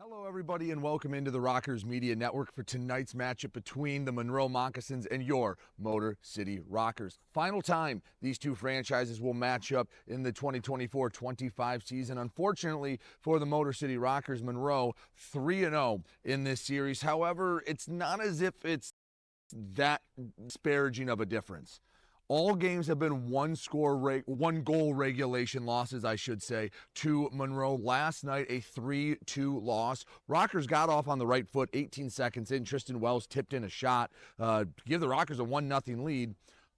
Hello, everybody, and welcome into the Rockers Media Network for tonight's matchup between the Monroe Moccasins and your Motor City Rockers. Final time these two franchises will match up in the 2024-25 season. Unfortunately for the Motor City Rockers, Monroe 3-0 in this series. However, it's not as if it's that disparaging of a difference. All games have been one goal regulation losses, I should say, to Monroe. Last night, a 3-2 loss. Rockers got off on the right foot 18 seconds in. Tristan Wells tipped in a shot to give the Rockers a 1-0 lead.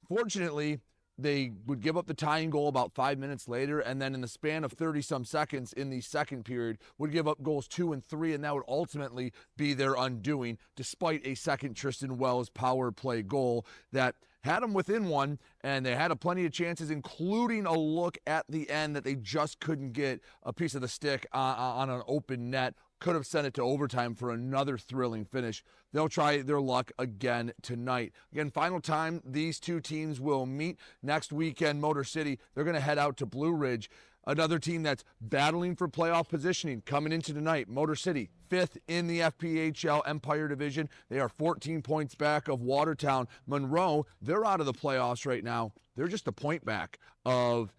Fortunately, they would give up the tying goal about 5 minutes later, and then in the span of 30-some seconds in the second period would give up goals 2 and 3, and that would ultimately be their undoing, despite a second Tristan Wells power play goal that had them within one, and they had plenty of chances, including a look at the end that they just couldn't get a piece of the stick on an open net. Could have sent it to overtime for another thrilling finish. They'll try their luck again tonight. Again, final time these two teams will meet next weekend. Motor City, they're going to head out to Blue Ridge. Another team that's battling for playoff positioning coming into tonight. Motor City, 5th in the FPHL Empire Division. They are 14 points back of Watertown. Monroe, they're out of the playoffs right now. They're just a point back of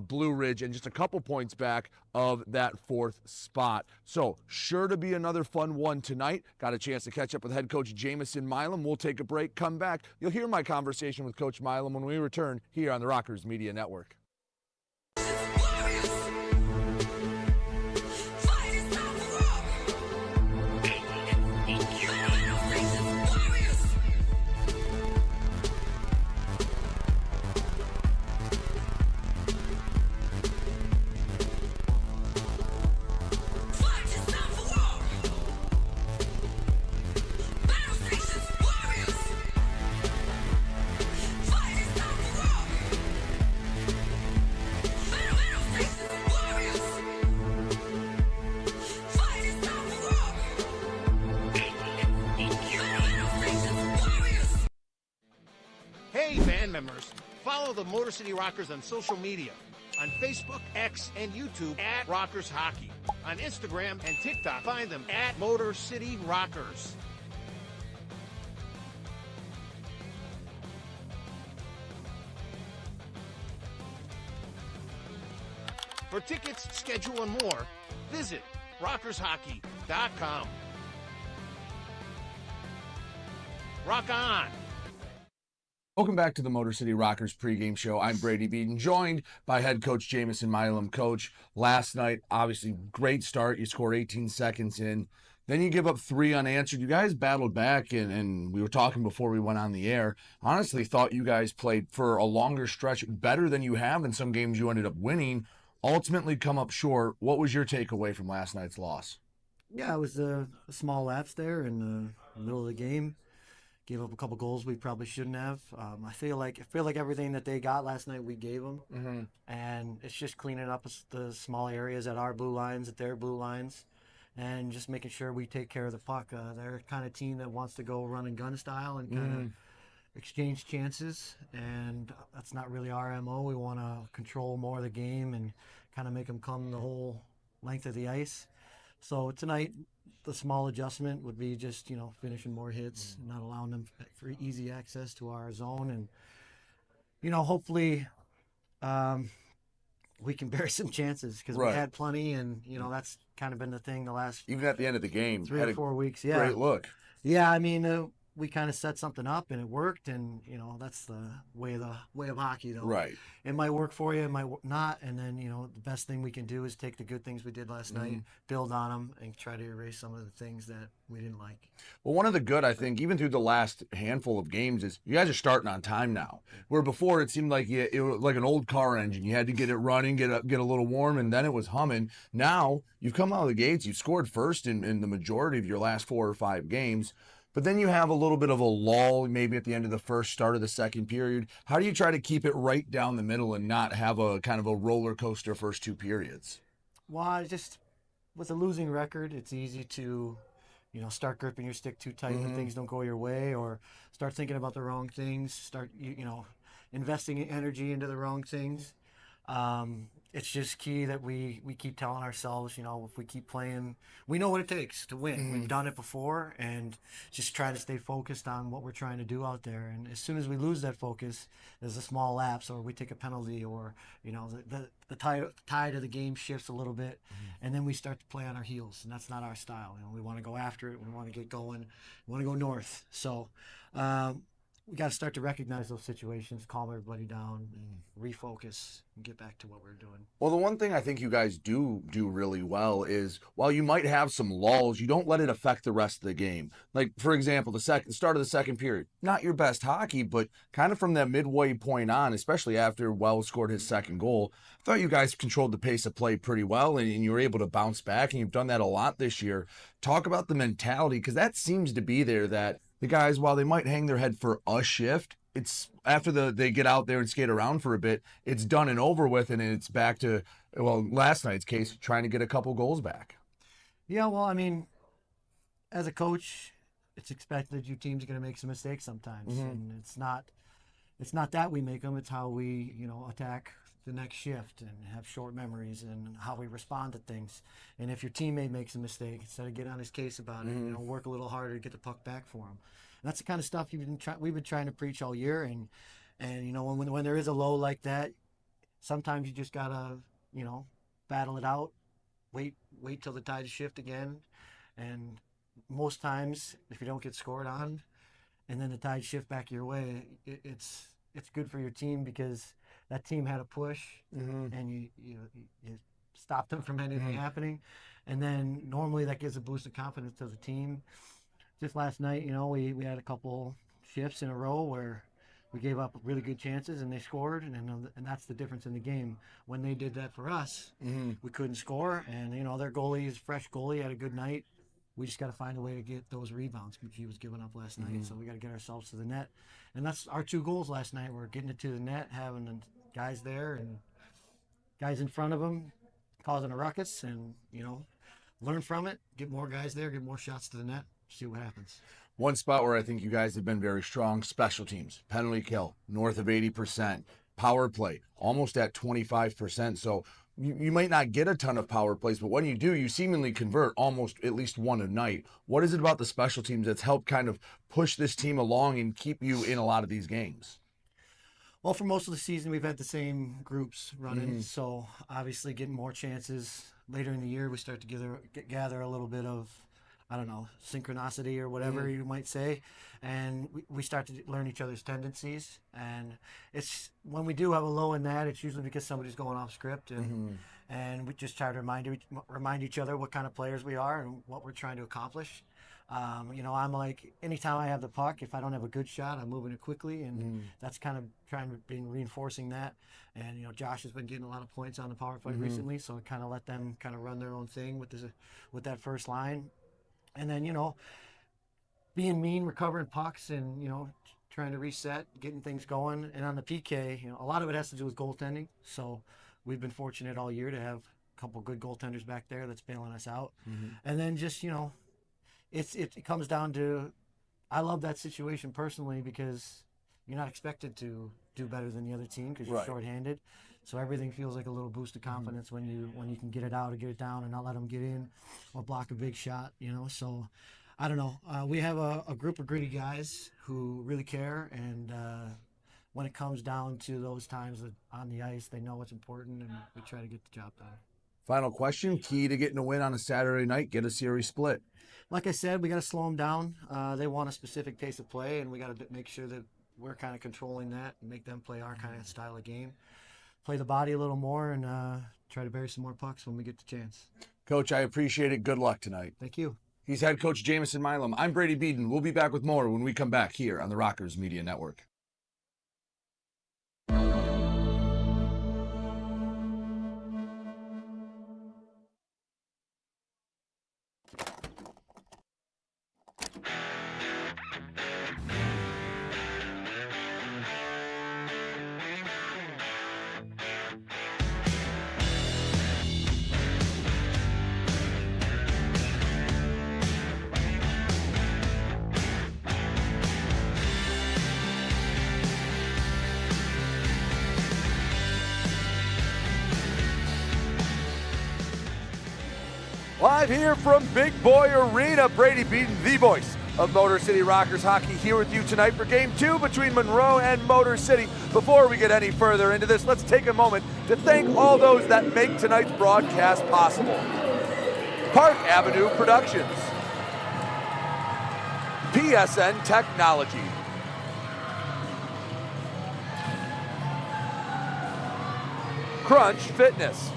Blue Ridge and just a couple points back of that 4th spot. So sure to be another fun one tonight. Got a chance to catch up with head coach Jamison Milam. We'll take a break, come back. You'll hear my conversation with Coach Milam when we return here on the Rockers Media Network. Members, follow the Motor City Rockers on social media. On Facebook, X, and YouTube at Rockers Hockey. On Instagram and TikTok, find them at Motor City Rockers. For tickets, schedule, and more, visit rockershockey.com. Rock on! Welcome back to the Motor City Rockers pregame show. I'm Brady Beaton, joined by head coach Jamison Milam. Coach, last night, obviously, great start. You scored 18 seconds in. Then you give up 3 unanswered. You guys battled back, and we were talking before we went on the air. Honestly, thought you guys played for a longer stretch better than you have in some games you ended up winning. Ultimately come up short. What was your takeaway from last night's loss? Yeah, it was a small lapse there in the middle of the game. Gave up a couple goals we probably shouldn't have. I feel like everything that they got last night we gave them, and it's just cleaning up the small areas at our blue lines, at their blue lines, and just making sure we take care of the puck. They're the kind of team that wants to go run and gun style and kind of exchange chances, and that's not really our MO. We want to control more of the game and kind of make them come the whole length of the ice. So tonight, the small adjustment would be just, finishing more hits, not allowing them for easy access to our zone. And, hopefully we can bear some chances because we had plenty. And, that's kind of been the thing the last even at the end of the game, 3 or 4 weeks. Yeah. Great look. Yeah, I mean, we kind of set something up and it worked, and that's the way of hockey, though. Right. It might work for you, it might not, and then the best thing we can do is take the good things we did last night, build on them, and try to erase some of the things that we didn't like. Well, one of the good, I think, even through the last handful of games, is you guys are starting on time now. Where before it seemed like it was like an old car engine. You had to get it running, get a little warm, and then it was humming. Now you've come out of the gates, you've scored first in the majority of your last 4 or 5 games. But then you have a little bit of a lull, maybe at the end of the first, start of the second period. How do you try to keep it right down the middle and not have a kind of a roller coaster first 2 periods? Well, just with a losing record, it's easy to, start gripping your stick too tight when things don't go your way, or start thinking about the wrong things, start, investing energy into the wrong things. it's just key that we keep telling ourselves, you know, if we keep playing, we know what it takes to win. We've done it before, and just try to stay focused on what we're trying to do out there. And as soon as we lose that focus, there's a small lapse, or we take a penalty, or, you know, the tide of the game shifts a little bit, and then we start to play on our heels, and that's not our style. You know, we want to go after it. We want to get going. We want to go north. So we got to start to recognize those situations, calm everybody down, refocus, and get back to what we're doing. Well, the one thing I think you guys do really well is, while you might have some lulls, you don't let it affect the rest of the game. Like, for example, the start of the second period, not your best hockey, but kind of from that midway point on, especially after Wells scored his second goal, I thought you guys controlled the pace of play pretty well, and you were able to bounce back, and you've done that a lot this year. Talk about the mentality, because that seems to be there, that the guys, while they might hang their head for a shift, it's after they get out there and skate around for a bit, it's done and over with, and it's back to, well, last night's case, trying to get a couple goals back. Yeah, well, I mean, as a coach, it's expected your team's going to make some mistakes sometimes, and it's not that we make them; it's how we, you know, attack the next shift and have short memories, and how we respond to things. And if your teammate makes a mistake, instead of getting on his case about it, you know, work a little harder to get the puck back for him. And that's the kind of stuff we've been trying to preach all year. And you know, when there is a low like that, sometimes you just gotta, you know, battle it out, wait till the tide shift again. And most times, if you don't get scored on, and then the tide shift back your way, it's good for your team, because that team had a push, and you stopped them from anything happening. And then normally that gives a boost of confidence to the team. Just last night, you know, we had a couple shifts in a row where we gave up really good chances and they scored, and that's the difference in the game. When they did that for us, we couldn't score, and, you know, their goalie is fresh goalie, had a good night. We just got to find a way to get those rebounds, which he was giving up last night. So we got to get ourselves to the net. And that's our 2 goals last night. We're getting it to the net, having the guys there and guys in front of them causing a ruckus, and, you know, learn from it, get more guys there, get more shots to the net, see what happens. One spot where I think you guys have been very strong, special teams, penalty kill, north of 80%, power play, almost at 25%. So you might not get a ton of power plays, but when you do, you seemingly convert almost at least one a night. What is it about the special teams that's helped kind of push this team along and keep you in a lot of these games? Well, for most of the season, we've had the same groups running, so obviously getting more chances. Later in the year, we start to gather a little bit of, I don't know, synchronicity or whatever you might say, and we start to learn each other's tendencies. And it's when we do have a low in that, it's usually because somebody's going off script, and we just try to remind each other what kind of players we are and what we're trying to accomplish. You know, I'm like, anytime I have the puck, if I don't have a good shot, I'm moving it quickly, and that's kind of reinforcing that. And, you know, Josh has been getting a lot of points on the power play recently, so I kind of let them kind of run their own thing with that first line. And then, you know, being mean, recovering pucks, and, you know, trying to reset, getting things going. And on the PK, you know, a lot of it has to do with goaltending. So we've been fortunate all year to have a couple good goaltenders back there that's bailing us out. And then just, you know, it comes down to, I love that situation personally, because you're not expected to do better than the other team because you're shorthanded. So everything feels like a little boost of confidence when you can get it out or get it down and not let them get in or block a big shot, you know. So I don't know. We have a group of gritty guys who really care, and when it comes down to those times on the ice, they know what's important, and we try to get the job done. Final question, key to getting a win on a Saturday night, get a series split. Like I said, we got to slow them down. They want a specific pace of play, and we got to make sure that we're kind of controlling that and make them play our kind of style of game. Play the body a little more, and try to bury some more pucks when we get the chance. Coach, I appreciate it. Good luck tonight. Thank you. He's head coach Jamison Milam. I'm Brady Beaton. We'll be back with more when we come back here on the Rockers Media Network. Live here from Big Boy Arena, Brady Beaton, the voice of Motor City Rockers hockey, here with you tonight for Game 2 between Monroe and Motor City. Before we get any further into this, let's take a moment to thank all those that make tonight's broadcast possible. Park Avenue Productions, PSN Technology, Crunch Fitness,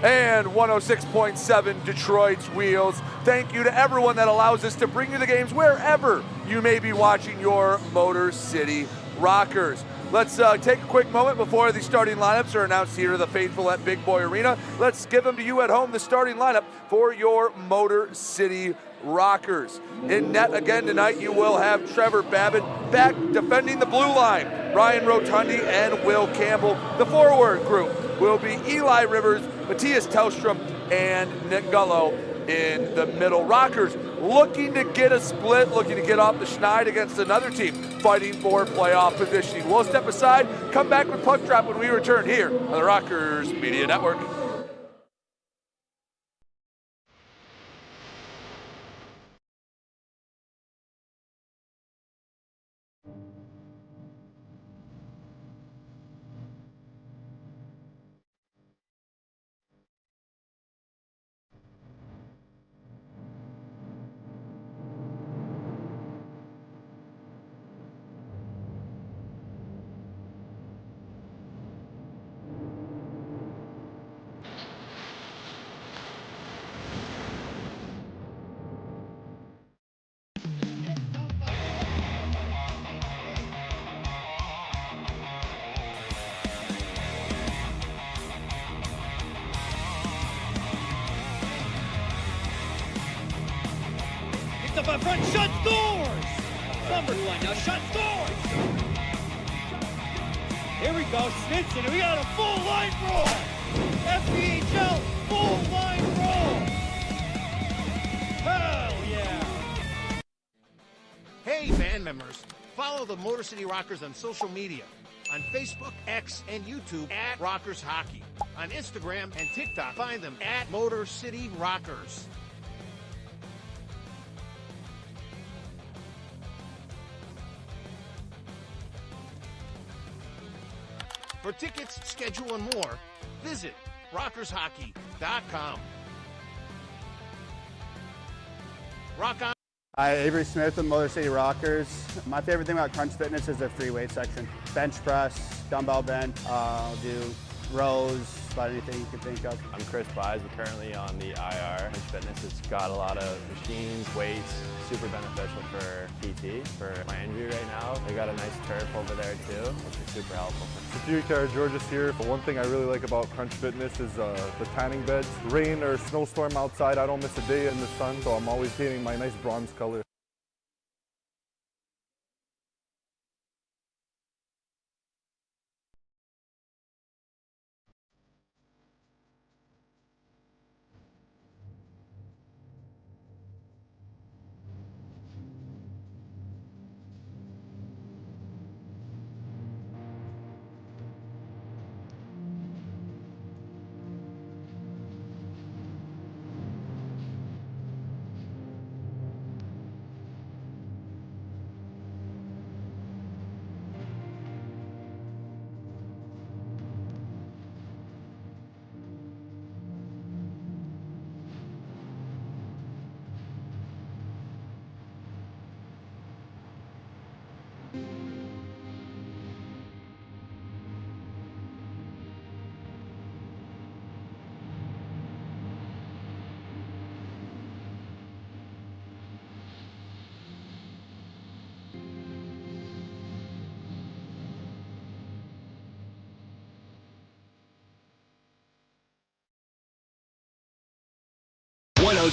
and 106.7 Detroit's Wheels. Thank you to everyone that allows us to bring you the games wherever you may be watching your Motor City Rockers. Let's take a quick moment before the starting lineups are announced here to the faithful at Big Boy Arena. Let's give them to you at home, the starting lineup for your Motor City Rockers. In net again tonight, you will have Trevor Babbitt back defending the blue line, Ryan Rotundi and Will Campbell. The forward group will be Eli Rivers, Matthias Tellstrom, and Nick Gullo in the middle. Rockers looking to get a split, looking to get off the schneid against another team fighting for playoff positioning. We'll step aside, come back with Puck Drop when we return here on the Rockers Media Network. Up in front, shot scores! Number one now, shot scores! Here we go, Snitson, we got a full line roll! FPHL, full line roll! Hell yeah! Hey, band members, follow the Motor City Rockers on social media. On Facebook, X, and YouTube at Rockers Hockey. On Instagram and TikTok, find them at Motor City Rockers. For tickets, schedule, and more, visit rockershockey.com. Rock on. Hi, Avery Smith with Motor City Rockers. My favorite thing about Crunch Fitness is their free weight section. Bench press, dumbbell bench, I'll do rows, about anything you can think of. I'm Chris Buys. We're currently on the IR. Crunch Fitness has got a lot of machines, weights, super beneficial for PT, for my injury right now. They got a nice turf over there too, which is super helpful. Security George's here. But one thing I really like about Crunch Fitness is the tanning beds. Rain or snowstorm outside, I don't miss a day in the sun, so I'm always getting my nice bronze color.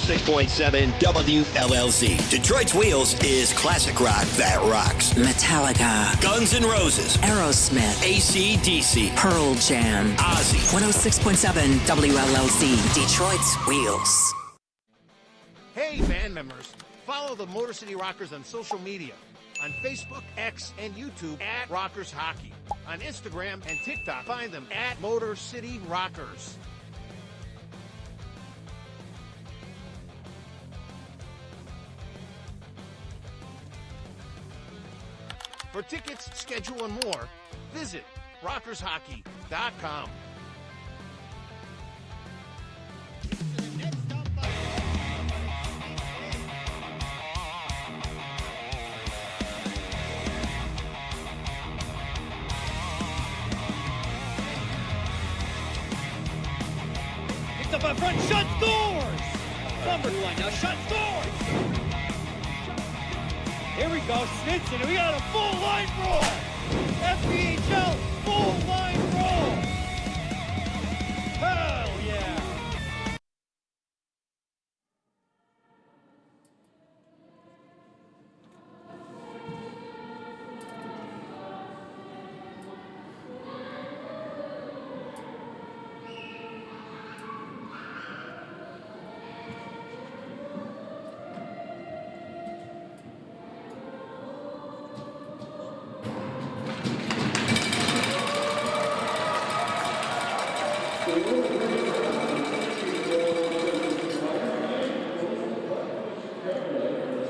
.7 WLLZ. Detroit's Wheels is classic rock that rocks. Metallica, Guns N' Roses, Aerosmith, AC/DC, Pearl Jam, Ozzy. 106.7 WLLZ. Detroit's Wheels. Hey, band members, follow the Motor City Rockers on social media. On Facebook, X, and YouTube at Rockers Hockey. On Instagram and TikTok, find them at Motor City Rockers. For tickets, schedule, and more, visit RockersHockey.com. Picked up by front, shot, scores! Number one, now shot, scores! Here we go, Snitson, we got a full line roll! FPHL, full line roll! Hell yeah!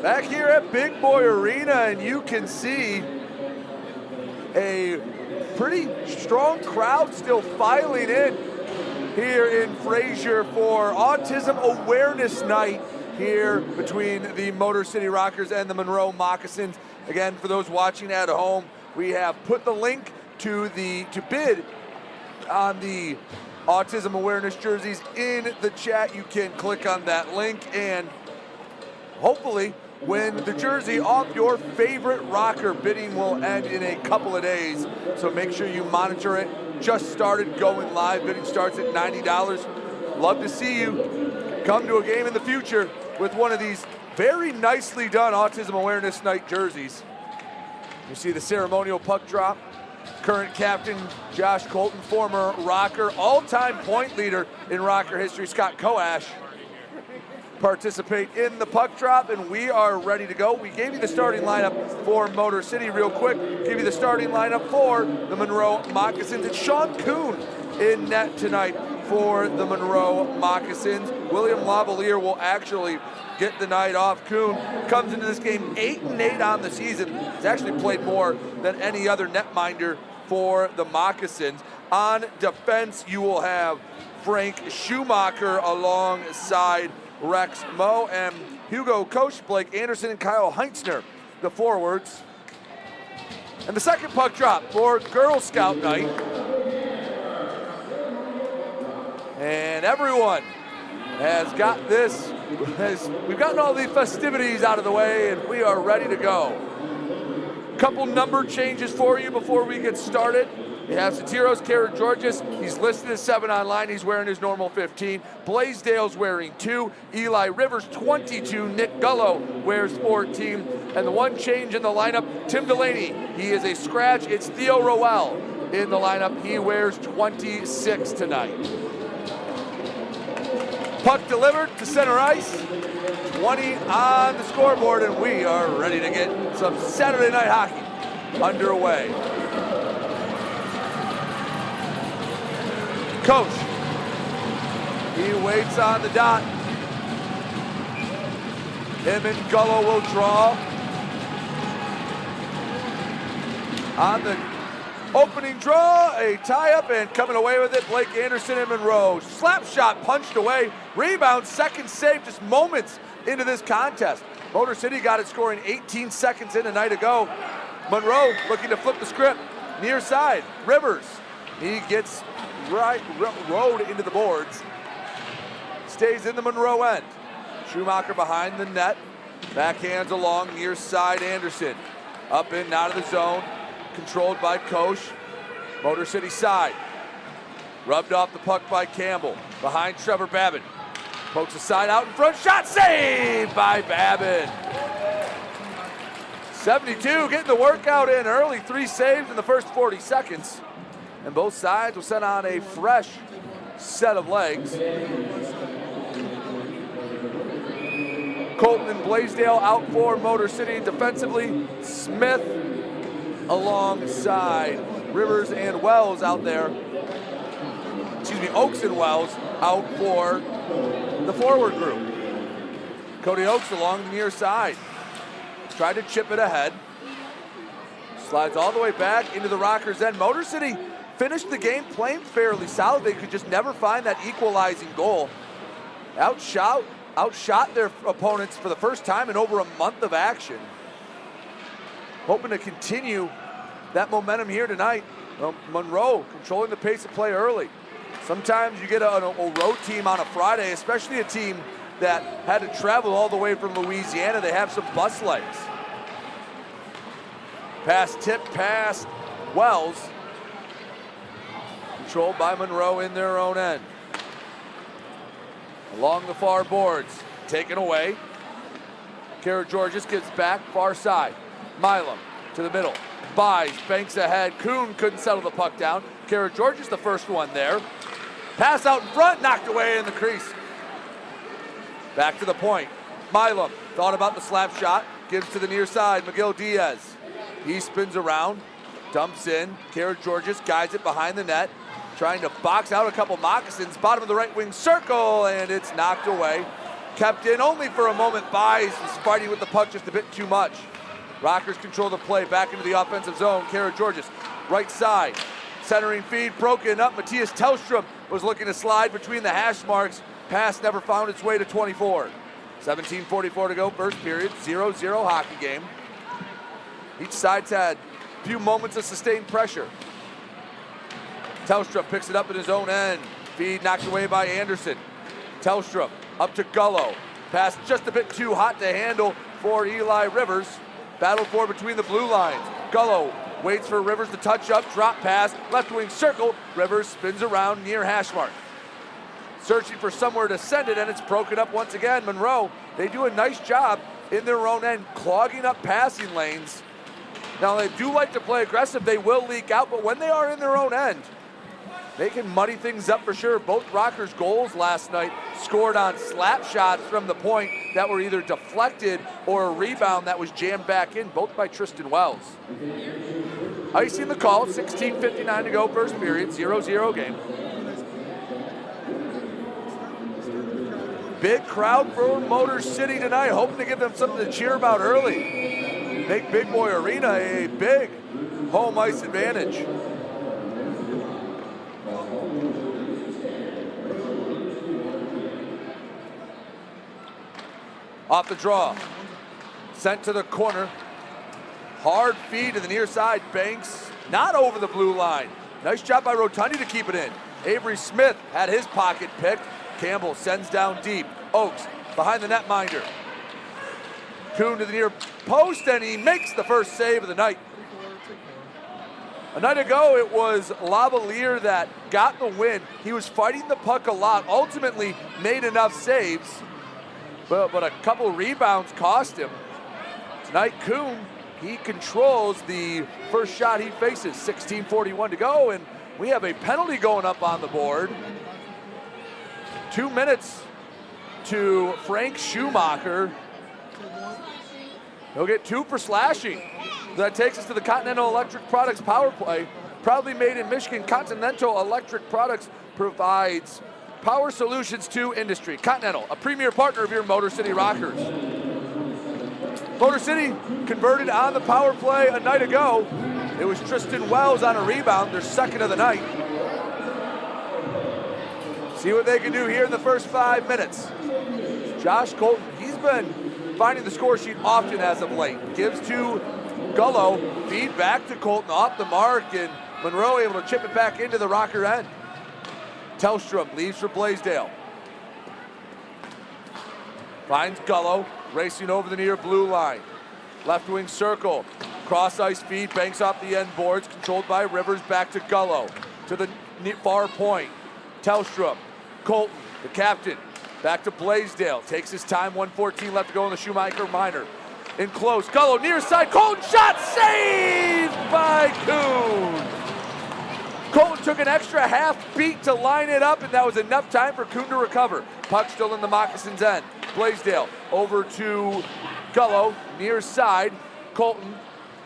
Back here at Big Boy Arena, and you can see a pretty strong crowd still filing in here in Fraser for Autism Awareness Night here between the Motor City Rockers and the Monroe Moccasins. Again, for those watching at home, we have put the link to bid on the Autism Awareness jerseys in the chat. You can click on that link and hopefully win the jersey off your favorite rocker. Bidding will end in a couple of days, so make sure you monitor it. Just started going live. Bidding starts at $90. Love to see you come to a game in the future with one of these very nicely done Autism Awareness Night jerseys. You see the ceremonial puck drop. Current captain Josh Colton, former Rocker, all-time point leader in Rocker history, Scott Koash, participate in the puck drop, and we are ready to go. We gave you the starting lineup for Motor City real quick. Give you the starting lineup for the Monroe Moccasins. It's Sean Kuhn in net tonight for the Monroe Moccasins. William Lavalier will actually get the night off. Kuhn comes into this game 8-8 on the season. He's actually played more than any other netminder for the Moccasins. On defense, you will have Frank Schumacher alongside Rex Moe and Hugo Koch, Blake Anderson, and Kyle Heinzner, the forwards. And the second puck drop for Girl Scout Night. And everyone has got this. We've gotten all the festivities out of the way, and we are ready to go. Couple number changes for you before we get started. We have Satiros Karageorgis. He's listed as 7 online. He's wearing his normal 15. Blaisdell's wearing 2. Eli Rivers, 22. Nick Gullo wears 14. And the one change in the lineup, Tim Delaney. He is a scratch. It's Theo Rowell in the lineup. He wears 26 tonight. Puck delivered to center ice. 20 on the scoreboard, and we are ready to get some Saturday night hockey underway. Coach, he waits on the dot. Him and Gullo will draw. On the opening draw, a tie-up, and coming away with it, Blake Anderson and Monroe. Slap shot punched away. Rebound, second save, just moments into this contest. Motor City got it scoring 18 seconds in a night ago. Monroe looking to flip the script. Near side, Rivers. He gets rode into the boards. Stays in the Monroe end. Schumacher behind the net. Backhands along near side, Anderson. Up in, out of the zone. Controlled by Koch. Motor City side. Rubbed off the puck by Campbell. Behind Trevor Babin. Pokes the side out in front. Shot saved by Babin. 72 getting the workout in early. 3 saves in the first 40 seconds. And both sides will send on a fresh set of legs. Colton and Blaisdell out for Motor City defensively. Smith alongside Rivers and Wells out there. Oaks and Wells out for the forward group. Cody Oaks along the near side. Tried to chip it ahead. Slides all the way back into the Rockers' end. Motor City finished the game playing fairly solid. They could just never find that equalizing goal. Outshot their opponents for the first time in over a month of action. Hoping to continue that momentum here tonight. Monroe controlling the pace of play early. Sometimes you get a road team on a Friday, especially a team that had to travel all the way from Louisiana. They have some bus legs. Pass tip past Wells. Controlled by Monroe in their own end. Along the far boards, taken away. Kara Georges gives back, far side. Milam to the middle. Buys, banks ahead. Kuhn couldn't settle the puck down. Kara Georges the first one there. Pass out in front, knocked away in the crease. Back to the point. Milam thought about the slap shot. Gives to the near side, Miguel Diaz. He spins around, dumps in. Kara Georges guides it behind the net. Trying to box out a couple Moccasins. Bottom of the right wing circle, and it's knocked away. Kept in only for a moment. Buys was fighting with the puck just a bit too much. Rockers control the play back into the offensive zone. Kara Georges, right side. Centering feed broken up. Matthias Tellstrom was looking to slide between the hash marks. Pass never found its way to 24. 17:44 to go, first period. 0-0 hockey game. Each side's had a few moments of sustained pressure. Tellstrom picks it up in his own end. Feed knocked away by Anderson. Tellstrom up to Gullo. Pass just a bit too hot to handle for Eli Rivers. Battle for between the blue lines. Gullo waits for Rivers to touch up, drop pass, left wing circle. Rivers spins around near hash mark. Searching for somewhere to send it, and it's broken up once again. Monroe, they do a nice job in their own end, clogging up passing lanes. Now, they do like to play aggressive. They will leak out, but when they are in their own end, they can muddy things up for sure. Both Rockers' goals last night scored on slap shots from the point that were either deflected or a rebound that was jammed back in, both by Tristan Wells. Icing the call, 16:59 to go, first period, 0-0 game. Big crowd for Motor City tonight, hoping to give them something to cheer about early. Make Big Boy Arena a big home ice advantage. Off the draw, sent to the corner. Hard feed to the near side, Banks, not over the blue line. Nice job by Rotundi to keep it in. Avery Smith had his pocket picked. Campbell sends down deep. Oakes behind the netminder. Kuhn to the near post, and he makes the first save of the night. A night ago, it was Lavalier that got the win. He was fighting the puck a lot, ultimately made enough saves, but a couple rebounds cost him. Tonight, Kuhn, he controls the first shot he faces. 16:41 to go, and we have a penalty going up on the board. 2 minutes to Frank Schumacher. He'll get 2 for slashing. That takes us to the Continental Electric Products power play. Proudly made in Michigan, Continental Electric Products provides power solutions to industry. Continental, a premier partner of your Motor City Rockers. Motor City converted on the power play a night ago. It was Tristan Wells on a rebound, their second of the night. See what they can do here in the first 5 minutes. Josh Colton, he's been finding the score sheet often as of late. Gives to Gullo, feed back to Colton off the mark, and Monroe able to chip it back into the Rocker end. Tellstrom leaves for Blaisdell. Finds Gullo, racing over the near blue line. Left wing circle, cross ice feed, banks off the end boards, controlled by Rivers, back to Gullo. To the far point, Tellstrom, Colton, the captain, back to Blaisdell, takes his time, 1:14 left to go in the Schumacher minor. In close, Gullo near side, Colton shot, saved by Kuhn. Colton took an extra half beat to line it up, and that was enough time for Kuhn to recover. Puck still in the Moccasins' end. Blaisdell over to Gullo, near side. Colton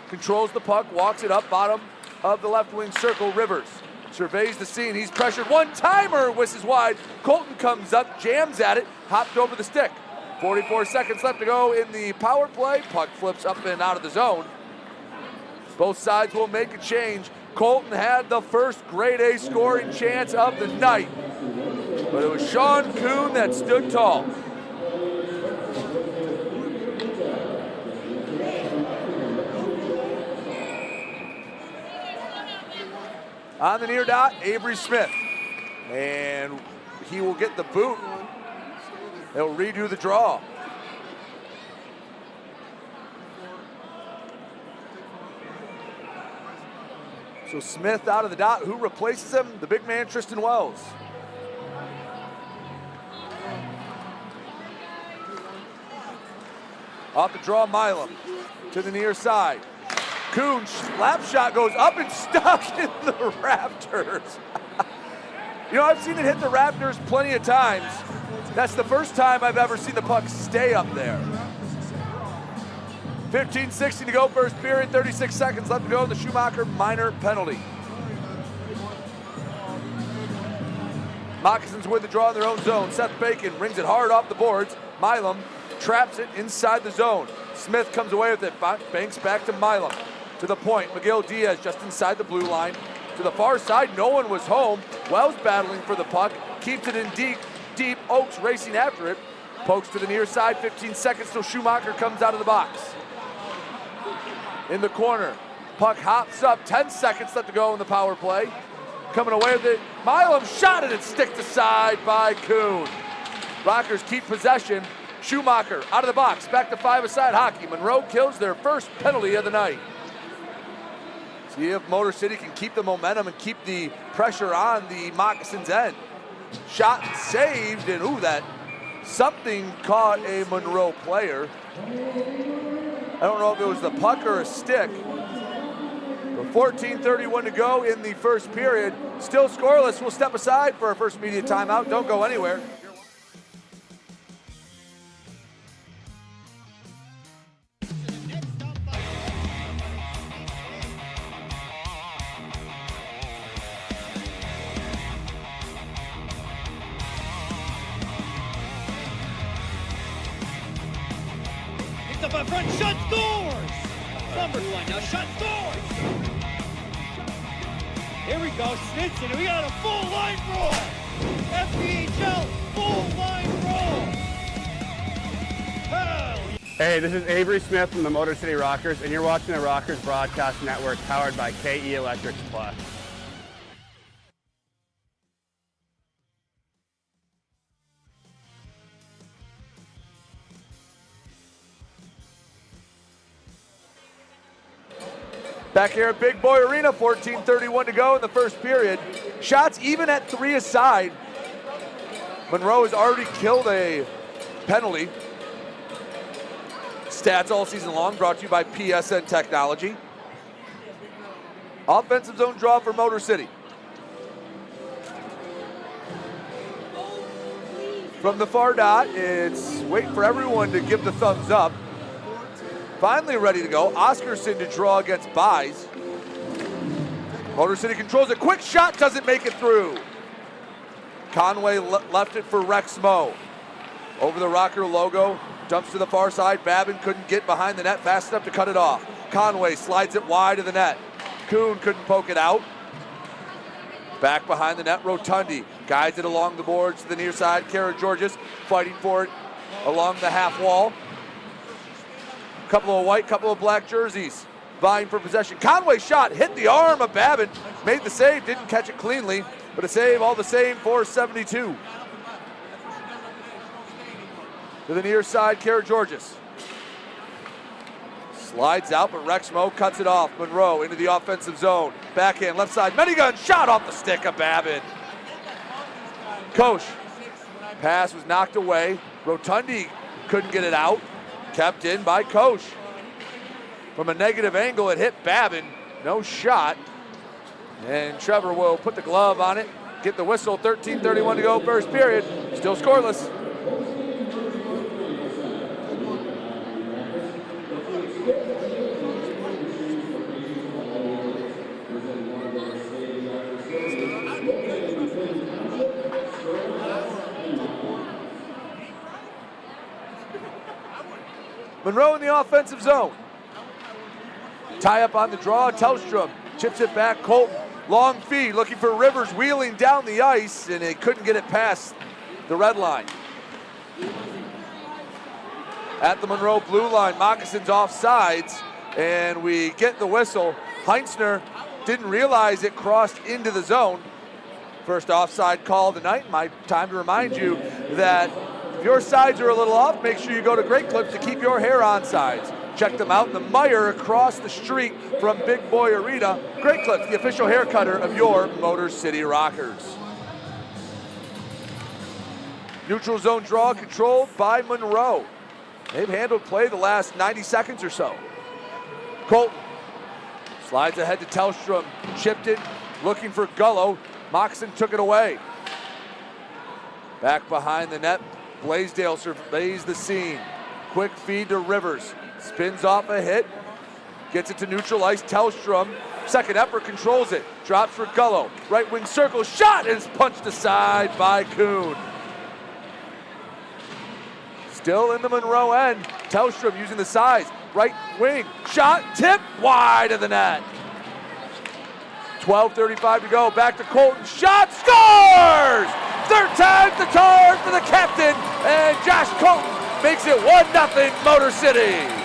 controls the puck, walks it up, bottom of the left wing circle. Rivers surveys the scene, he's pressured, one-timer, whistles wide. Colton comes up, jams at it, hopped over the stick. 44 seconds left to go in the power play. Puck flips up and out of the zone. Both sides will make a change. Colton had the first grade A scoring chance of the night, but it was Sean Kuhn that stood tall. On the near dot, Avery Smith. And he will get the boot. They'll redo the draw. So Smith out of the dot. Who replaces him? The big man, Tristan Wells. Off the draw, Milam to the near side. Kuhn, slap shot goes up and stuck in the rafters. You know, I've seen it hit the rafters plenty of times. That's the first time I've ever seen the puck stay up there. 15:60 to go, first period, 36 seconds left to go. The Schumacher minor penalty. Moccasins with the draw in their own zone. Seth Bacon rings it hard off the boards. Milam traps it inside the zone. Smith comes away with it, banks back to Milam. To the point, Miguel Diaz just inside the blue line. To the far side, no one was home. Wells battling for the puck, keeps it in deep. Oakes racing after it. Pokes to the near side, 15 seconds till Schumacher comes out of the box. In the corner, puck hops up, 10 seconds left to go in the power play. Coming away with it, Milam shot it and sticked aside by Kuhn. Rockers keep possession. Schumacher out of the box, back to five-a-side hockey. Monroe kills their first penalty of the night. See if Motor City can keep the momentum and keep the pressure on the Moccasins' end. Shot saved, and ooh, that something caught a Monroe player. I don't know if it was the puck or a stick. But 14:31 to go in the first period. Still scoreless. We'll step aside for our first media timeout. Don't go anywhere. Up in front, shot scores! Number one now, shot scores! Here we go, Snitson, we got a full line roll! FPHL, full line roll! Hell yeah. Hey, this is Avery Smith from the Motor City Rockers, and you're watching the Rockers Broadcast Network powered by KE Electrics Plus. Back here at Big Boy Arena, 14:31 to go in the first period. Shots even at 3 aside. Monroe has already killed a penalty. Stats all season long brought to you by PSN Technology. Offensive zone draw for Motor City. From the far dot, it's waiting for everyone to give the thumbs up. Finally ready to go. Oscarson to draw against Buys. Motor City controls a quick shot, doesn't make it through. Conway left it for Rex Moe. Over the Rocker logo, dumps to the far side. Babin couldn't get behind the net fast enough to cut it off. Conway slides it wide of the net. Kuhn couldn't poke it out. Back behind the net, Rotundi guides it along the boards to the near side. Kara Georges fighting for it along the half wall. Couple of white, couple of black jerseys vying for possession. Conway shot, hit the arm of Babin, made the save, didn't catch it cleanly, but a save all the same for 72. To the near side, Kara Georges. Slides out, but Rex Moe cuts it off. Monroe into the offensive zone. Backhand, left side, Medigun shot off the stick of Babin. Koch, pass was knocked away. Rotundi couldn't get it out. Kept in by Koch. From a negative angle, it hit Babin. No shot. And Trevor will put the glove on it, get the whistle. 13:31 to go, first period. Still scoreless. Monroe in the offensive zone. Tie up on the draw, Tellstrom chips it back, Colton. Long feed, looking for Rivers, wheeling down the ice, and he couldn't get it past the red line. At the Monroe blue line, Moccasins offsides, and we get the whistle. Heinzner didn't realize it crossed into the zone. First offside call of the night. My time to remind you that if your sides are a little off, make sure you go to Great Clips to keep your hair on sides. Check them out in the mire across the street from Big Boy Arena. Great Clips, the official hair cutter of your Motor City Rockers. Neutral zone draw controlled by Monroe. They've handled play the last 90 seconds or so. Colton slides ahead to Tellstrom, chipped it, looking for Gullo. Moccasin took it away. Back behind the net, Blaisdell surveys the scene. Quick feed to Rivers. Spins off a hit. Gets it to neutral ice. Tellstrom. Second effort, controls it. Drops for Gullo. Right wing circle. Shot is punched aside by Kuhn. Still in the Monroe end. Tellstrom using the size. Right wing. Shot. Tip. Wide of the net. 12:35 to go. Back to Colton. Shot. Scores! Third time's the charm for the captain. And Josh Colton makes it 1-0 Motor City.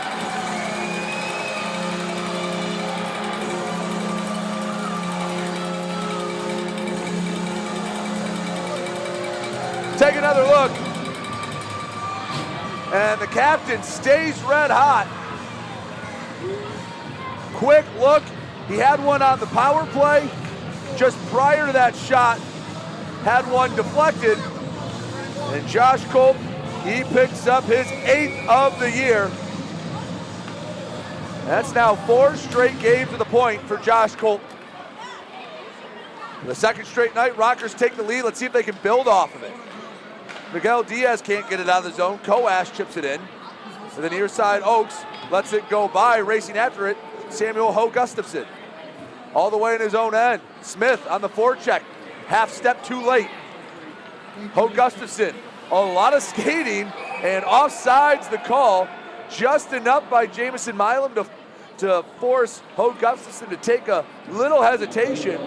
Take another look. And the captain stays red hot. Quick look. He had one on the power play. Just prior to that shot, had one deflected. And Josh Colton, he picks up his 8th of the year. That's now 4 straight games to the point for Josh Colton. The second straight night, Rockers take the lead. Let's see if they can build off of it. Miguel Diaz can't get it out of the zone. Coash chips it in. To the near side, Oaks lets it go by. Racing after it, Samuel Ho Gustafson. All the way in his own end. Smith on the forecheck. Half step too late. Ho Gustafson. A lot of skating, and offsides the call. Just enough by Jamison Milam to force Ho Gustafson to take a little hesitation.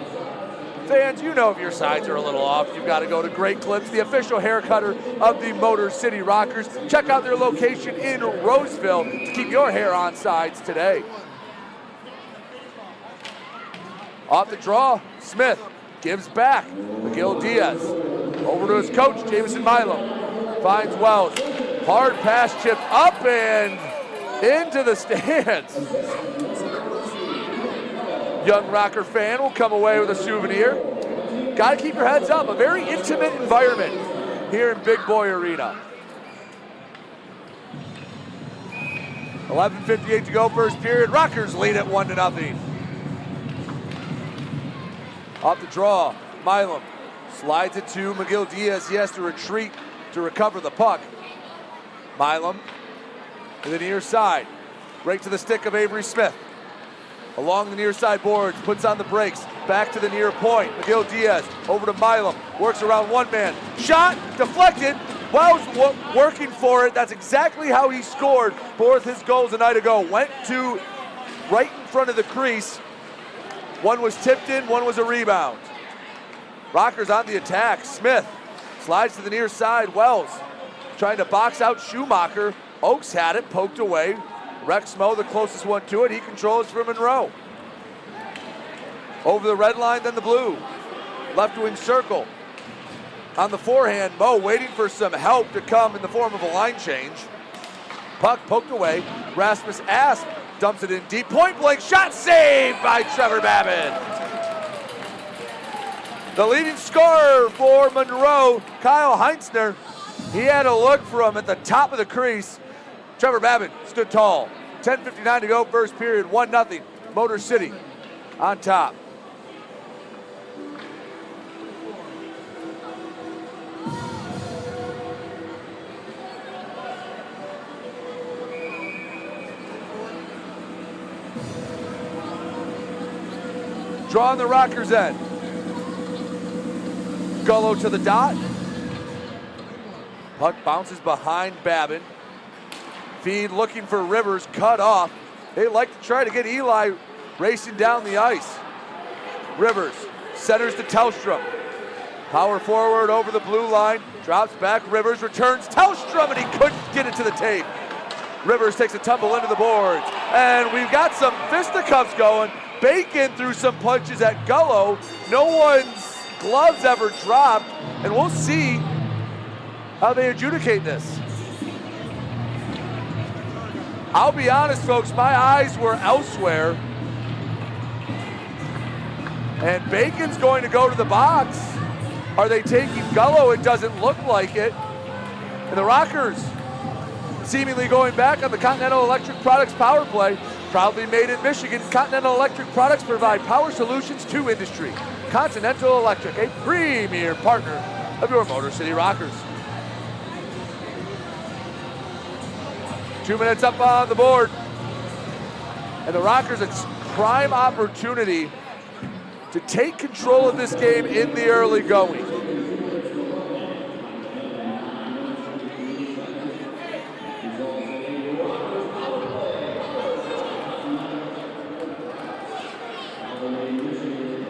Fans, you know if your sides are a little off, you've got to go to Great Clips, the official hair cutter of the Motor City Rockers. Check out their location in Roseville to keep your hair on sides today. Off the draw, Smith gives back. McGill Diaz over to his coach, Jamison Milam. Finds Wells. Hard pass chip up and into the stands. Young Rocker fan will come away with a souvenir. Got to keep your heads up. A very intimate environment here in Big Boy Arena. 11:58 to go, first period. Rockers lead at 1-0. Off the draw, Milam slides it to McGill Diaz. He has to retreat to recover the puck. Milam to the near side. Right to the stick of Avery Smith. Along the near side boards, puts on the brakes. Back to the near point. McGill Diaz over to Milam. Works around one man. Shot, deflected. Wells working for it. That's exactly how he scored both his goals a night ago. Went to right in front of the crease. One was tipped in, one was a rebound. Rockers on the attack. Smith slides to the near side. Wells trying to box out Schumacher. Oaks had it, poked away. Rexmo, the closest one to it. He controls for Monroe. Over the red line, then the blue. Left wing circle. On the forehand, Mo waiting for some help to come in the form of a line change. Puck poked away. Rasmus Asp dumps it in deep. Point blank shot saved by Trevor Babin. The leading scorer for Monroe, Kyle Heinzner. He had a look for him at the top of the crease. Trevor Babin stood tall. 10:59 to go, first period, 1-0. Motor City on top. Draw on the Rockers' end. Gullo to the dot. Puck bounces behind Babin. Feed looking for Rivers, cut off. They like to try to get Eli racing down the ice. Rivers centers to Tellstrom. Power forward over the blue line. Drops back. Rivers returns. Tellstrom, and he couldn't get it to the tape. Rivers takes a tumble into the boards. And we've got some fisticuffs going. Bacon threw some punches at Gullo. No one's gloves ever dropped. And we'll see how they adjudicate this. I'll be honest, folks, my eyes were elsewhere. And Bacon's going to go to the box. Are they taking Gullo? It doesn't look like it. And the Rockers seemingly going back on the Continental Electric Products power play. Proudly made in Michigan, Continental Electric Products provide power solutions to industry. Continental Electric, a premier partner of your Motor City Rockers. 2 minutes up on the board. And the Rockers, it's prime opportunity to take control of this game in the early going.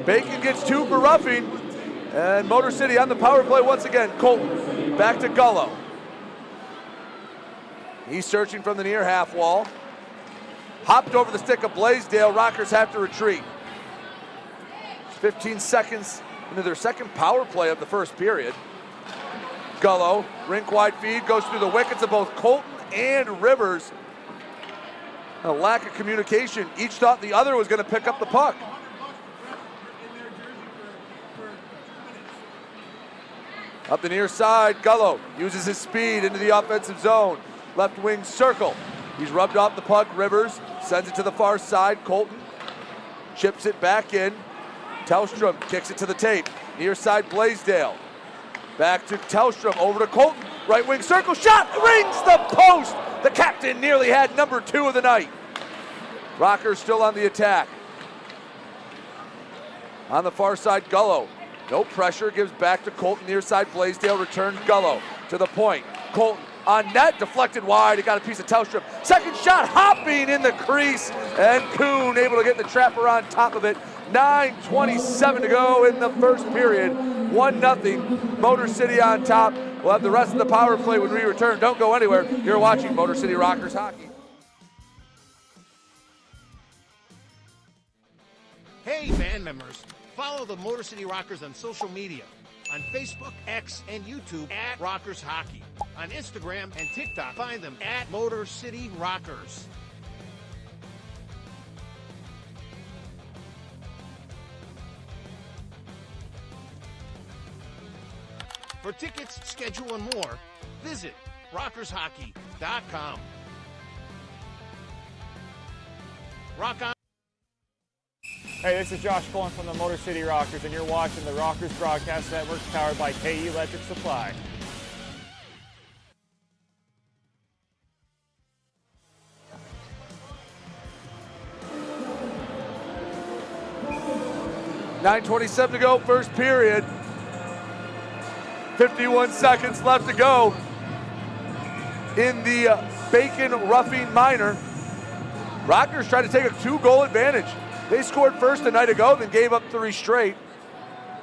Bacon gets 2 for roughing, and Motor City on the power play once again. Colton back to Gullo. He's searching from the near half wall. Hopped over the stick of Blaisdell. Rockers have to retreat. 15 seconds into their second power play of the first period. Gullo, rink wide feed, goes through the wickets of both Colton and Rivers. A lack of communication. Each thought the other was going to pick up the puck. Up the near side, Gullo uses his speed into the offensive zone. Left wing circle. He's rubbed off the puck. Rivers sends it to the far side. Colton chips it back in. Tellstrom kicks it to the tape. Near side, Blaisdell. Back to Tellstrom, over to Colton. Right wing circle, shot, rings the post. The captain nearly had number 2 of the night. Rockers still on the attack. On the far side, Gullo. No pressure, gives back to Colton. Near side, Blaisdell returns Gullo to the point. Colton on net, deflected wide. He got a piece of Tellstrom. Second shot, hopping in the crease. And Kuhn able to get the trapper on top of it. 9:27 to go in the first period. 1-0, Motor City on top. We'll have the rest of the power play when we return. Don't go anywhere. You're watching Motor City Rockers hockey. Hey, band members, follow the Motor City Rockers on social media. On Facebook, X, and YouTube at Rockers Hockey. On Instagram and TikTok, find them at Motor City Rockers. For tickets, schedule, and more, visit rockershockey.com. Rock on. Hey, this is Josh Cullen from the Motor City Rockers, and you're watching the Rockers Broadcast Network powered by KE Electric Supply. .9:27 to go, first period. 51 seconds left to go in the Bacon roughing minor. Rockers tried to take a 2-goal advantage. They scored first a night ago, then gave up 3 straight.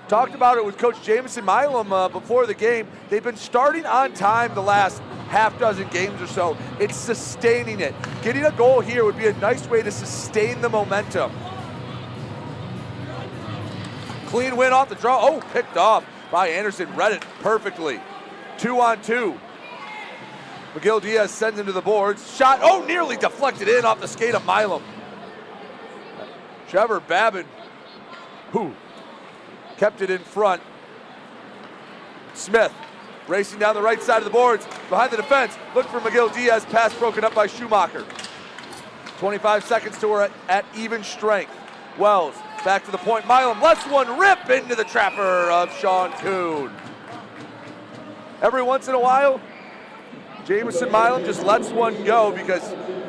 Talked about it with Coach Jamison Milam before the game. They've been starting on time the last half dozen games or so. It's sustaining it. Getting a goal here would be a nice way to sustain the momentum. Clean win off the draw. Oh, picked off by Anderson. Read it perfectly. 2-on-2. McGill Diaz sends him to the boards. Shot, oh, nearly deflected in off the skate of Milam. Trevor Babin, who kept it in front. Smith racing down the right side of the boards, behind the defense. Look for McGill Diaz, pass broken up by Schumacher. 25 seconds to her at even strength. Wells back to the point. Milam lets one rip into the trapper of Sean Kuhn. Every once in a while, Jamison Milam just lets one go because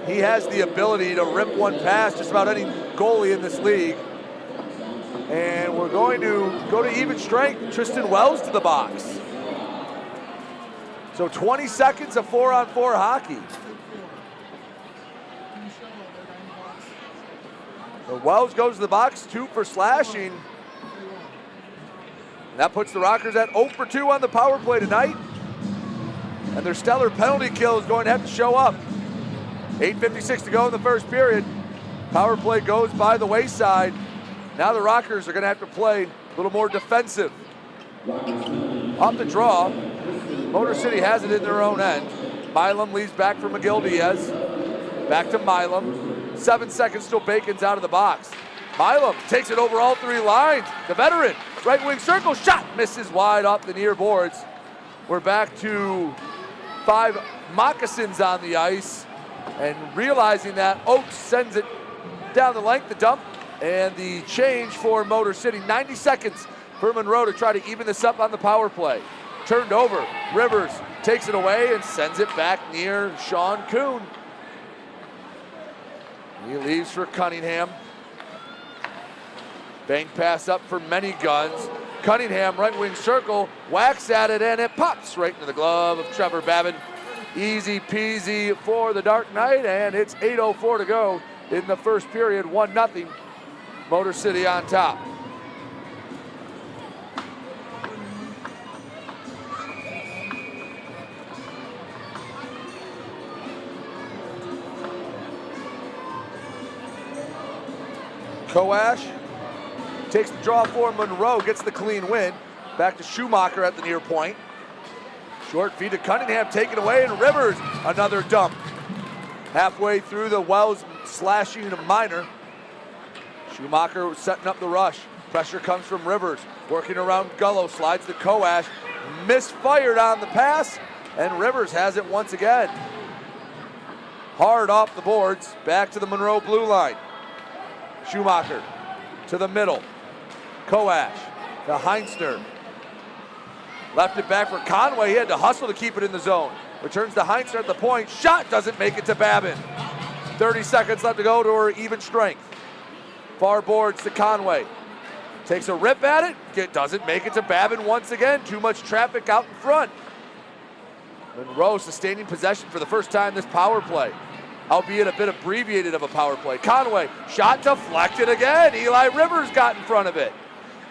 he has the ability to rip one past just about any goalie in this league. And we're going to go to even strength. Tristan Wells to the box. So 20 seconds of 4-on-4 hockey. So Wells goes to the box, 2 for slashing. And that puts the Rockers at 0 for 2 on the power play tonight. And their stellar penalty kill is going to have to show up. 8:56 to go in the first period. Power play goes by the wayside. Now the Rockers are going to have to play a little more defensive. Off the draw, Motor City has it in their own end. Milam leaves back for McGill Diaz. Back to Milam. 7 seconds till Bacon's out of the box. Milam takes it over all 3 lines. The veteran, right wing circle, shot, misses wide off the near boards. We're back to 5 Moccasins on the ice. And realizing that, Oates sends it down the length, the dump, and the change for Motor City. 90 seconds for Monroe to try to even this up on the power play. Turned over, Rivers takes it away and sends it back near Sean Kuhn. He leaves for Cunningham. Bank pass up for Many Guns. Cunningham, right wing circle, whacks at it, and it pops right into the glove of Trevor Babin. Easy peasy for the Dark Knight, and it's 8:04 to go in the first period. 1-0, Motor City on top. Koash takes the draw for Monroe, gets the clean win. Back to Schumacher at the near point. Short feed to Cunningham, taken away, and Rivers, another dump. Halfway through the Wells slashing a minor. Schumacher setting up the rush. Pressure comes from Rivers, working around Gullo, slides to Koash. Misfired on the pass, and Rivers has it once again. Hard off the boards, back to the Monroe blue line. Schumacher to the middle. Koash to Heinzner. Left it back for Conway. He had to hustle to keep it in the zone. Returns to Heinzner at the point. Shot doesn't make it to Babin. 30 seconds left to go to her even strength. Far boards to Conway. Takes a rip at it. Doesn't make it to Babin once again. Too much traffic out in front. Monroe sustaining possession for the first time this power play. Albeit a bit abbreviated of a power play. Conway, shot deflected again. Eli Rivers got in front of it.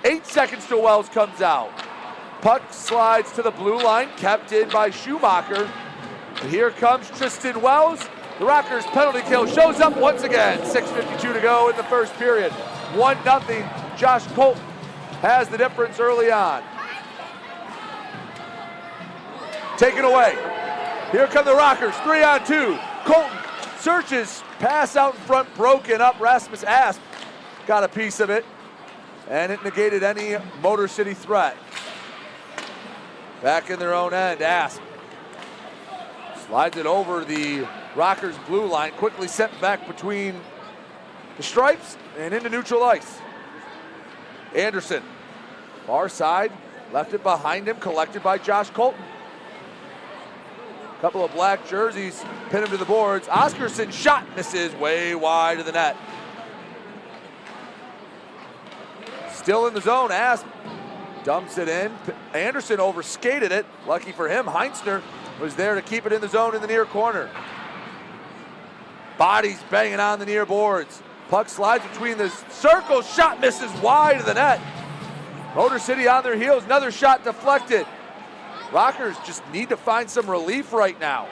8 seconds till Wells comes out. Puck slides to the blue line, kept in by Schumacher. And here comes Tristan Wells. The Rockers' penalty kill shows up once again. 6:52 to go in the first period. 1-0. Josh Colton has the difference early on. Taken away. Here come the Rockers, 3-on-2. Colton searches, pass out in front, broken up. Rasmus Asp got a piece of it, and it negated any Motor City threat. Back in their own end, Asp slides it over the Rockers' blue line, quickly sent back between the stripes and into neutral ice. Anderson, far side, left it behind him, collected by Josh Colton. Couple of black jerseys, pin him to the boards. Oscarson shot, misses way wide of the net. Still in the zone, Asp dumps it in. Anderson overskated it. Lucky for him, Heinzner was there to keep it in the zone in the near corner. Bodies banging on the near boards. Puck slides between the circles. Shot misses wide of the net. Motor City on their heels. Another shot deflected. Rockers just need to find some relief right now.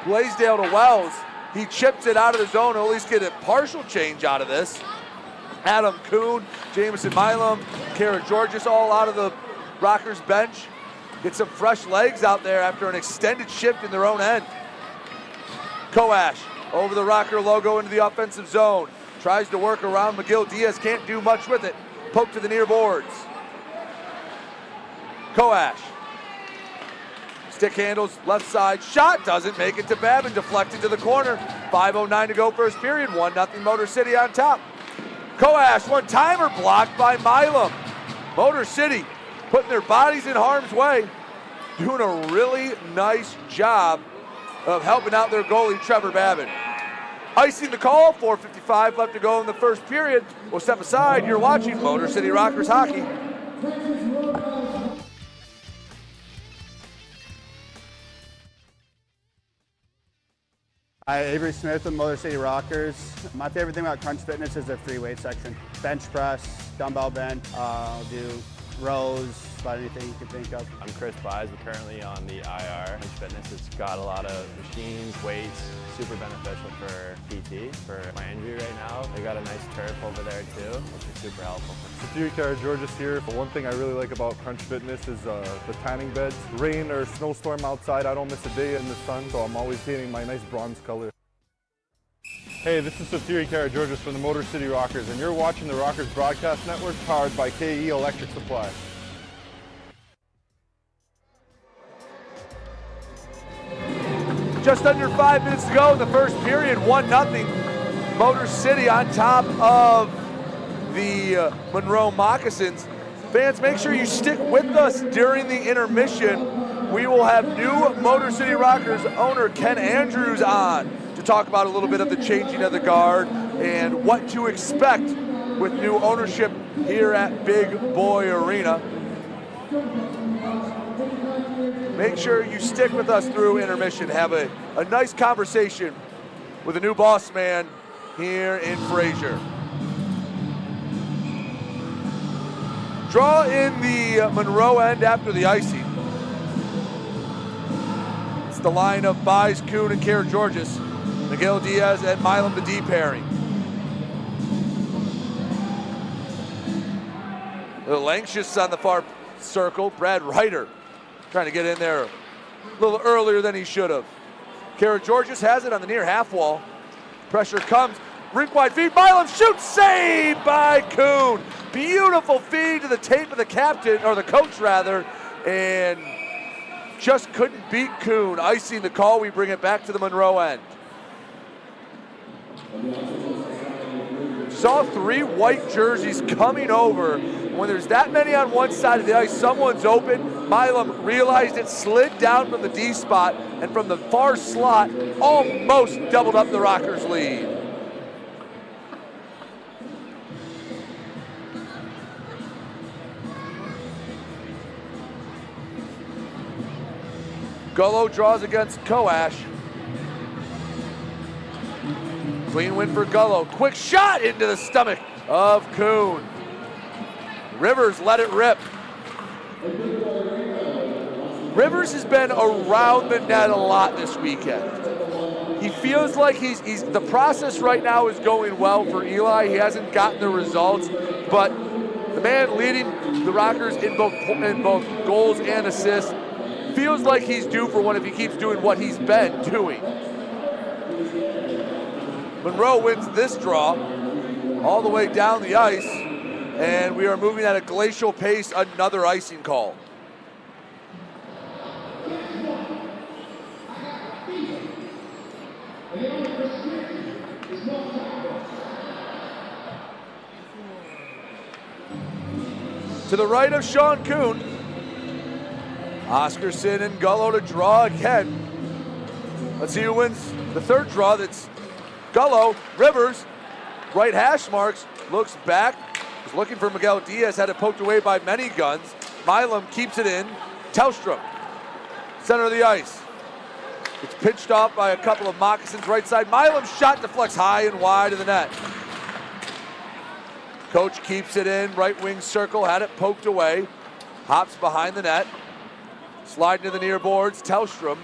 Blaisdell to Wells. He chips it out of the zone. He'll at least get a partial change out of this. Adam Kuhn, Jamison Milam, Kara Georges all out of the Rockers bench. Get some fresh legs out there after an extended shift in their own end. Koash over the Rocker logo into the offensive zone. Tries to work around McGill. Diaz can't do much with it. Poke to the near boards. Koash. Stick handles left side. Shot doesn't make it to Babin. Deflected to the corner. 5:09 to go first period. 1-0 Motor City on top. Koash, one-timer blocked by Milam. Motor City putting their bodies in harm's way. Doing a really nice job of helping out their goalie, Trevor Babin. Icing the call, 4:55 left to go in the first period. We'll step aside. You're watching Motor City Rockers hockey. Hi, Avery Smith with Motor City Rockers. My favorite thing about Crunch Fitness is their free weight section. Bench press, dumbbell bend, do rows, about anything you can think of. I'm Chris Buys. We're currently on the IR. Crunch Fitness has got a lot of machines, weights, super beneficial for PT, for my injury right now. They got a nice turf over there too, which is super helpful. Georges here. One thing I really like about Crunch Fitness is the tanning beds. Rain or snowstorm outside, I don't miss a day in the sun, so I'm always painting my nice bronze color. Hey, this is Georges from the Motor City Rockers, and you're watching the Rockers Broadcast Network, powered by KE Electric Supply. Just under 5 minutes to go in the first period, 1-0. Motor City on top of the Monroe Moccasins. Fans, make sure you stick with us during the intermission. We will have new Motor City Rockers owner Ken Andrews on to talk about a little bit of the changing of the guard and what to expect with new ownership here at Big Boy Arena. Make sure you stick with us through intermission. Have a nice conversation with a new boss man here in Fraser. Draw in the Monroe end after the icing. It's the line of Buys, Kuhn, and Kara Georges. Miguel Diaz and Milam the D pairing. A little anxious on the far circle. Brad Ryder trying to get in there a little earlier than he should have. Kara Georges has it on the near half wall. Pressure comes. Rink wide feed. Milam shoots. Saved by Kuhn. Beautiful feed to the tape of the captain, or the coach rather, and just couldn't beat Kuhn. Icing the call. We bring it back to the Monroe end. Saw 3 white jerseys coming over. When there's that many on one side of the ice, someone's open. Milam realized it, slid down from the D spot, and from the far slot, almost doubled up the Rockers' lead. Gullo draws against Koash. Clean win for Gullo. Quick shot into the stomach of Kuhn. Rivers let it rip. Rivers has been around the net a lot this weekend. He feels like he's the process right now is going well for Eli. He hasn't gotten the results, but the man leading the Rockers in both goals and assists feels like he's due for one if he keeps doing what he's been doing. Monroe wins this draw all the way down the ice, and we are moving at a glacial pace. Another icing call. To the right of Sean Kuhn. Oscarson and Gullo to draw again. Let's see who wins the third draw. That's Gullo. Rivers, right hash marks, looks back, is looking for Miguel Diaz, had it poked away by many guns. Milam keeps it in. Tellstrom, center of the ice. It's pitched off by a couple of Moccasins right side. Milam's shot deflects high and wide of the net. Coach keeps it in, right wing circle, had it poked away. Hops behind the net. Sliding to the near boards, Tellstrom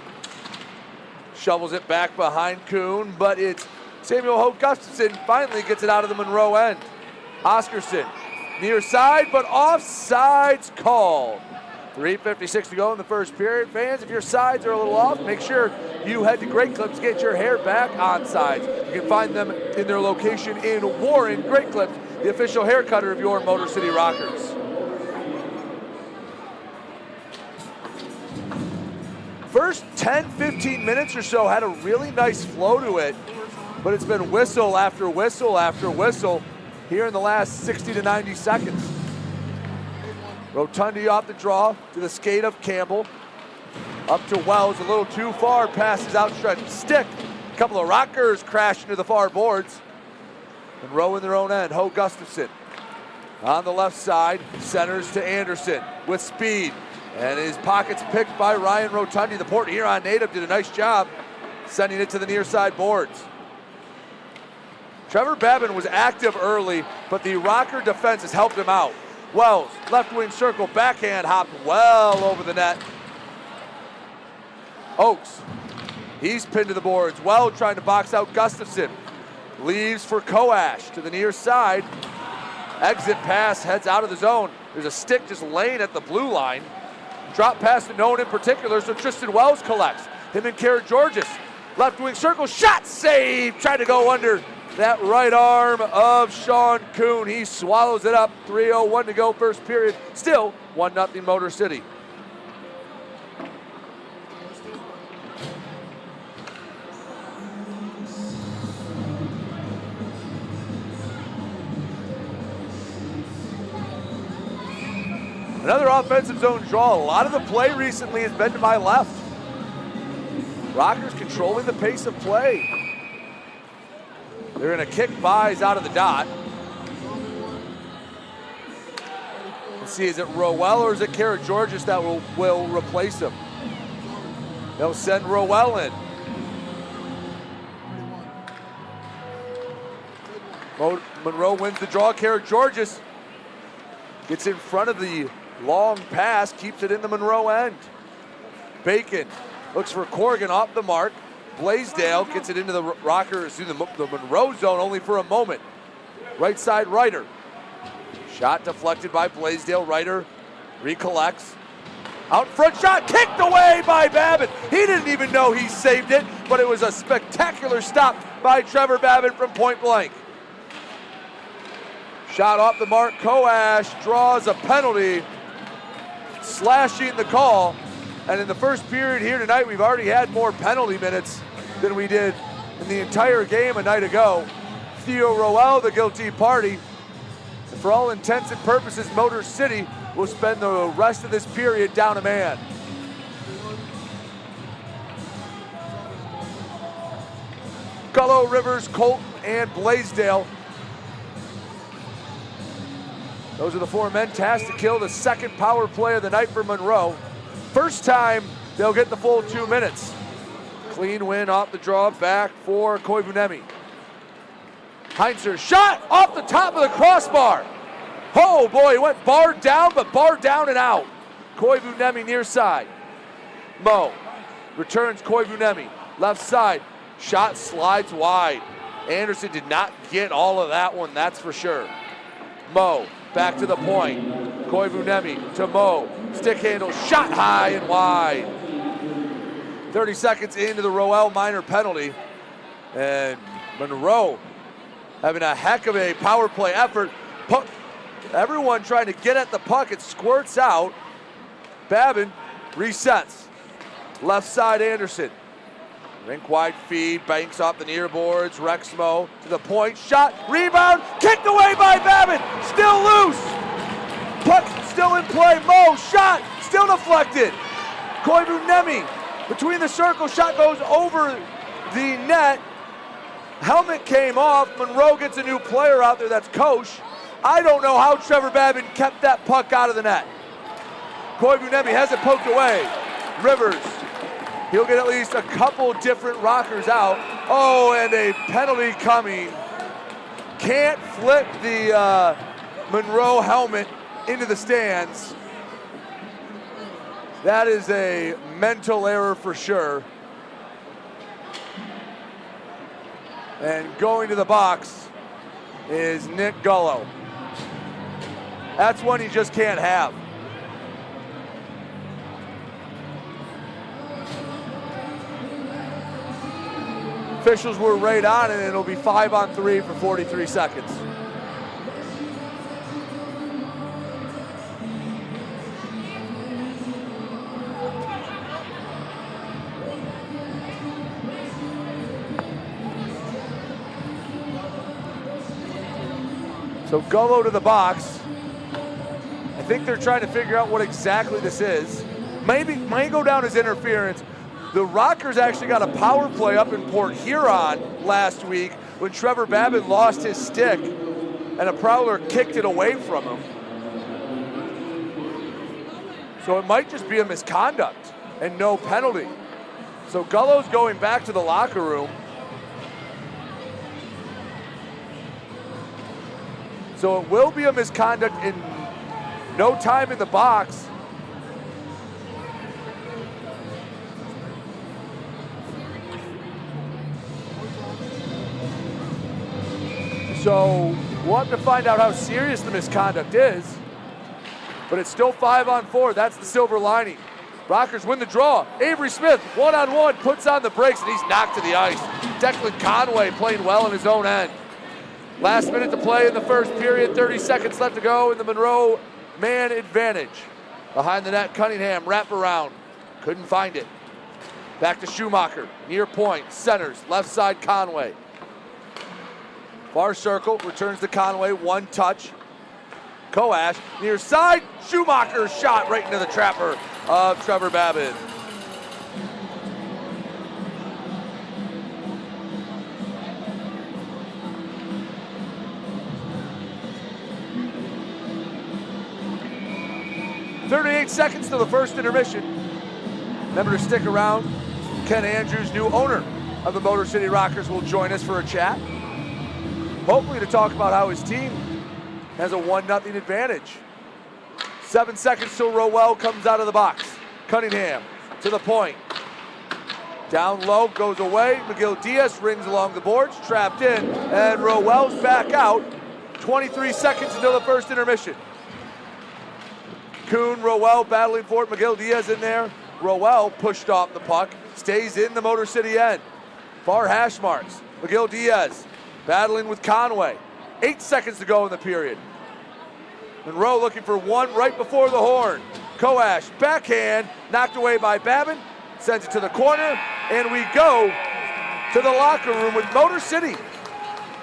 shovels it back behind Kuhn, but it's Samuel Hope Gustafson finally gets it out of the Monroe end. Oscarson, near side, but offsides called. 3:56 to go in the first period. Fans, if your sides are a little off, make sure you head to Great Clips to get your hair back on sides. You can find them in their location in Warren. Great Clips, the official hair cutter of your Motor City Rockers. First 10-15 minutes or so had a really nice flow to it, but it's been whistle after whistle after whistle here in the last 60 to 90 seconds. Rotundi off the draw to the skate of Campbell. Up to Wells, a little too far, passes outstretched stick. A couple of Rockers crash into the far boards. Monroe in their own end. Ho Gustafson on the left side, centers to Anderson with speed. And his pockets picked by Ryan Rotundi. The Port Huron native did a nice job sending it to the near side boards. Trevor Babin was active early, but the Rocker defense has helped him out. Wells, left wing circle, backhand hopped well over the net. Oakes, he's pinned to the boards. Well trying to box out Gustafson. Leaves for Koash to the near side. Exit pass, heads out of the zone. There's a stick just laying at the blue line. Drop pass to no one in particular, so Tristan Wells collects. Him and Kara Georges. Left wing circle, shot, save! Tried to go under that right arm of Sean Kuhn. He swallows it up. 3:01 to go, first period. Still 1-0 Motor City. Another offensive zone draw. A lot of the play recently has been to my left. Rockers controlling the pace of play. They're going to kick Buys out of the dot. Let's see, is it Rowell or is it Kara Georges that will replace him? They'll send Rowell in. Monroe wins the draw. Kara Georges gets in front of the long pass, keeps it in the Monroe end. Bacon looks for Corrigan off the mark. Blaisdell gets it into the Rockers, through the Monroe zone only for a moment. Right side, Ryder. Shot deflected by Blaisdell. Ryder recollects. Out front shot, kicked away by Babin. He didn't even know he saved it, but it was a spectacular stop by Trevor Babin from point blank. Shot off the mark, Koash draws a penalty, slashing the call. And in the first period here tonight, we've already had more penalty minutes than we did in the entire game a night ago. Theo Rowell, the guilty party. And for all intents and purposes, Motor City will spend the rest of this period down a man. Gullo, Rivers, Colton, and Blaisdell. Those are the four men tasked to kill the second power play of the night for Monroe. First time they'll get the full 2 minutes. Clean win off the draw, back for Koivunemi. Heinzer shot off the top of the crossbar. Oh boy, he went bar down, but bar down and out. Koivunemi near side. Mo returns Koivunemi, left side. Shot slides wide. Anderson did not get all of that one, that's for sure. Mo back to the point. Koivunemi to Mo. Stick handle, shot high and wide. 30 seconds into the Rowell minor penalty. And Monroe having a heck of a power play effort. Everyone trying to get at the puck. It squirts out. Babin resets. Left side, Anderson. Rink wide feed, banks off the near boards. Rexmo to the point, shot, rebound, kicked away by Babin. Still loose. Puck still in play. Mo, shot, still deflected. Koivunemi between the circles, shot goes over the net. Helmet came off. Monroe gets a new player out there, that's Kosh. I don't know how Trevor Babin kept that puck out of the net. Koivunemi has it poked away. Rivers, he'll get at least a couple different Rockers out. Oh, and a penalty coming. Can't flip the Monroe helmet into the stands. That is a mental error for sure. And going to the box is Nick Gullo. That's one you just can't have. Officials were right on it, and it'll be 5-on-3 for 43 seconds. So Gullo to the box. I think they're trying to figure out what exactly this is. Maybe might go down as interference. The Rockers actually got a power play up in Port Huron last week when Trevor Babin lost his stick and a Prowler kicked it away from him. So it might just be a misconduct and no penalty. So Gullo's going back to the locker room. So it will be a misconduct in no time in the box. So we'll have to find out how serious the misconduct is. But it's still 5-on-4. That's the silver lining. Rockers win the draw. Avery Smith, one-on-one, puts on the brakes, and he's knocked to the ice. Declan Conway playing well in his own end. Last minute to play in the first period, 30 seconds left to go in the Monroe man advantage. Behind the net, Cunningham, wrap around. Couldn't find it. Back to Schumacher, near point, centers, left side Conway. Far circle, returns to Conway, one touch. Koash, near side, Schumacher shot right into the trapper of Trevor Babin. "38 seconds to the first intermission." Remember to stick around. Ken Andrews, new owner of the Motor City Rockers, will join us for a chat. Hopefully to talk about how his team has a 1-0 advantage. 7 seconds till Rowell comes out of the box. Cunningham to the point. Down low, goes away. McGill Diaz rings along the boards, trapped in, and Rowell's back out. 23 seconds until the first intermission. Kuhn, Rowell battling for it. McGill Diaz in there. Rowell pushed off the puck, stays in the Motor City end. Far hash marks. McGill Diaz battling with Conway. 8 seconds to go in the period. Monroe looking for one right before the horn. Koash, backhand, knocked away by Babin, sends it to the corner, and we go to the locker room with Motor City.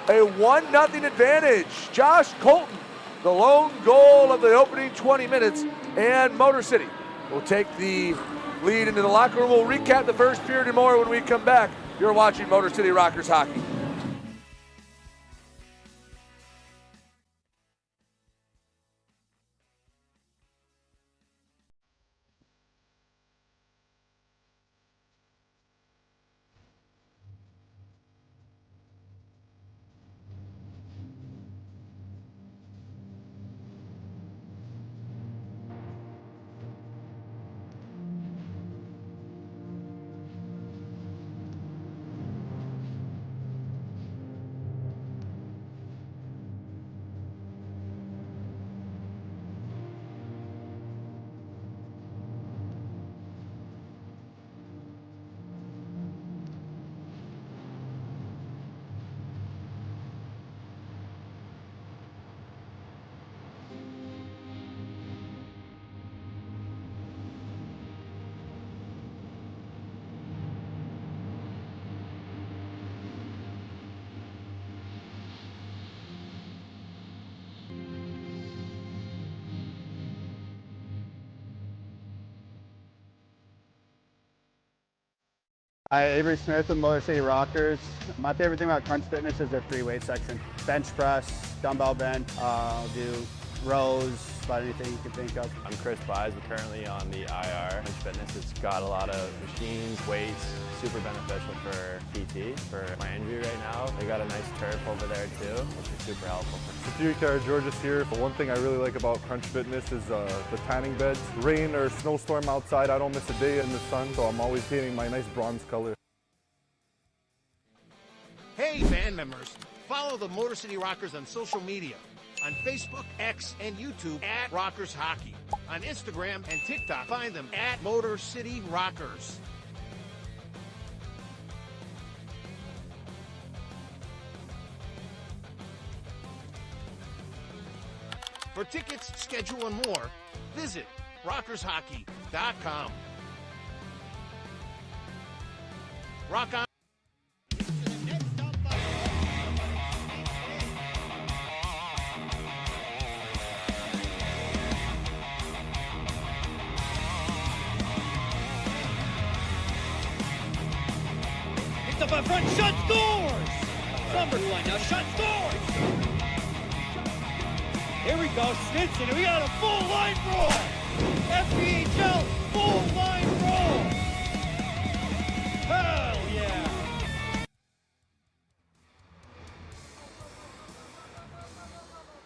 A 1-0 advantage. Josh Colton, the lone goal of the opening 20 minutes, and Motor City will take the lead into the locker room. We'll recap the first period and more when we come back. You're watching Motor City Rockers hockey. Hi, Avery Smith with Motor City Rockers. My favorite thing about Crunch Fitness is their free weight section. Bench press, dumbbell bend, do rows, about anything you can think of. I'm Chris Buys. We're currently on the IR. Crunch Fitness has got a lot of machines, weights, super beneficial for PT. For my injury right now, they got a nice turf over there too, which is super helpful. Security George's here. But one thing I really like about Crunch Fitness is the tanning beds. Rain or snowstorm outside, I don't miss a day in the sun, so I'm always painting my nice bronze color. Hey, fan members, follow the Motor City Rockers on social media. On Facebook, X, and YouTube at Rockers Hockey. On Instagram and TikTok, find them at Motor City Rockers. For tickets, schedule, and more, visit rockershockey.com. Rock on. Up in front, shot, scores! Number one, now shot, scores! Here we go, Snitson, we got a full line brawl! FPHL, full line brawl!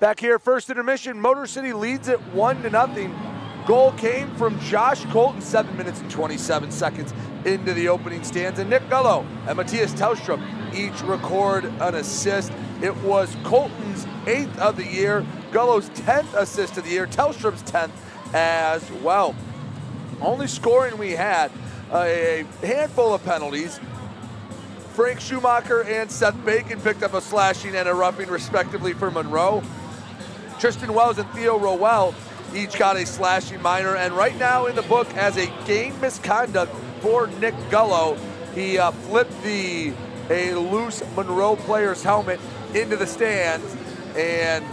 Back here, first intermission, Motor City leads it 1-0. Goal came from Josh Colton 7 minutes and 27 seconds into the opening stanza. Nick Gullo and Matthias Tellstrom each record an assist. It was Colton's 8th of the year, Gullo's 10th assist of the year, Tellstrom's 10th as well. Only scoring we had, a handful of penalties. Frank Schumacher and Seth Bacon picked up a slashing and a roughing respectively for Monroe. Tristan Wells and Theo Rowell each got a slashing minor, and right now in the book as a game misconduct for Nick Gullo. He flipped a loose Monroe player's helmet into the stands, and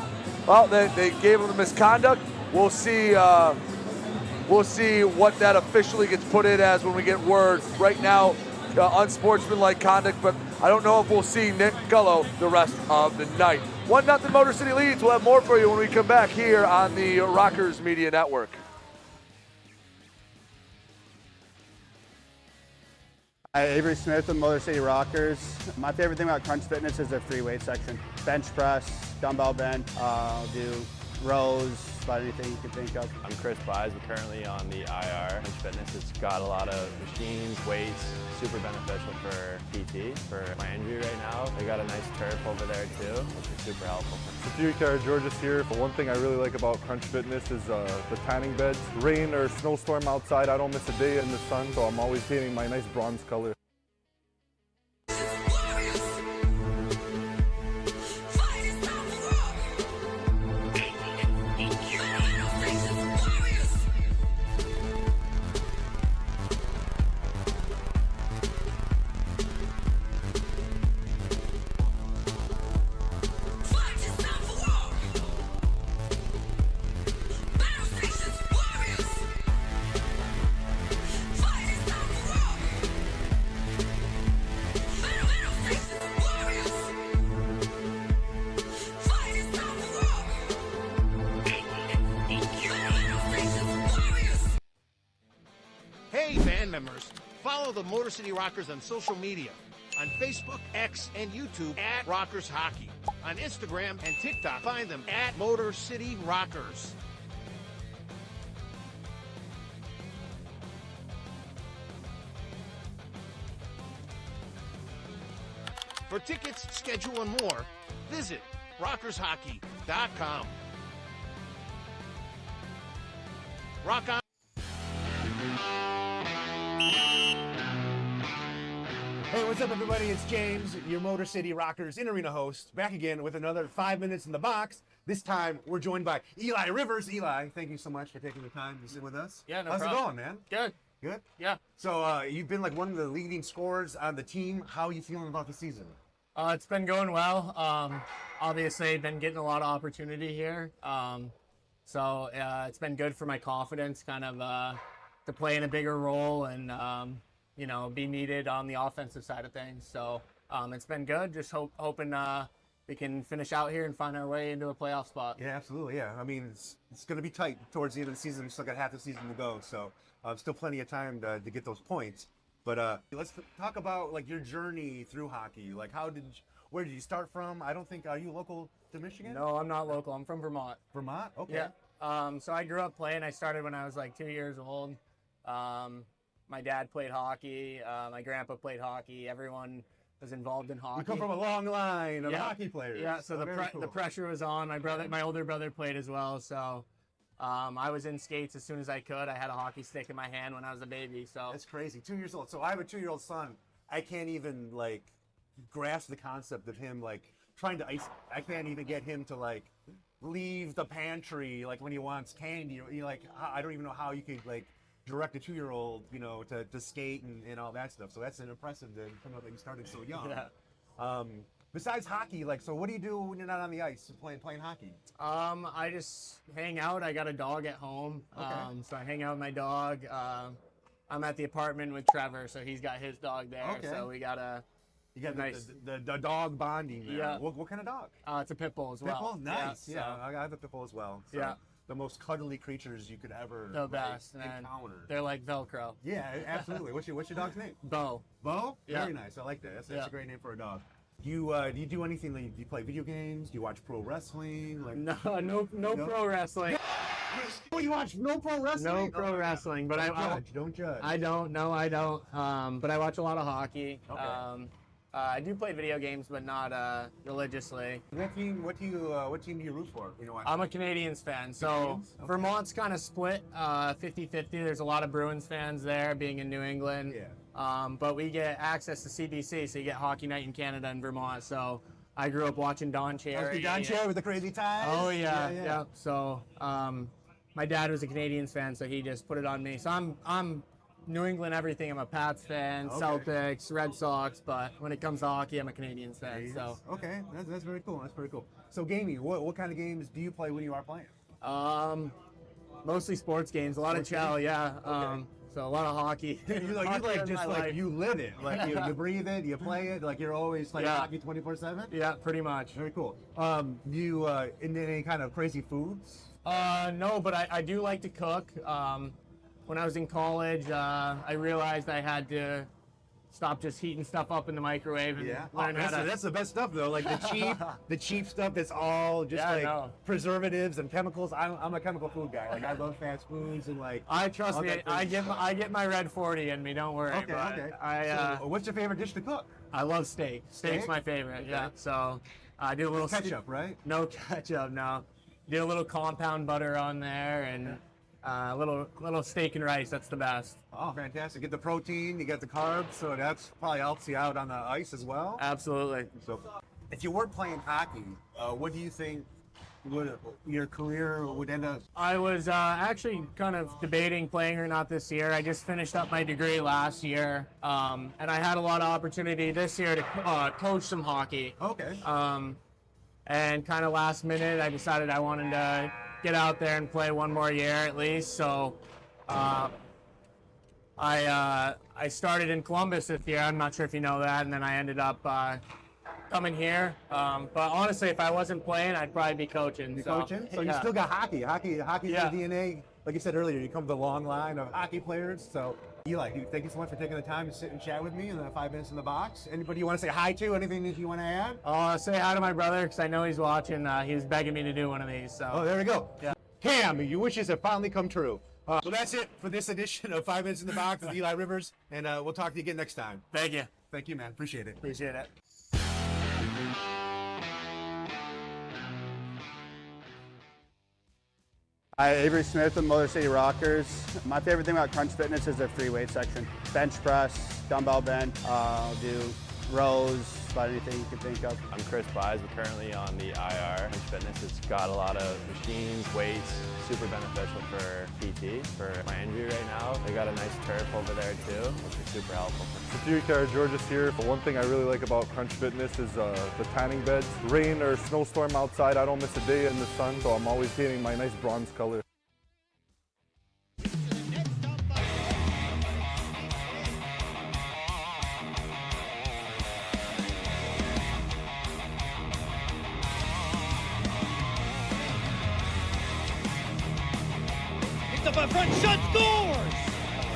well, they gave him the misconduct. We'll see what that officially gets put in as when we get word. Right now, unsportsmanlike conduct, but I don't know if we'll see Nick Gullo the rest of the night. 1-0 Motor City leads. We'll have more for you when we come back here on the Rockers Media Network. Hi, Avery Smith with Motor City Rockers. My favorite thing about Crunch Fitness is their free weight section. Bench press, dumbbell bench, do rows, about anything you can think of. I'm Chris Buys. We're currently on the IR. Crunch Fitness has got a lot of machines, weights, super beneficial for PT, for my injury right now. They got a nice turf over there too, which is super helpful. George's here. One thing I really like about Crunch Fitness is the tanning beds. Rain or snowstorm outside, I don't miss a day in the sun, so I'm always getting my nice bronze color. Members, follow the Motor City Rockers on social media. On Facebook, X, and YouTube at Rockers Hockey. On Instagram and TikTok, find them at Motor City Rockers. For tickets, schedule, and more, visit rockershockey.com. Rock on. Hey, what's up, everybody? It's James, your Motor City Rockers in-arena host, back again with another 5 minutes in the box. This time, we're joined by Eli Rivers. Eli, thank you so much for taking the time to sit with us. Yeah, no How's problem. it going, man? Good. Good? Yeah. So, you've been like one of the leading scorers on the team. How are you feeling about the season? It's been going well. Obviously, been getting a lot of opportunity here. So it's been good for my confidence, kind of to play in a bigger role and you know, be needed on the offensive side of things. So it's been good. Just hoping we can finish out here and find our way into a playoff spot. Yeah, absolutely. Yeah, I mean, it's going to be tight towards the end of the season. We still got half the season to go, so still plenty of time to get those points. But let's talk about like your journey through hockey. Like, where did you start from? I don't think, are you local to Michigan? No, I'm not local. I'm from Vermont. Vermont? Okay. Yeah. So I grew up playing. I started when I was like 2 years old. My dad played hockey. My grandpa played hockey. Everyone was involved in hockey. You come from a long line of hockey players. Yeah, so the pressure was on. My older brother played as well. So I was in skates as soon as I could. I had a hockey stick in my hand when I was a baby. So that's crazy. 2 years old. So I have a 2-year-old son. I can't even like grasp the concept of him like trying to ice. I can't even get him to like leave the pantry like when he wants candy. You like, I don't even know how you could like direct a 2-year-old, you know, to skate and all that stuff. So that's an impressive to come up that you started so young. Yeah. Besides hockey, like, so what do you do when you're not on the ice playing hockey? I just hang out. I got a dog at home. Okay. So I hang out with my dog. I'm at the apartment with Trevor, so he's got his dog there. Okay. So we got You got nice. the dog bonding there. Yeah. What kind of dog? It's a pit bull as well. Pit bull? Nice. Yeah. Yeah, I have a pit bull as well. So Yeah. The most cuddly creatures you could ever The best. encounter. They're like Velcro. Yeah, absolutely. What's your dog's name? Bo. Bo? Yeah. Very nice. I like that. That's a great name for a dog. Do you do anything? Like, do you play video games? Do you watch pro wrestling? Like No pro wrestling. Oh, you watch no pro wrestling? No pro wrestling, but don't judge. I don't. No, I don't. But I watch a lot of hockey. Okay. I do play video games, but not religiously. What team do you root for? You know what? I'm a Canadiens fan, so Okay. Vermont's kind of split 50-50. There's a lot of Bruins fans there, being in New England. Yeah. But we get access to CBC, so you get Hockey Night in Canada and Vermont. So I grew up watching Don Cherry. Don Cherry with the crazy ties. Oh yeah. So my dad was a Canadiens fan, so he just put it on me. So I'm New England everything. I'm a Pats fan, Celtics, Red Sox, but when it comes to hockey, I'm a Canadiens fan. So okay, that's very cool. That's very cool. So gaming, what kind of games do you play when you are playing? Mostly sports games, a lot of chow, yeah. So a lot of hockey. You live it, like you breathe it, you play it, like you're always like hockey 24/7. Yeah, pretty much. Very cool. You into any kind of crazy foods? No, but I do like to cook. When I was in college, I realized I had to stop just heating stuff up in the microwave and learn how to... That's the best stuff though. Like the cheap stuff that's all just preservatives and chemicals. I'm a chemical food guy. Like I love fast foods and like. Trust me. I get my red 40 in me. Don't worry. Okay. So what's your favorite dish to cook? I love steak. Steak's my favorite. Okay. Yeah. So I do a little ketchup, right? No ketchup. No. Do a little compound butter on there and. Little steak and rice, that's the best. Oh, fantastic. Get the protein, you get the carbs, so that's probably helps you out on the ice as well. Absolutely. So if you weren't playing hockey, what do you think your career would end up? I was actually kind of debating playing or not this year. I just finished up my degree last year, and I had a lot of opportunity this year to coach some hockey. Okay. And kind of last minute, I decided I wanted to get out there and play one more year at least. So I started in Columbus this year. I'm not sure if you know that, and then I ended up coming here. But honestly, if I wasn't playing, I'd probably be coaching. So you still got hockey. Hockey's in your DNA. Like you said earlier, you come with a long line of hockey players. So Eli, thank you so much for taking the time to sit and chat with me in the 5 minutes in the box. Anybody you want to say hi to? Anything that you want to add? Say hi to my brother because I know he's watching. He was begging me to do one of these. So. Oh, there we go. Yeah. Cam, your wishes have finally come true. So that's it for this edition of 5 minutes in the box with Eli Rivers, and we'll talk to you again next time. Thank you. Thank you, man. Appreciate it. Appreciate it. Hi, Avery Smith with Motor City Rockers. My favorite thing about Crunch Fitness is their free weight section. Bench press, dumbbell bench, do rows, about anything you can think of. I'm Chris Buys. We're currently on the IR. Crunch Fitness has got a lot of machines, weights, super beneficial for PT, for my injury right now. They got a nice turf over there too, which is super helpful. George's here. One thing I really like about Crunch Fitness is the tanning beds. Rain or snowstorm outside, I don't miss a day in the sun, so I'm always getting my nice bronze color. Up in front, shot, scores!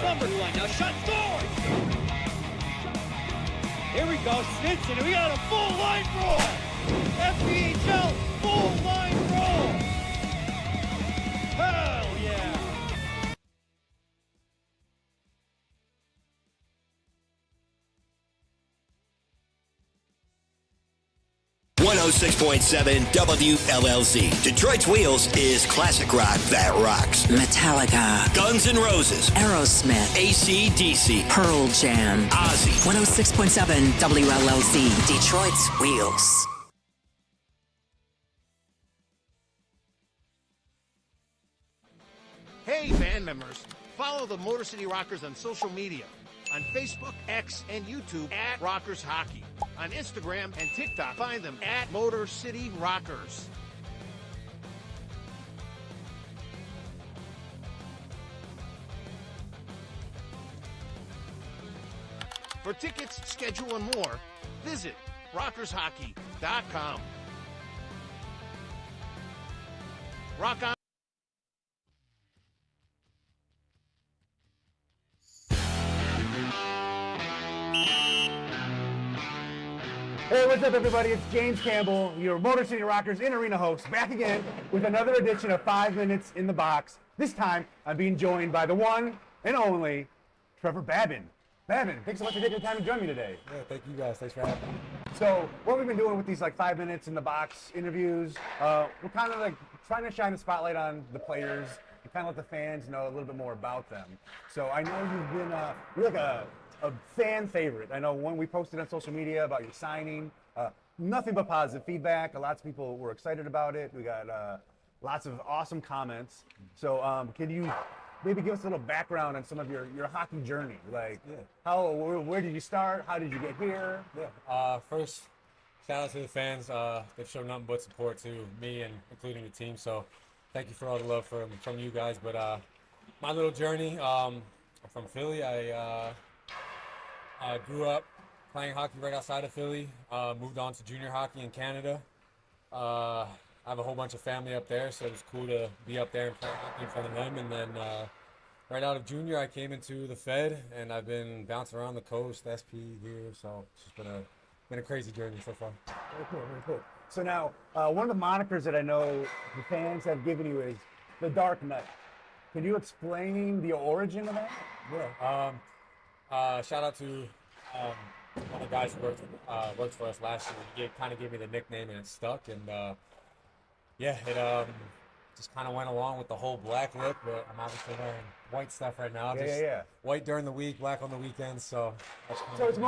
Number one, now shot, scores! Here we go, Snitson, and we got a full line roll! FBHL, full line roll! Hell yeah! .7 WLLZ. Detroit's Wheels is classic rock that rocks. Metallica, Guns N' Roses, Aerosmith, AC/DC, Pearl Jam, Ozzy. 106.7 WLLZ. Detroit's Wheels. Hey, band members, follow the Motor City Rockers on social media. On Facebook, X, and YouTube at Rockers Hockey. On Instagram and TikTok, find them at Motor City Rockers. For tickets, schedule, and more, visit rockershockey.com. Rock on. Hey, what's up, everybody? It's James Campbell, your Motor City Rockers in-arena host, back again with another edition of 5 Minutes in the Box. This time, I'm being joined by the one and only Trevor Babin. Babin, thanks so much for taking the time to join me today. Yeah, thank you guys. Thanks for having me. So, what we've been doing with these 5 Minutes in the Box interviews, we're kind of trying to shine a spotlight on the players and kind of let the fans know a little bit more about them. So, I know you've been you're like a fan favorite. I know when we posted on social media about your signing, nothing but positive feedback. Lots of people were excited about it. We got lots of awesome comments. So can you maybe give us a little background on some of your hockey journey? Like, where did you start? How did you get here? Yeah. First, shout out to the fans. They've shown nothing but support to me and including the team. So thank you for all the love from you guys. But my little journey, I'm from Philly. I grew up playing hockey right outside of Philly, moved on to junior hockey in Canada. I have a whole bunch of family up there, so it was cool to be up there and play hockey in front of them. And then right out of junior, I came into the Fed, and I've been bouncing around the coast, SP here, so it's just been a crazy journey so far. Very cool, very cool. So now, one of the monikers that I know the fans have given you is the Dark Knight. Can you explain the origin of that? Yeah. Shout out to one of the guys who worked for us last year. He kind of gave me the nickname, and it stuck. And yeah, it just kind of went along with the whole black look. But I'm obviously wearing white stuff right now. Yeah. White during the week, black on the weekends. So it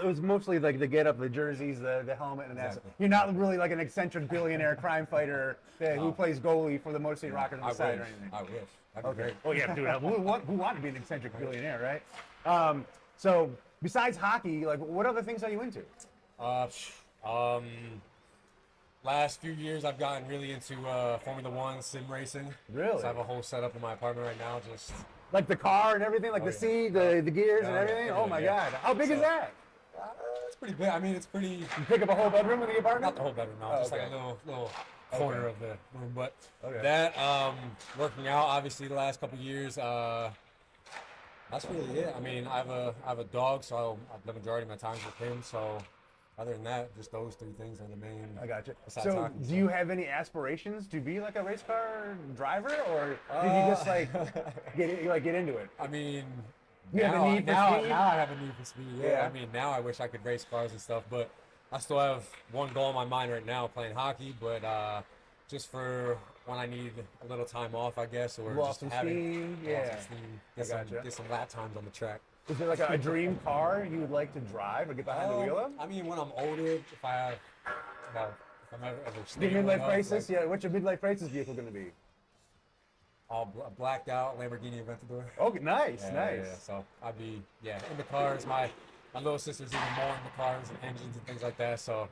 was mostly like the get up, the jerseys, the helmet, and that. You're not really like an eccentric billionaire crime fighter who plays goalie for the Motor City Rockers on the side or anything. I wish. That'd be great. Oh yeah, dude. Who wanted to be an eccentric billionaire, right? So besides hockey, like what other things are you into? Last few years I've gotten really into Formula One sim racing. Really? So I have a whole setup in my apartment right now, just like the car and everything, like the seat, the gears and everything. Oh my God! How big is that? It's pretty big. I mean, it's pretty. You pick up a whole bedroom in the apartment? Not the whole bedroom, no. Just like a little corner of the room. But that working out, obviously, the last couple years. That's really it. I mean, I have a dog, so the majority of my time is with him. So, other than that, just those three things are the main. I got you. So, do you have any aspirations to be like a race car driver, or did you just get into it? I mean, now I have a need for speed. Yeah. I mean, now I wish I could race cars and stuff, but I still have one goal in my mind right now, playing hockey. But just for when I need a little time off, I guess, or just some having steam. Get some lap times on the track. Is there like a dream car you would like to drive or get behind the wheel of? I mean, when I'm older, if I have, if I'm ever the midlife crisis, what's your midlife crisis vehicle going to be? All blacked out Lamborghini Aventador. Okay, nice. Yeah. So I'd be in the cars. My little sister's even more in the cars and engines and things like that. So.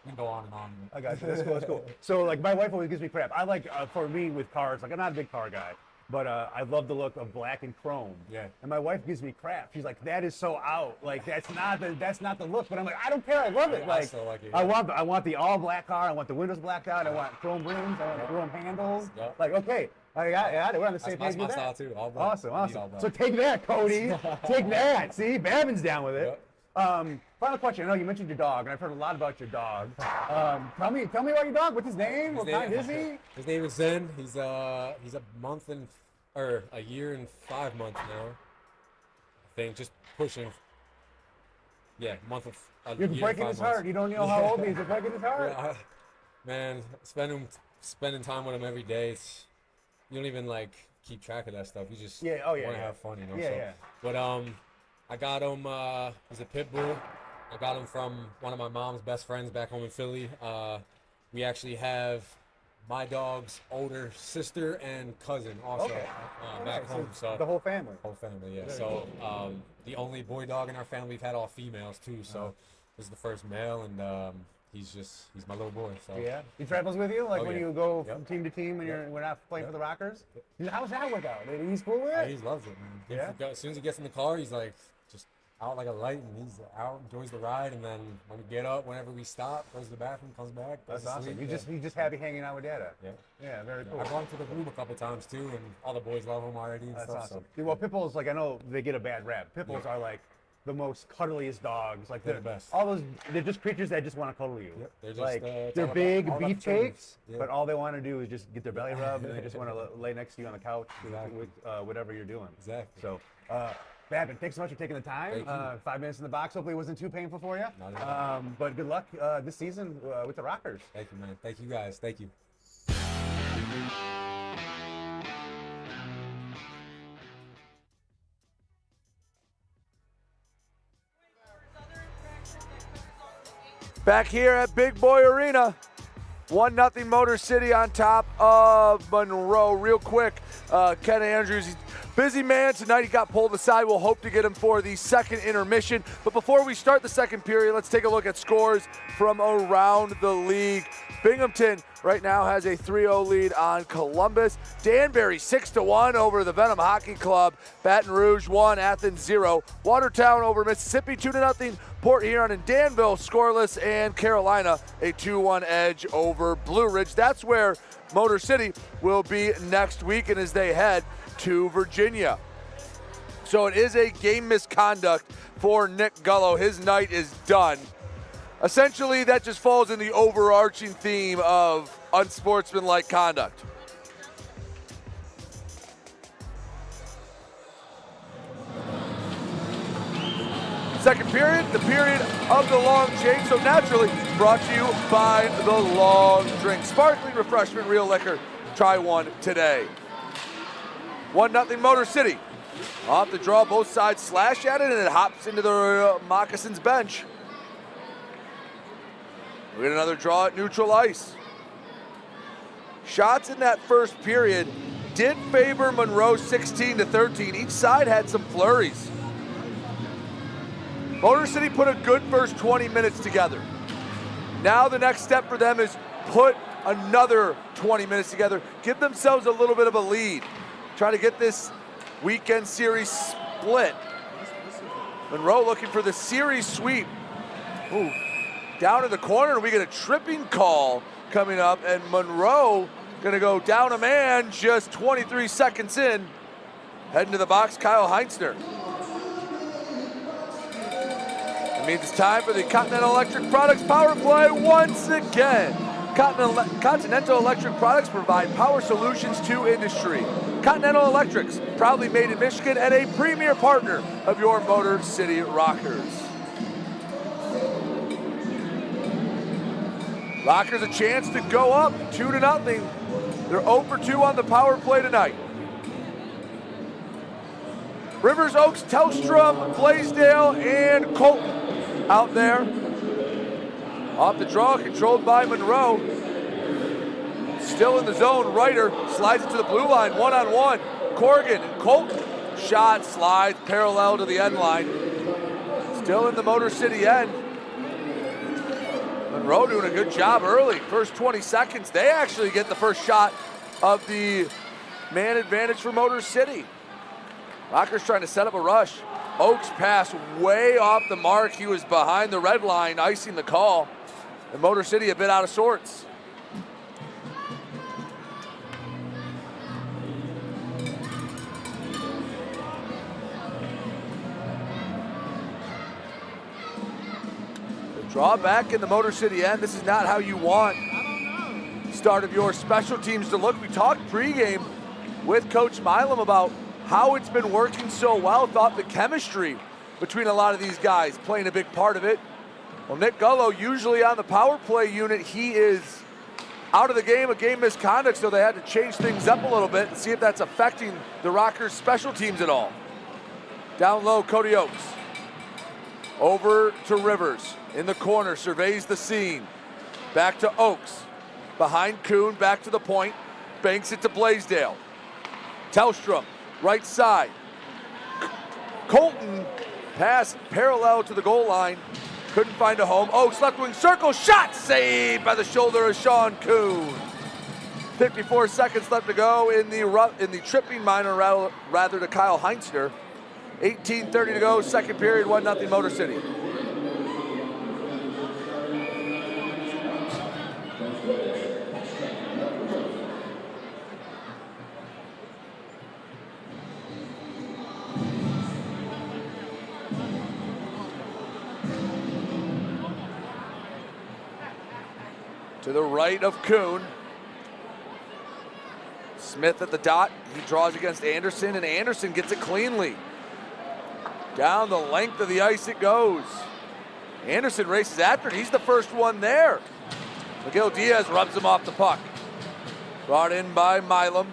We can go on and on. I got you. That's cool. So, like, my wife always gives me crap. I like, for me with cars, like, I'm not a big car guy, but I love the look of black and chrome. Yeah. And my wife gives me crap. She's like, that is so out. Like, that's not the look. But I'm like, I don't care. I love it. I still like it. I want the all black car. I want the windows blacked out. I want chrome rims. I want chrome handles. Yep. Like, okay. I got it. We're on the same page with that. That's my style too. All black. Awesome. So take that, Cody. Take that. See, Babin's down with it. Yep. Final question. I know you mentioned your dog, and I've heard a lot about your dog. Tell me about your dog. What's his name? What kind is he? His name is Zen. He's a year and 5 months now. I think just pushing. Yeah, month of. You're breaking his heart. You don't know how old he is. You're breaking his heart. Yeah, man, spending time with him every day. You don't even keep track of that stuff. You just want to have fun, you know. But I got him. He's a pit bull. I got him from one of my mom's best friends back home in Philly. We actually have my dog's older sister and cousin also back home. So the whole family. Whole family, yeah. So the only boy dog in our family. We've had all females too. So this is the first male, and he's my little boy. So he travels with you, when you go from team to team when we're not playing for the Rockers. How's that work out? He's cool with it. He loves it, man. As soon as he gets in the car, he's just out like a light, and he's out, enjoys the ride, and then when we get up, whenever we stop, goes to the bathroom, comes back. That's awesome. He's just happy hanging out with Dada. Yeah, very cool. I've gone to the room a couple times too, and all the boys love him already. And That's stuff, awesome. So. Well, pit bulls, I know they get a bad rap. Pit bulls are the most cuddliest dogs. Like They're the best. All those, they're just creatures that just want to cuddle you. Yep, they're just, like it's they're all big about the beefcakes, Yeah. but all they want to do is just get their belly rubbed, and they just want to lay next to you on the couch Exactly. with whatever you're doing. Exactly. So, Babin, thanks so much for taking the time. 5 minutes in the box. Hopefully, it wasn't too painful for you. Not at all. But good luck this season with the Rockers. Thank you, man. Thank you, guys. Thank you. Back here at Big Boy Arena, 1-0 Motor City on top of Monroe. Real quick, Ken Andrews, he's a busy man tonight. He got pulled aside. We'll hope to get him for the second intermission. But before we start the second period, let's take a look at scores from around the league. Binghamton right now has a 3-0 lead on Columbus. Danbury 6-1 over the Venom Hockey Club. Baton Rouge 1, Athens 0. Watertown over Mississippi 2-0. Port Huron and Danville scoreless, and Carolina a 2-1 edge over Blue Ridge. That's where Motor City will be next week, and as they head to Virginia. So it is a game misconduct for Nick Gullo. His night is done. Essentially, that just falls in the overarching theme of unsportsmanlike conduct. Second period, the period of the long change. So naturally, brought to you by the Long Drink. Sparkling refreshment, real liquor. Try one today. 1-0 Motor City. Off the draw, both sides slash at it, and it hops into the Moccasins bench. We get another draw at neutral ice. Shots in that first period did favor Monroe 16-13. Each side had some flurries. Motor City put a good first 20 minutes together. Now the next step for them is put another 20 minutes together, give themselves a little bit of a lead. Try to get this weekend series split. Monroe looking for the series sweep. Ooh. Down in the corner, we get a tripping call coming up, and Monroe gonna go down a man just 23 seconds in. Heading to the box, Kyle Heinzner. It means it's time for the Continental Electric Products Power Play once again. Continental Electric Products provide power solutions to industry. Continental Electrics, proudly made in Michigan and a premier partner of your Motor City Rockers. Rockers a chance to go up 2-0. They're 0 for 2 on the power play tonight. Rivers, Oaks, Telstra, Blaisdell, and Colton out there. Off the draw, controlled by Monroe. Still in the zone, Ryder slides it to the blue line, one-on-one. Corrigan and Colton. Shot slides parallel to the end line. Still in the Motor City end. Monroe doing a good job early. First 20 seconds, they actually get the first shot of the man advantage for Motor City. Rockers trying to set up a rush. Oaks pass way off the mark. He was behind the red line, icing the call. And Motor City a bit out of sorts. Draw back in the Motor City end. This is not how you want start of your special teams to look. We talked pregame with Coach Milam about how it's been working so well. Thought the chemistry between a lot of these guys playing a big part of it. Well, Nick Gullo, usually on the power play unit, he is out of the game, a game misconduct, so they had to change things up a little bit and see if that's affecting the Rockers' special teams at all. Down low, Cody Oaks. Over to Rivers. In the corner, surveys the scene. Back to Oaks. Behind Kuhn, back to the point. Banks it to Blaisdell. Telstra, right side. Colton, pass parallel to the goal line. Couldn't find a home. Oaks, left wing circle, shot saved by the shoulder of Sean Kuhn. 54 seconds left to go in the tripping minor rather to Kyle Heinzner. 18:30 to go, second period, 1-0 Motor City. to the right of Kuhn. Smith at the dot. He draws against Anderson, and Anderson gets it cleanly. Down the length of the ice it goes. Anderson races after it. He's the first one there. Miguel Diaz rubs him off the puck. Brought in by Milam.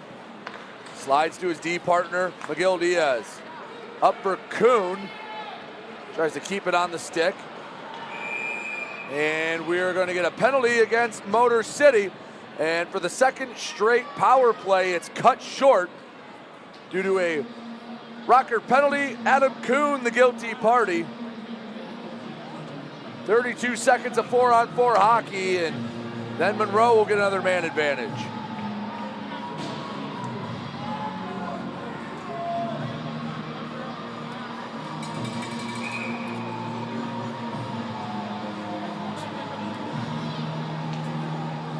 Slides to his D partner, Miguel Diaz. Up for Kuhn. Tries to keep it on the stick. And we're going to get a penalty against Motor City. And for the second straight power play, it's cut short due to a Rocker penalty. Adam Kuhn, the guilty party. 32 seconds of 4-on-4 hockey, and then Monroe will get another man advantage.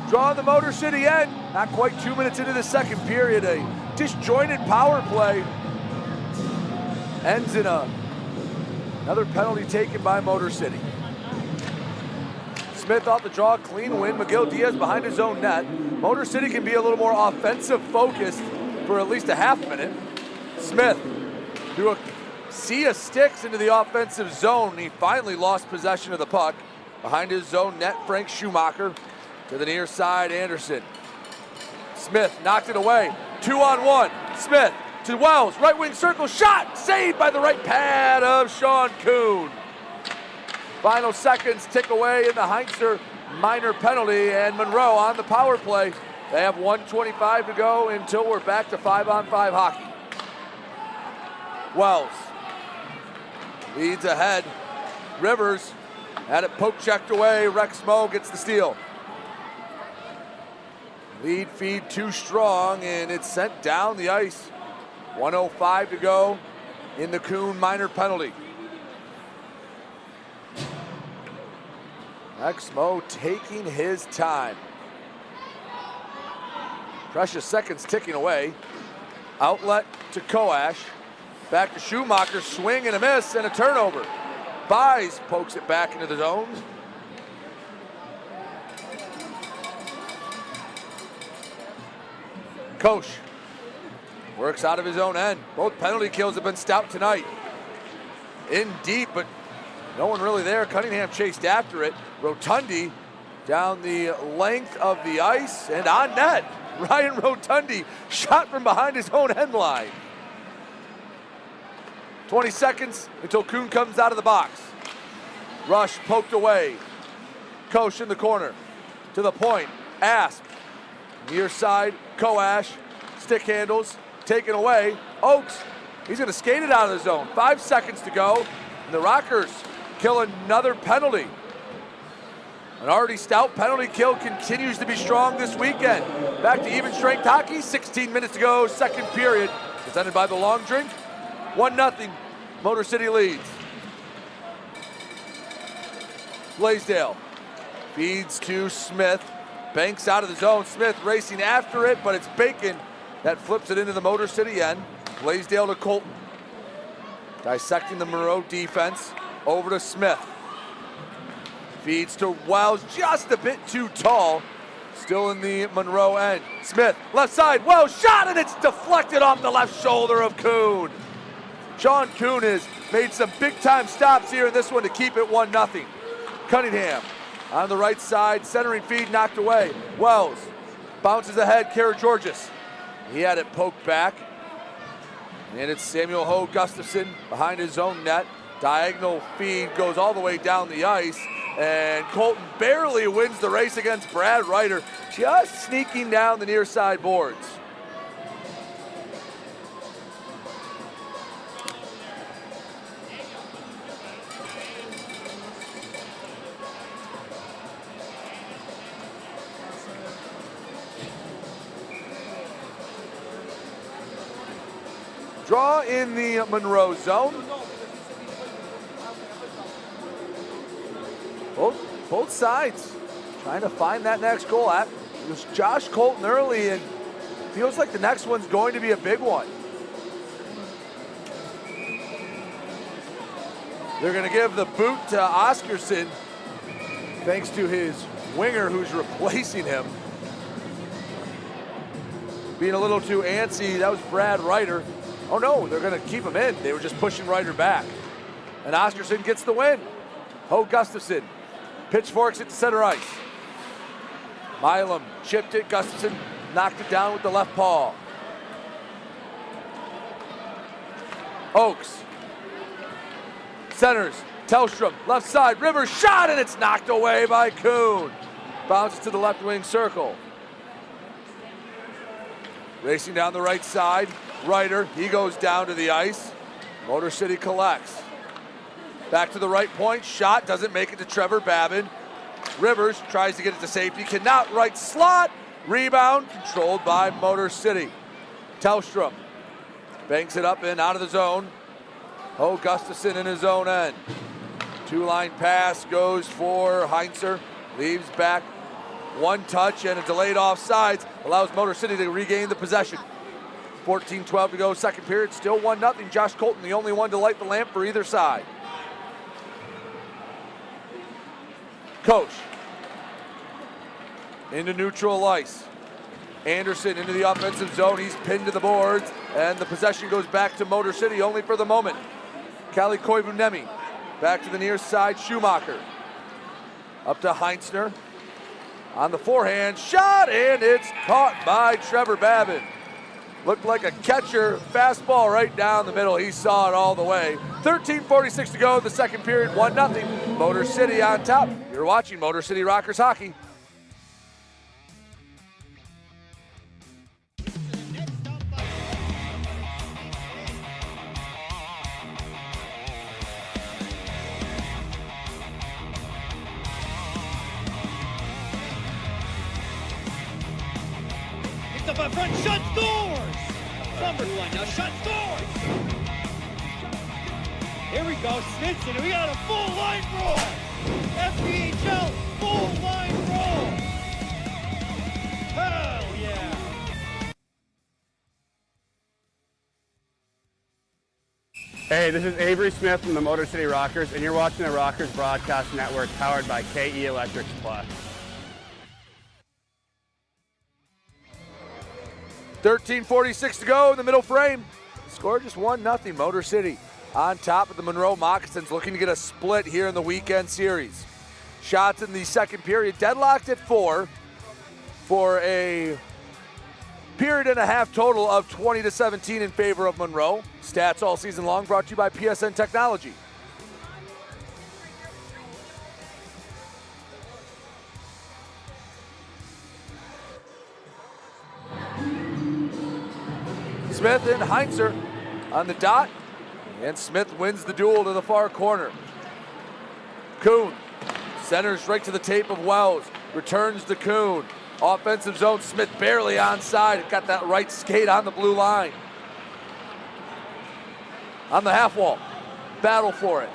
Draw the Motor City end. Not quite 2 minutes into the second period. A disjointed power play ends in another penalty taken by Motor City. Smith off the draw, clean win. Miguel Diaz behind his own net. Motor City can be a little more offensive focused for at least a half minute. Smith threw a sea of sticks into the offensive zone. He finally lost possession of the puck. Behind his own net, Frank Schumacher. To the near side, Anderson. Smith knocked it away. 2-on-1. Smith to Wells. Right wing circle. Shot. Saved by the right pad of Sean Kuhn. Final seconds tick away in the Heinzer minor penalty, and Monroe on the power play. They have 1:25 to go until we're back to 5-on-5 hockey. Wells leads ahead. Rivers had it poke checked away. Rex Moe gets the steal. Lead feed too strong, and it's sent down the ice. 1:05 to go in the Kuhn minor penalty. Exmo taking his time. Precious seconds ticking away. Outlet to Koash. Back to Schumacher, swing and a miss and a turnover. Buys pokes it back into the zone. Kosh works out of his own end. Both penalty kills have been stout tonight. In deep, but no one really there. Cunningham chased after it. Rotundi down the length of the ice and on net. Ryan Rotundi shot from behind his own end line. 20 seconds until Kuhn comes out of the box. Rush poked away. Kosh in the corner. To the point. Asp. Near side. Koash. Stick handles. Taken away. Oakes. He's going to skate it out of the zone. 5 seconds to go. And the Rockers kill another penalty. An already stout penalty kill continues to be strong this weekend. Back to even strength hockey. 16 minutes to go. Second period. Presented by the Long Drink. 1-0. Motor City leads. Blaisdell feeds to Smith. Banks out of the zone. Smith racing after it, but it's Bacon that flips it into the Motor City end. Blaisdell to Colton. Dissecting the Monroe defense. Over to Smith. Feeds to Wells, just a bit too tall. Still in the Monroe end. Smith, left side, Wells shot, and it's deflected off the left shoulder of Kuhn. Sean Kuhn has made some big-time stops here in this one to keep it 1-0. Cunningham on the right side, centering feed knocked away. Wells bounces ahead, Karageorgis. He had it poked back. And it's Samuel Ho Gustafson behind his own net. Diagonal feed goes all the way down the ice. And Colton barely wins the race against Brad Ryder, just sneaking down the near side boards. Draw in the Monroe zone. Both sides trying to find that next goal. It was Josh Colton early, and feels like the next one's going to be a big one. They're going to give the boot to Oscarson, thanks to his winger who's replacing him being a little too antsy. That was Brad Ryder. Oh no, they're gonna keep him in. They were just pushing Ryder back. And Osterson gets the win. Ho Gustafson pitchforks it to center ice. Milam chipped it, Gustafson knocked it down with the left paw. Oakes centers, Tellstrom, left side, Rivers shot, and it's knocked away by Kuhn. Bounces to the left wing circle. Racing down the right side, Ryder, he goes down to the ice. Motor City collects. Back to the right point, shot, doesn't make it to Trevor Babin. Rivers tries to get it to safety, cannot, right slot. Rebound controlled by Motor City. Tellstrom bangs it up and out of the zone. Ho Gustafson in his own end. Two-line pass goes for Heinzer. Leaves back. One touch and a delayed offsides allows Motor City to regain the possession. 14-12 to go, second period. Still 1-0. Josh Colton, the only one to light the lamp for either side. Koch into neutral ice. Anderson into the offensive zone. He's pinned to the boards, and the possession goes back to Motor City only for the moment. Kalle Koivuniemi back to the near side. Schumacher up to Heinzner on the forehand shot, and it's caught by Trevor Babin. Looked like a catcher, fastball right down the middle. He saw it all the way. 13:46 to go, the second period, 1-0. Motor City on top. You're watching Motor City Rockers hockey. Up in front, shot, scores! Summerline now, shot, scores! Here we go, Smithson, and we got a full line roll! FPHL, full line roll! Hell yeah! Hey, this is Avery Smith from the Motor City Rockers, and you're watching the Rockers Broadcast Network powered by KE Electric Supply. 13:46 to go in the middle frame. Score just 1-0. Motor City on top of the Monroe Moccasins, looking to get a split here in the weekend series. Shots in the second period, deadlocked at 4 for a period and a half total of 20-17 in favor of Monroe. Stats all season long brought to you by PSN Technology. Smith and Heinzer on the dot, and Smith wins the duel to the far corner. Kuhn centers right to the tape of Wells, returns to Kuhn. Offensive zone, Smith barely onside, got that right skate on the blue line. On the half wall, battle for it.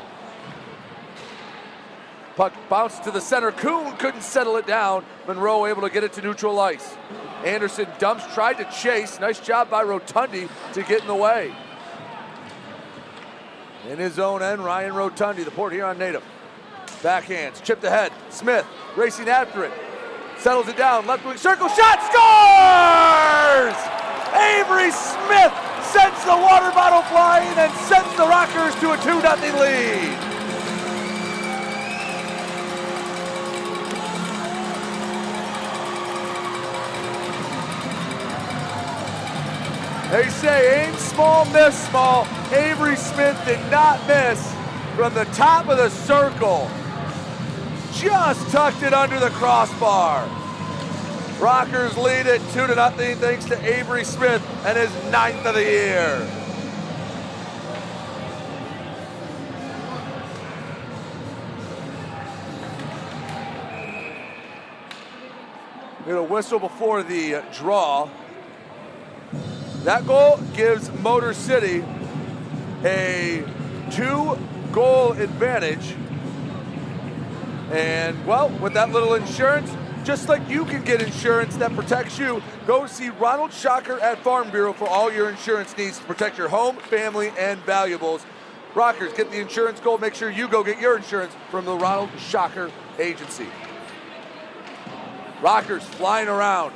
Puck bounced to the center, Kuhn couldn't settle it down. Monroe able to get it to neutral ice. Anderson dumps, tried to chase. Nice job by Rotundi to get in the way. In his own end, Ryan Rotundi, the Port Huron native. Backhands, chipped ahead. Smith racing after it. Settles it down, left wing circle, shot, scores! Avery Smith sends the water bottle flying and sends the Rockers to a 2-0 lead. They say aim small, miss small. Avery Smith did not miss from the top of the circle. Just tucked it under the crossbar. Rockers lead it 2-0 thanks to Avery Smith and his 9th of the year. We had a whistle before the draw. That goal gives Motor City a 2-goal advantage. And, well, with that little insurance, just like you can get insurance that protects you, go see Ronald Shocker at Farm Bureau for all your insurance needs to protect your home, family, and valuables. Rockers, get the insurance goal. Make sure you go get your insurance from the Ronald Shocker Agency. Rockers flying around,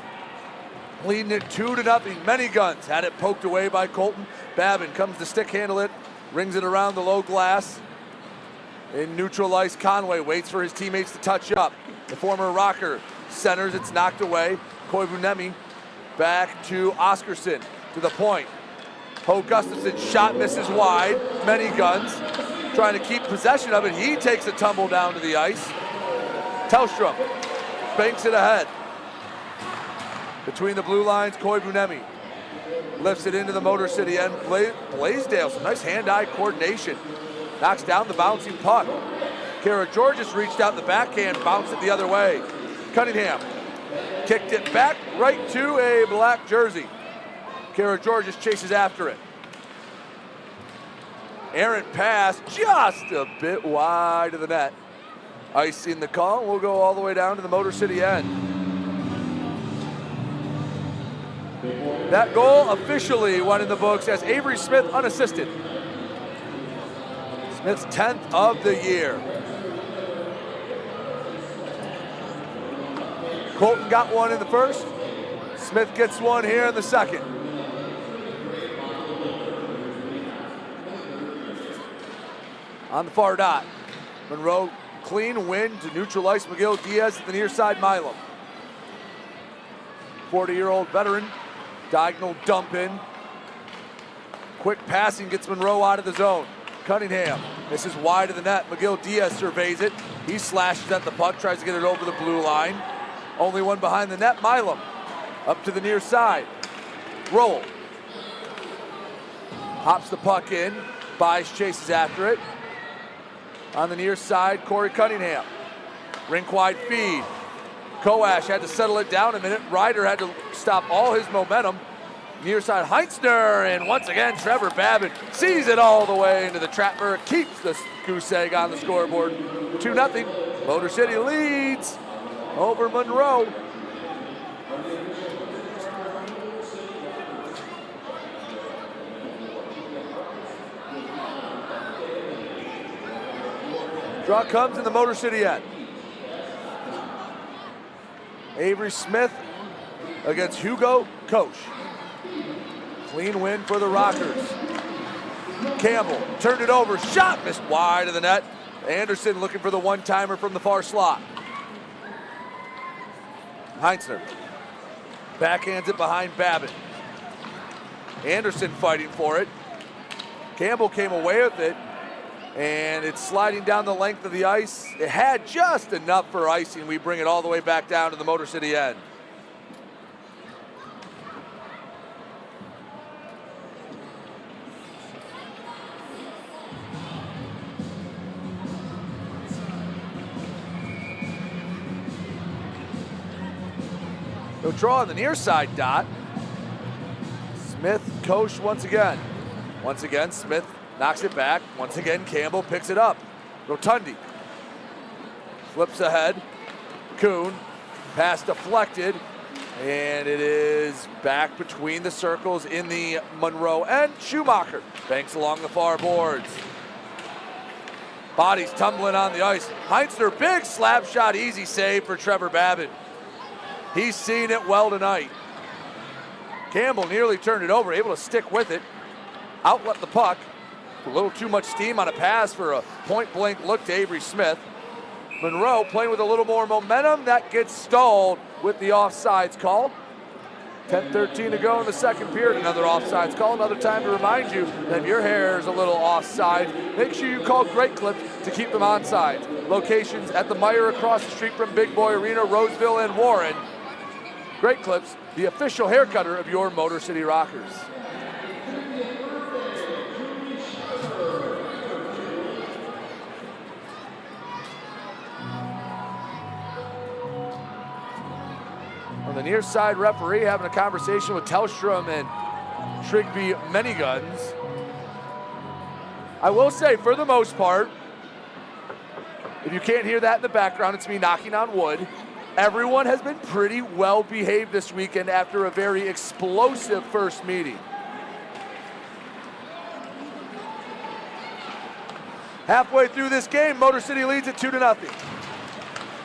leading it 2-0. Many Guns had it poked away by Colton. Babin comes to stick handle it, rings it around the low glass. In neutral ice, Conway waits for his teammates to touch up. The former Rocker centers, it's knocked away. Koivunemi back to Oscarson, to the point. Ho Gustafson shot misses wide. Many Guns trying to keep possession of it. He takes a tumble down to the ice. Tellstrom banks it ahead. Between the blue lines, Koivunemi lifts it into the Motor City end. Blaisdell, some nice hand-eye coordination. Knocks down the bouncing puck. Kara Georges reached out the backhand, bounced it the other way. Cunningham kicked it back right to a black jersey. Kara Georges chases after it. Errant pass, just a bit wide of the net. Ice in the call, we'll go all the way down to the Motor City end. That goal officially went in the books as Avery Smith unassisted. Smith's 10th of the year. Colton got one in the first. Smith gets one here in the second. On the far dot, Monroe clean win to neutral ice. McGill Diaz at the near side, Milam. 40-year-old veteran, diagonal dump in. Quick passing gets Monroe out of the zone. Cunningham, this is wide of the net. McGill Diaz surveys it. He slashes at the puck, tries to get it over the blue line. Only one behind the net, Milam. Up to the near side. Roll. Hops the puck in. Bice chases after it. On the near side, Corey Cunningham. Rink wide feed. Koash had to settle it down a minute. Ryder had to stop all his momentum. Near side, Heinzner, and once again, Trevor Babin sees it all the way into the trapper, keeps the goose egg on the scoreboard. 2-0, Motor City leads over Monroe. Draw comes in the Motor City end. Avery Smith against Hugo Koch. Clean win for the Rockers. Campbell turned it over, shot missed wide of the net. Anderson looking for the one-timer from the far slot. Heinzner backhands it behind Babin. Anderson fighting for it. Campbell came away with it, and it's sliding down the length of the ice. It had just enough for icing. We bring it all the way back down to the Motor City end. They'll draw on the near side dot. Smith, Koch once again. Once again, Smith knocks it back. Once again, Campbell picks it up. Rotundi flips ahead. Kuhn, pass deflected, and it is back between the circles in the Monroe end. Schumacher banks along the far boards. Bodies tumbling on the ice. Heinzner, big slap shot, easy save for Trevor Babin. He's seen it well tonight. Campbell nearly turned it over, able to stick with it. Outlet the puck. A little too much steam on a pass for a point-blank look to Avery Smith. Monroe playing with a little more momentum. That gets stalled with the offsides call. 10:13 to go in the second period. Another offsides call. Another time to remind you that if your hair is a little offside, make sure you call Great Clips to keep them onside. Locations at the Meyer across the street from Big Boy Arena, Roseville, and Warren. Great Clips, the official hair cutter of your Motor City Rockers. On the near side, referee having a conversation with Tellstrom and Trigby Many Guns. I will say, for the most part, if you can't hear that in the background, it's me knocking on wood. Everyone has been pretty well behaved this weekend after a very explosive first meeting. Halfway through this game, Motor City leads at 2-0.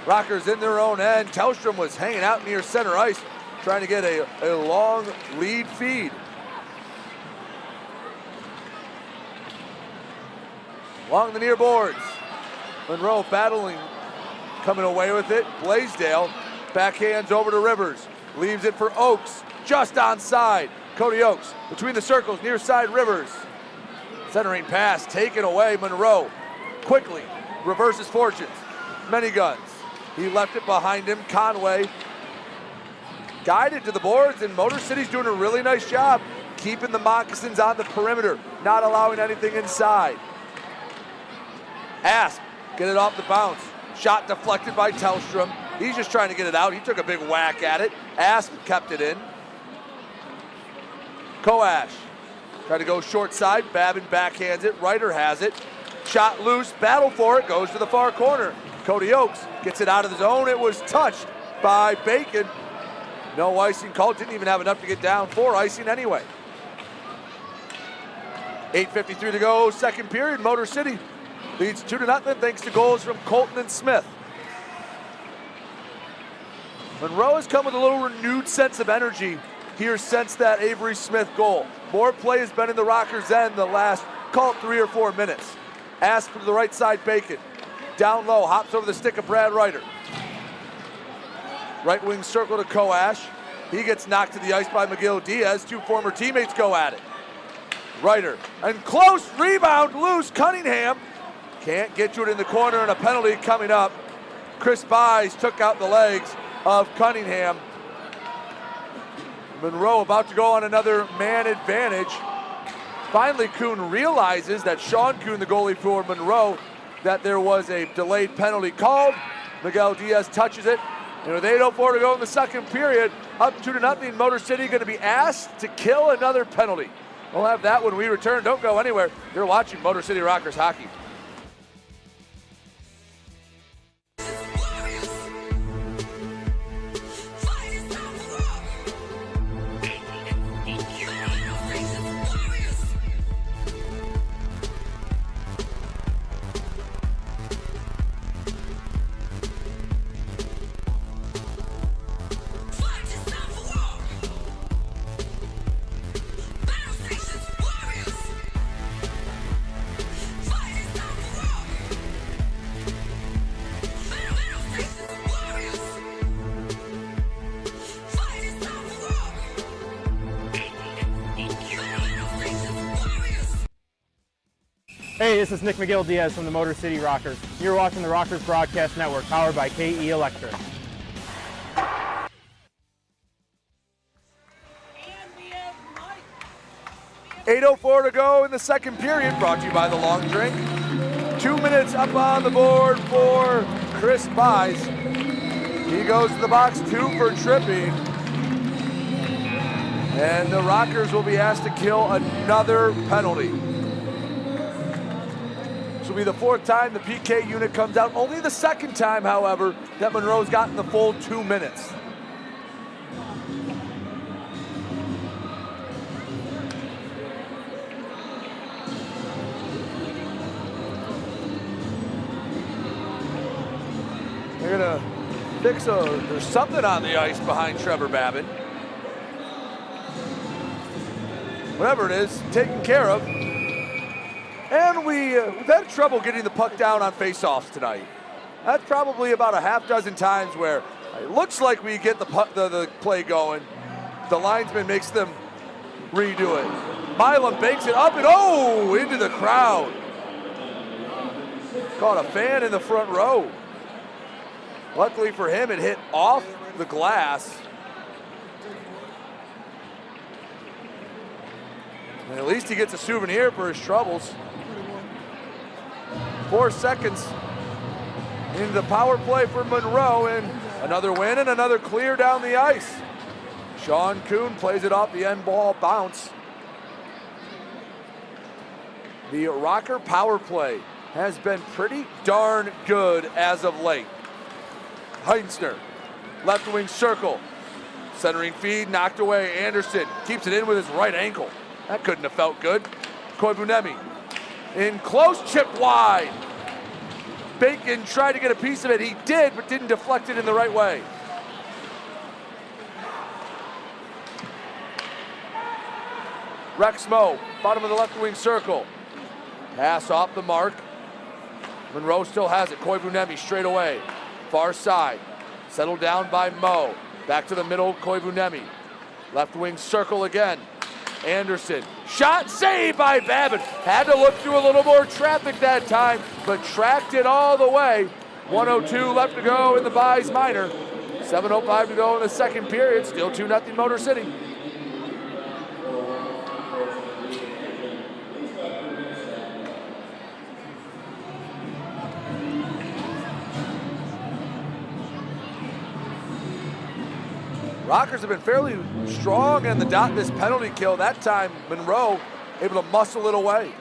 Rockers in their own end. Tellstrom was hanging out near center ice, trying to get a long lead feed. Along the near boards. Monroe battling, coming away with it. Blaisdell backhands over to Rivers. Leaves it for Oakes, just onside. Cody Oakes between the circles, near side Rivers. Centering pass taken away. Monroe quickly reverses fortunes. Many guns. He left it behind him. Conway guided to the boards, and Motor City's doing a really nice job keeping the Moccasins on the perimeter, not allowing anything inside. Asp, get it off the bounce. Shot deflected by Tellstrom. He's just trying to get it out. He took a big whack at it. Asp kept it in. Koash tried to go short side. Babin backhands it. Ryder has it. Shot loose. Battle for it. Goes to the far corner. Cody Oakes gets it out of the zone. It was touched by Bacon. No icing called. Didn't even have enough to get down for icing anyway. 8:53 to go. Second period. Motor City leads 2-0 thanks to goals from Colton and Smith. Monroe has come with a little renewed sense of energy here since that Avery Smith goal. More play has been in the Rockers' end the last, call it 3 or 4 minutes. Asp to the right side, Bacon. Down low, hops over the stick of Brad Ryder. Right wing circle to Koash. He gets knocked to the ice by Miguel Diaz. Two former teammates go at it. Ryder, and close rebound, loose. Cunningham can't get to it in the corner, and a penalty coming up. Chris Byes took out the legs of Cunningham. Monroe about to go on another man advantage. Finally, Kuhn realizes that Sean Kuhn, the goalie for Monroe, that there was a delayed penalty called. Miguel Diaz touches it. And with 8:04 to go in the second period, up 2-0, Motor City going to be asked to kill another penalty. We'll have that when we return. Don't go anywhere. You're watching Motor City Rockers hockey. Hey, this is Nick McGill Diaz from the Motor City Rockers. You're watching the Rockers Broadcast Network, powered by KE Electric. 8:04 to go in the second period, brought to you by the Long Drink. 2 minutes up on the board for Chris Byes. He goes to the box, 2 for tripping. And the Rockers will be asked to kill another penalty. This will be the 4th time the PK unit comes out. Only the 2nd time, however, that Monroe's gotten the full 2 minutes. They're gonna fix there's something on the ice behind Trevor Babin. Whatever it is, taken care of. And we've had trouble getting the puck down on faceoffs tonight. That's probably about a half dozen times where it looks like we get the play going. The linesman makes them redo it. Milam banks it up and into the crowd. Caught a fan in the front row. Luckily for him, it hit off the glass. And at least he gets a souvenir for his troubles. 4 seconds into the power play for Monroe, and another win and another clear down the ice. Sean Kuhn plays it off the end ball bounce. The Rocker power play has been pretty darn good as of late. Heinzner, left wing circle. Centering feed, knocked away. Anderson keeps it in with his right ankle. That couldn't have felt good. Koivunemi in close, chip wide. Bacon tried to get a piece of it. He did, but didn't deflect it in the right way. Rex Moe, bottom of the left wing circle. Pass off the mark. Monroe still has it. Koivunemi straight away. Far side. Settled down by Moe. Back to the middle, Koivunemi. Left wing circle again. Anderson. Shot saved by Babin. Had to look through a little more traffic that time, but tracked it all the way. 1:02 left to go in the Buys Minor. 7:05 to go in the second period. Still 2-0 Motor City. Rockers have been fairly strong in the dot this penalty kill. That time, Monroe able to muscle it away.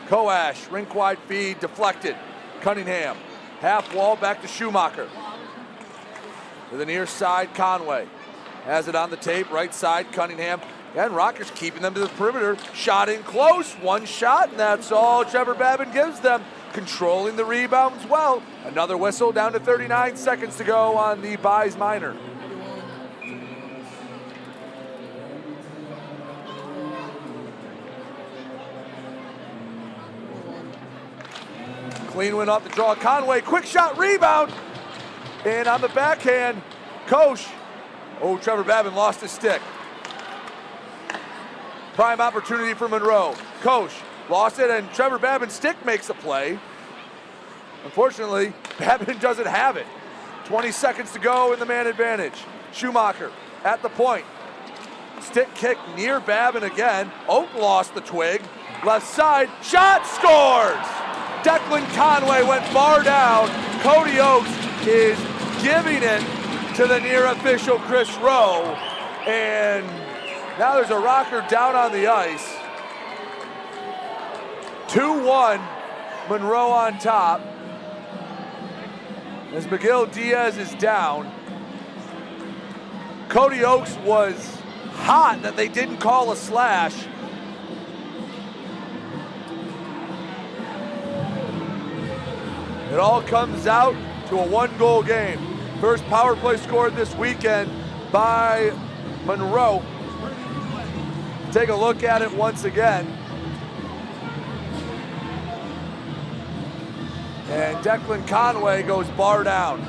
Koash, rink wide feed, deflected. Cunningham, half wall back to Schumacher. To the near side, Conway. Has it on the tape, right side, Cunningham. And Rockers keeping them to the perimeter. Shot in close, one shot, and that's all Trevor Babin gives them. Controlling the rebounds well. Another whistle, down to 39 seconds to go on the Buys Minor. Clean win off the draw. Conway, quick shot, rebound. And on the backhand, Kosh. Oh, Trevor Babin lost his stick. Prime opportunity for Monroe. Kosh lost it, and Trevor Babin's stick makes a play. Unfortunately, Babin doesn't have it. 20 seconds to go in the man advantage. Schumacher at the point. Stick kick near Babin again. Oak lost the twig. Left side, shot, scores! Declan Conway went far down. Cody Oakes is giving it to the near official Chris Rowe. And now there's a Rocker down on the ice. 2-1, Monroe on top. As McGill Diaz is down. Cody Oakes was hot that they didn't call a slash. It all comes out to a one-goal game. First power play scored this weekend by Monroe. Take a look at it once again. And Declan Conway goes bar down.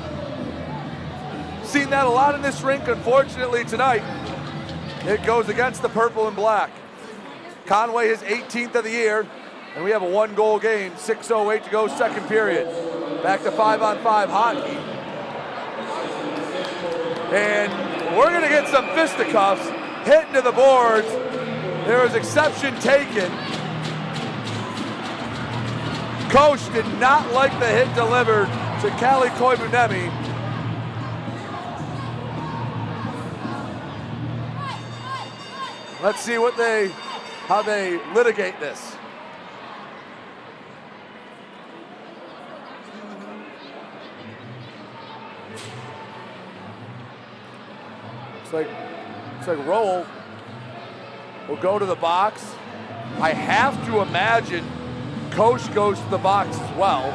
Seen that a lot in this rink, unfortunately tonight. It goes against the purple and black. Conway his 18th of the year, and we have a one-goal game. 6:08 to go, second period. Back to 5-on-5 hockey. And we're gonna get some fisticuffs hitting to the boards. There was exception taken. Coach did not like the hit delivered to Kali Koivunemi. Let's see how they litigate this. It's like Roll will go to the box. I have to imagine Coach goes to the box as well.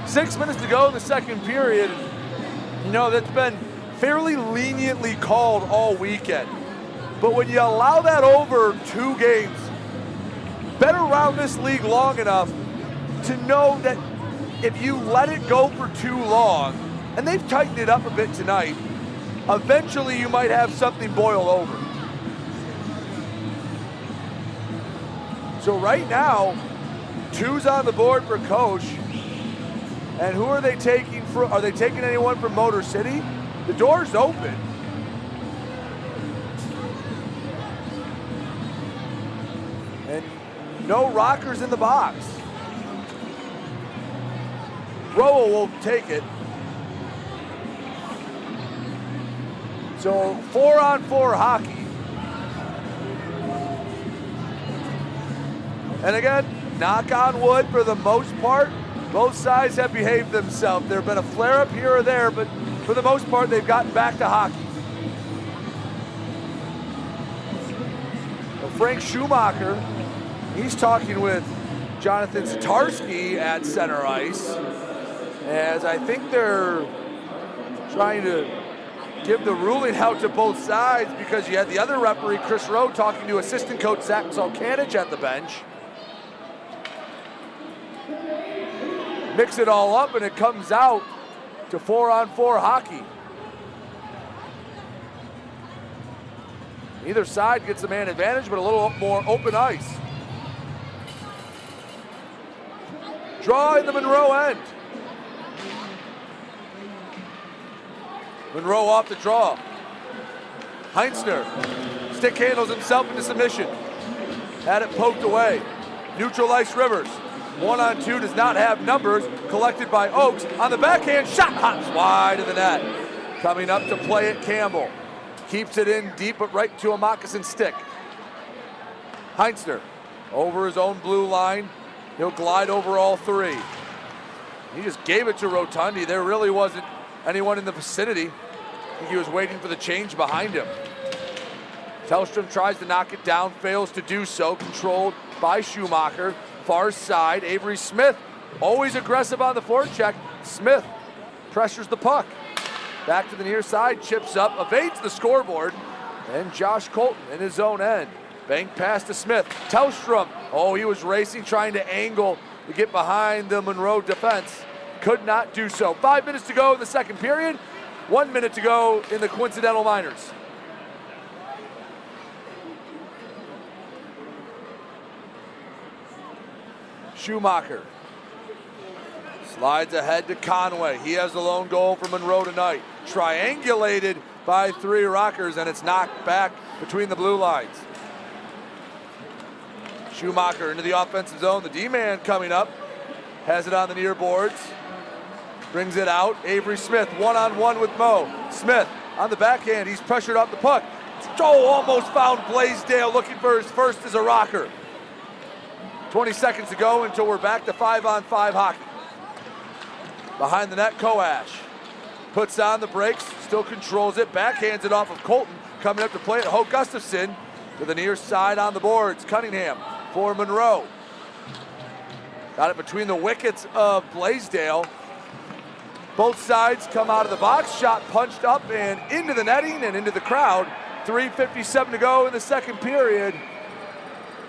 Six minutes to go in the second period. You know, that's been fairly leniently called all weekend. But when you allow that over 2 games, been around this league long enough to know that if you let it go for too long, and they've tightened it up a bit tonight, eventually you might have something boil over. So right now, 2's on the board for Coach. And who are they taking from? Are they taking anyone from Motor City? The door's open. And no Rockers in the box. Rowe will take it. So 4-on-4 hockey. And again, knock on wood for the most part, both sides have behaved themselves. There have been a flare-up here or there, but for the most part, they've gotten back to hockey. Well, Frank Schumacher He's talking with Jonathan Zatarsky at center ice, as I think they're trying to give the ruling out to both sides, because you had the other referee, Chris Rowe, talking to assistant coach Zach Zolkanich at the bench. Mix it all up and it comes out to 4-on-4 hockey. Either side gets a man advantage, but a little more open ice. Draw in the Monroe end. Monroe off the draw. Heinzner stick handles himself into submission. Had it poked away. Neutral ice Rivers. 1-on-2 does not have numbers. Collected by Oakes. On the backhand, shot hops wide of the net. Coming up to play it, Campbell. Keeps it in deep, but right to a Moccasin stick. Heinzner over his own blue line. He'll glide over all three. He just gave it to Rotundi. There really wasn't anyone in the vicinity. I think he was waiting for the change behind him. Tellstrom tries to knock it down, fails to do so. Controlled by Schumacher. Far side, Avery Smith, always aggressive on the forecheck. Smith pressures the puck. Back to the near side, chips up, evades the scoreboard. And Josh Colton in his own end. Bank pass to Smith. Tellstrom, oh, he was racing, trying to angle to get behind the Monroe defense. Could not do so. 5 minutes to go in the second period. 1 minute to go in the coincidental minors. Schumacher slides ahead to Conway. He has the lone goal for Monroe tonight. Triangulated by three Rockers, and it's knocked back between the blue lines. Schumacher into the offensive zone. The D-man coming up. Has it on the near boards. Brings it out. Avery Smith one-on-one with Mo. Smith on the backhand. He's pressured off the puck. Oh, almost found Blaisdell looking for his first as a Rocker. 20 seconds to go until we're back to 5-on-5 hockey. Behind the net, Koash puts on the brakes, still controls it, backhands it off of Colton. Coming up to play it, Ho Gustafson to the near side on the boards. Cunningham for Monroe. Got it between the wickets of Blaisdell. Both sides come out of the box, shot punched up and into the netting and into the crowd. 3:57 to go in the second period.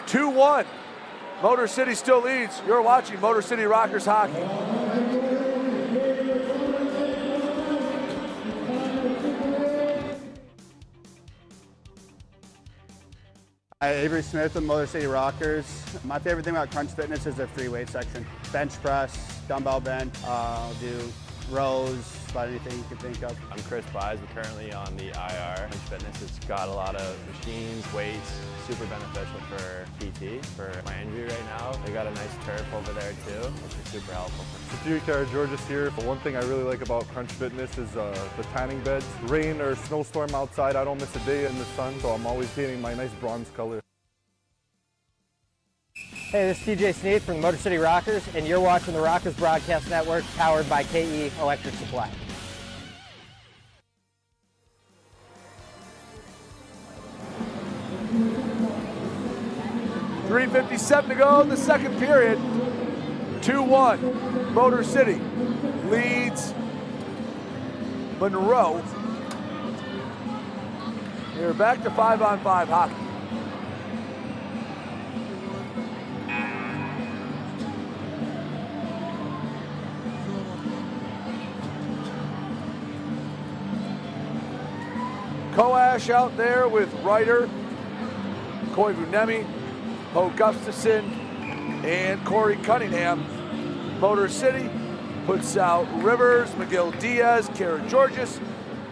2-1. Motor City still leads. You're watching Motor City Rockers hockey. Hi, Avery Smith with Motor City Rockers. My favorite thing about Crunch Fitness is their free weight section. Bench press, dumbbell bench, do rows, about anything you can think of. I'm Chris Buys. We're currently on the IR. Crunch Fitness has got a lot of machines, weights, super beneficial for PT, for my injury right now. They got a nice turf over there too, which is super helpful. Georges here. One thing I really like about Crunch Fitness is the tanning beds. Rain or snowstorm outside, I don't miss a day in the sun, so I'm always getting my nice bronze color. Hey, this is TJ Sneed from the Motor City Rockers, and you're watching the Rockers Broadcast Network, powered by KE Electric Supply. .357 to go in the second period. 2-1. Motor City leads Monroe. We're back to 5-on-5 hockey. Koash out there with Ryder, Koivunemi, Ho Gustafson, and Corey Cunningham. Motor City puts out Rivers, McGill Diaz, Kara Georges,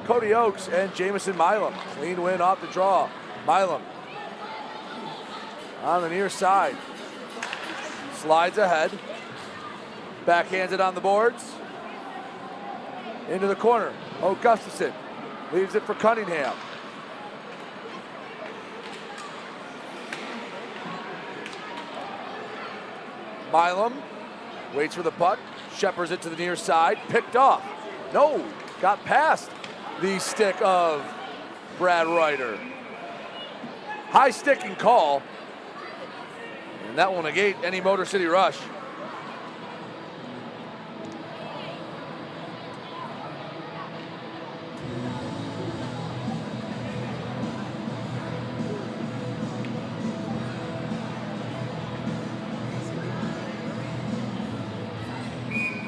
Cody Oakes, and Jamison Milam. Clean win off the draw. Milam on the near side. Slides ahead. Backhands it on the boards. Into the corner. Ho Gustafson leaves it for Cunningham. Milam waits for the puck, shepherds it to the near side, picked off. No, got past the stick of Brad Ryder. High sticking call. And And that will negate any Motor City rush.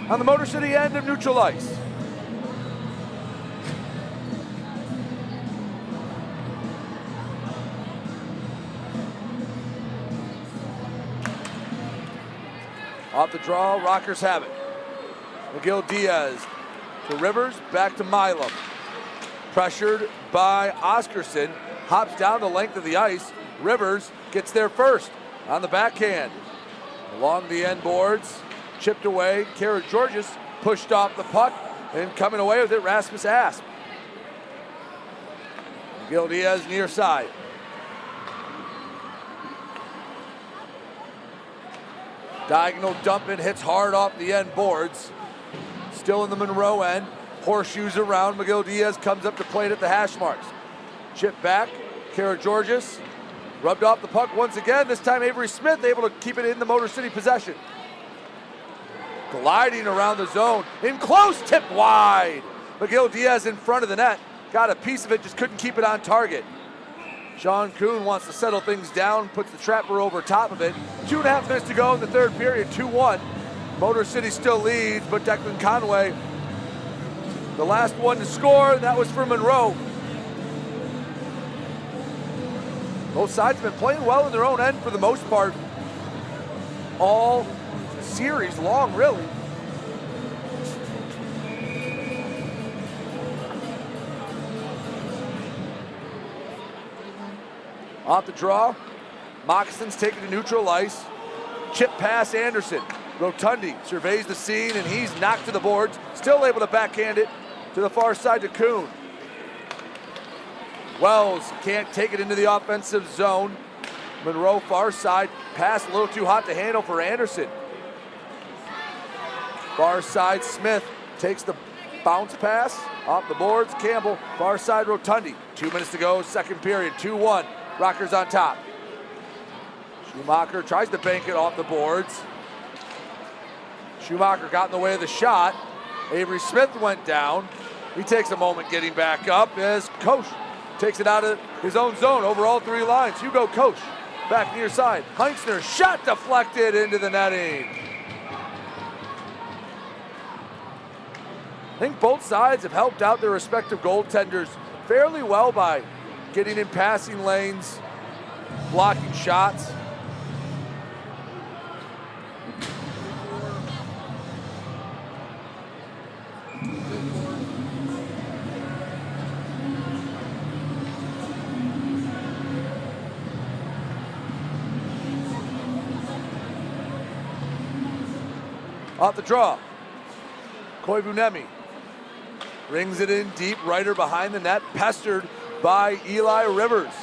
On the Motor City end of neutral ice. Off the draw, Rockers have it. Miguel Diaz to Rivers, back to Milam. Pressured by Oscarson, hops down the length of the ice. Rivers gets there first on the backhand. Along the end boards, chipped away. Kara Georges pushed off the puck, and coming away with it, Rasmus Asp. Miguel Diaz near side. Diagonal dump in, hits hard off the end boards. Still in the Monroe end. Horseshoes around. Miguel Diaz comes up to play it at the hash marks. Chip back. Kara Georges rubbed off the puck once again. This time Avery Smith able to keep it in the Motor City possession. Gliding around the zone. In close, tipped wide. Miguel Diaz in front of the net. Got a piece of it, just couldn't keep it on target. Sean Kuhn wants to settle things down, puts the trapper over top of it. 2.5 minutes to go in the third period, 2-1. Motor City still leads, but Declan Conway, the last one to score, that was for Monroe. Both sides have been playing well in their own end for the most part. All series long, really. Off the draw, Moccasins take it to neutral ice. Chip pass Anderson. Rotundi surveys the scene and he's knocked to the boards. Still able to backhand it to the far side to Kuhn. Wells can't take it into the offensive zone. Monroe far side, pass a little too hot to handle for Anderson. Far side Smith takes the bounce pass off the boards. Campbell, far side Rotundi. 2 minutes to go, second period, 2-1. Rockers on top. Schumacher tries to bank it off the boards. Schumacher got in the way of the shot. Avery Smith went down. He takes a moment getting back up as Koch takes it out of his own zone over all three lines. Hugo Koch back near side. Heinzner, shot deflected into the netting. I think both sides have helped out their respective goaltenders fairly well by getting in passing lanes, blocking shots. Off the draw, Koivunemi rings it in deep. Ryder behind the net, pestered by Eli Rivers.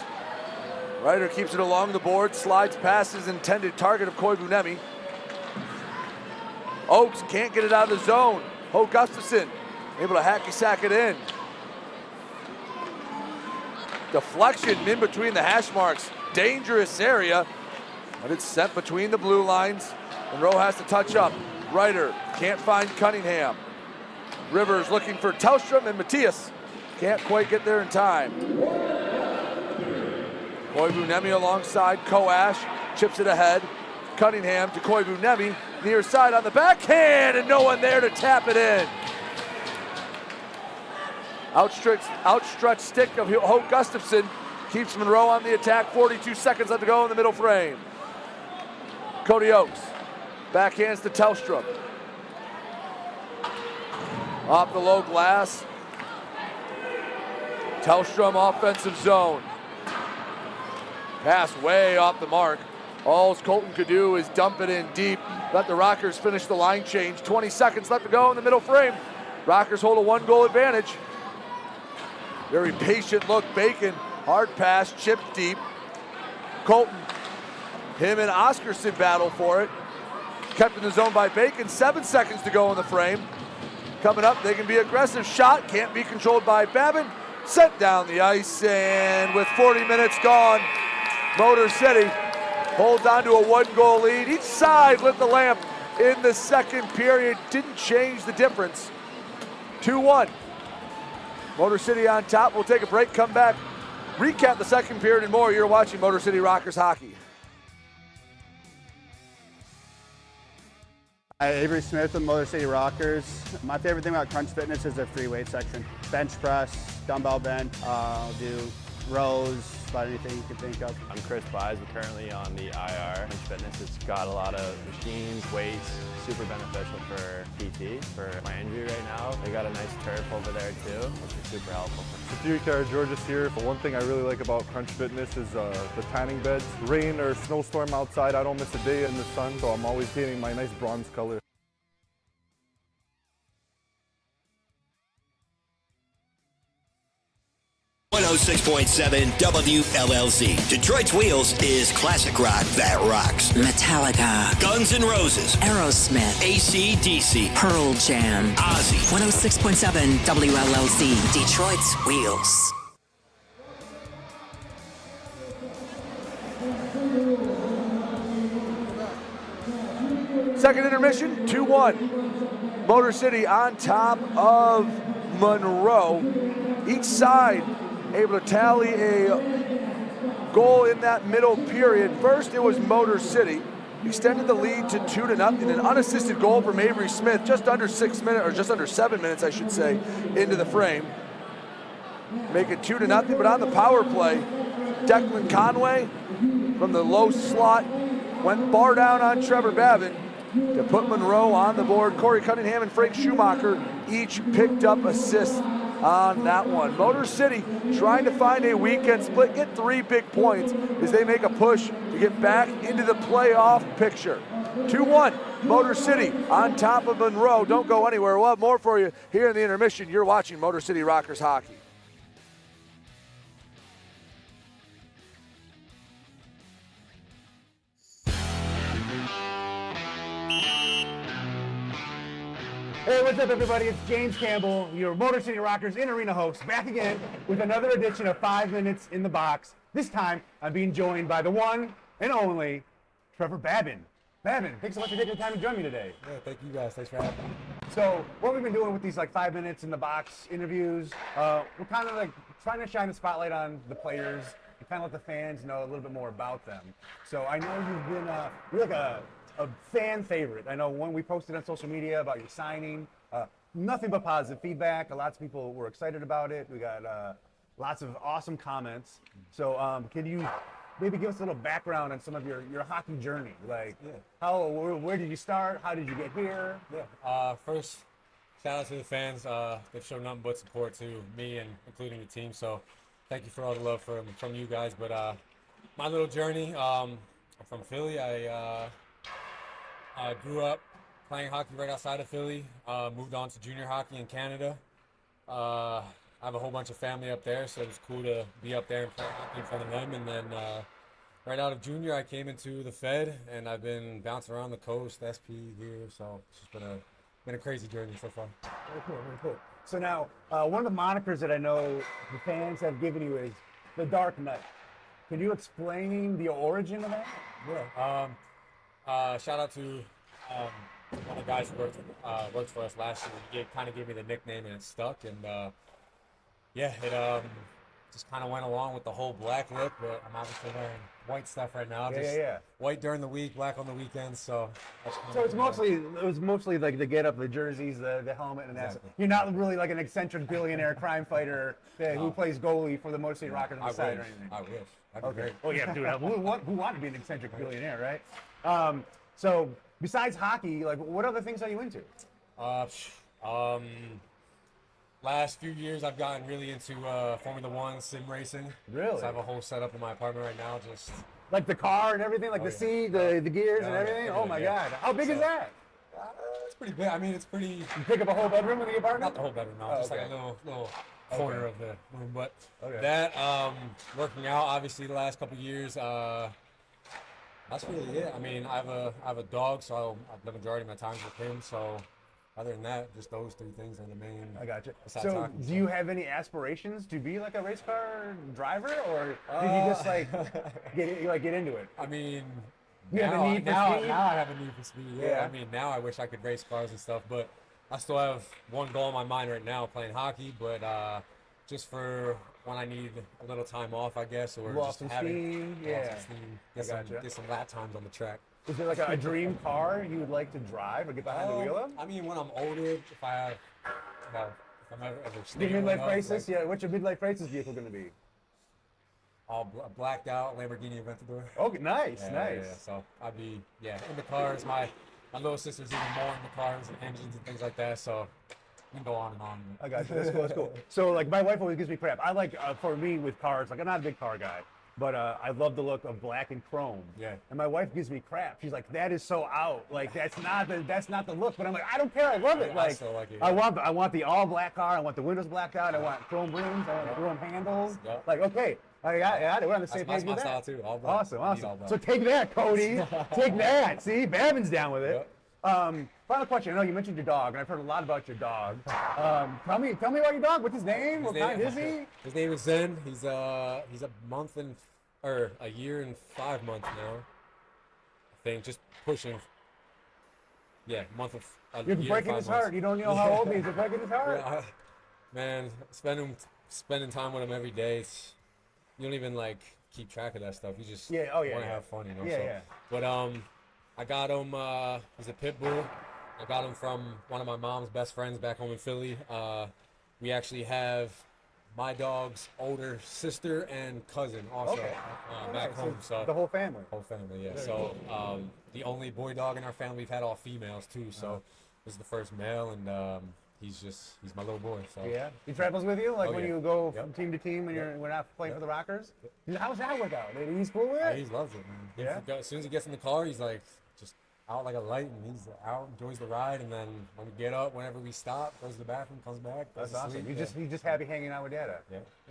Ryder keeps it along the board, slides past his intended target of Koivunemi. Oakes can't get it out of the zone. Ho Gustafson able to hacky sack it in. Deflection in between the hash marks. Dangerous area, but it's sent between the blue lines. Monroe has to touch up. Ryder can't find Cunningham. Rivers looking for Tellstrom, and Matthias can't quite get there in time. Koivunemi alongside Koash, chips it ahead. Cunningham to Koivunemi, near side on the backhand, and no one there to tap it in. Outstretched stick of Ho Gustafson keeps Monroe on the attack. 42 seconds left to go in the middle frame. Cody Oakes backhands to Tellstrom. Off the low glass. Tellstrom offensive zone. Pass way off the mark. All Colton could do is dump it in deep. Let the Rockers finish the line change. 20 seconds left to go in the middle frame. Rockers hold a 1-goal advantage. Very patient look. Bacon, hard pass, chipped deep. Colton, him and Oscarson battle for it. Kept in the zone by Bacon. 7 seconds to go in the frame. Coming up, they can be aggressive. Shot can't be controlled by Babin. Sent down the ice, and with 40 minutes gone, Motor City holds on to a 1-goal lead. Each side lit the lamp in the second period. Didn't change the difference. 2-1. Motor City on top. We'll take a break, come back, recap the second period and more. You're watching Motor City Rockers hockey. Hi, Avery Smith with Motor City Rockers. My favorite thing about Crunch Fitness is their free weight section. Bench press, dumbbell bench, do rows, about anything you can think of. I'm Chris Buys. We're currently on the IR. Crunch Fitness has got a lot of machines, weights, super beneficial for PT, for my injury right now. They got a nice turf over there too, which is super helpful. George's here. One thing I really like about Crunch Fitness is the tanning beds. Rain or snowstorm outside, I don't miss a day in the sun, so I'm always getting my nice bronze color. .7 WLLZ. Detroit's Wheels is classic rock that rocks. Metallica, Guns N' Roses, Aerosmith, AC/DC, Pearl Jam, Ozzy. 106.7 WLLZ, Detroit's Wheels. Second intermission, 2-1. Motor City on top of Monroe. Each side able to tally a goal in that middle period. First, it was Motor City. Extended the lead to 2-0. An unassisted goal from Avery Smith, just under 6 minutes, or just under 7 minutes, I should say, into the frame. Make it 2-0, but on the power play, Declan Conway from the low slot went bar down on Trevor Babin to put Monroe on the board. Corey Cunningham and Frank Schumacher each picked up assists on that one. Motor City trying to find a weekend split, get 3 big points as they make a push to get back into the playoff picture. 2-1, Motor City on top of Monroe. Don't go anywhere. We'll have more for you here in the intermission. You're watching Motor City Rockers hockey. Hey, what's up, everybody? It's James Campbell, your Motor City Rockers in-arena host, back again with another edition of 5 Minutes in the Box. This time, I'm being joined by the one and only Trevor Babin. Babin, thanks so much for taking the time to join me today. Yeah, thank you guys. Thanks for having me. So, what we've been doing with these 5 Minutes in the Box interviews, we're kind of trying to shine the spotlight on the players and kind of let the fans know a little bit more about them. So, I know you've been you're like a fan favorite. I know when we posted on social media about your signing, nothing but positive feedback. Lots of people were excited about it. We got lots of awesome comments. So can you maybe give us a little background on some of your hockey journey? Like, where did you start? How did you get here? Yeah. First, shout out to the fans. They've shown nothing but support to me and including the team. So thank you for all the love from you guys. But my little journey, I'm from Philly. I grew up playing hockey right outside of Philly, moved on to junior hockey in Canada. I have a whole bunch of family up there, so it was cool to be up there and play hockey in front of them. And then right out of junior, I came into the Fed, and I've been bouncing around the coast, SP here, so it's just been a crazy journey so far. Very cool, very cool. So now, one of the monikers that I know the fans have given you is the Dark Knight. Can you explain the origin of that? Yeah. Shout out to one of the guys who worked for us last year. He kind of gave me the nickname, and it stuck. And it just kind of went along with the whole black look. But I'm obviously wearing white stuff right now. Yeah. White during the week, black on the weekends. So it was mostly like the get up, the jerseys, the helmet, and that's. You're not really like an eccentric billionaire crime fighter who plays goalie for the Motor City Rockers on the side or anything. I wish. That'd be great. Oh yeah, dude. Who wanted to be an eccentric billionaire, right? So besides hockey, like what other things are you into? Last few years I've gotten really into Formula 1 sim racing. Really? So I have a whole setup in my apartment right now, just like the car and everything, like the seat, the gears and everything. Oh my God! How big is that? It's pretty big. I mean, it's pretty. You pick up a whole bedroom in the apartment? Not the whole bedroom, no. Just like a little corner of the room. But that working out, obviously, the last couple of years. That's really it. I mean, I have a dog, so the majority of my time with him. So other than that, just those 3 things are the main. I got you. besides So, hockey, do you have any aspirations to be like a race car driver, or did you just like get into it? I mean, You have a now, need for now, speed? now I have a need for speed. Yeah. Yeah. I mean, now I wish I could race cars and stuff, but I still have one goal in my mind right now, playing hockey. But just for when I need a little time off, I guess, or Lost just some steam, yeah. get some lap times on the track. Is there like a dream car you would like to drive or get behind the wheel of? I mean, when I'm older, if I have, well, if I'm ever Your stable midlife enough, crisis? like, Yeah, what's your midlife crisis vehicle going to be? all blacked out Lamborghini Aventador. Okay, nice, Yeah, nice. Yeah. So I'd be in the cars. My little sister's even more in the cars and engines and things like that. So we can go on and on. I got you. That's cool. That's cool. So like my wife always gives me crap. I like for me with cars, like I'm not a big car guy, but I love the look of black and chrome. Yeah. And my wife gives me crap. She's like, that is so out. Like that's not the look. But I'm like, I don't care. I love it. I still like it. I want the all black car. I want the windows blacked out. I want chrome rims. I want chrome handles. Yep. Like okay. I got it. We're on the same page That's my with style that. too. All black. Awesome, All awesome. black. So take that, Cody. Take that. See, Babin's down with it. Yep. Final question. I know you mentioned your dog, and I've heard a lot about your dog. Tell me about your dog. What's his name? What kind is he? His name is Zen. He's a month and or a year and 5 months now. I think just pushing. Yeah, month of. You're breaking his heart. You don't know how old he is. You're breaking his heart. Yeah, man, spending time with him every day. You don't even like keep track of that stuff. You just want to have fun, you know. Yeah. But I got him. He's a pit bull. I got him from one of my mom's best friends back home in Philly. We actually have my dog's older sister and cousin also back home. So the whole family. Whole family, yeah. So the only boy dog in our family, we've had all females too. So this is the first male, and he's my little boy. So yeah, he travels with you, like when you go from Yep. team to team when we're not playing for the Rockers. How's that work out? He's cool with it. He loves it, man. As soon as he gets in the car, he's like just out like a light, and he's out, enjoys the ride, and then when we get up, whenever we stop, goes to the bathroom, comes back. That's awesome. He's just happy hanging out with Dada.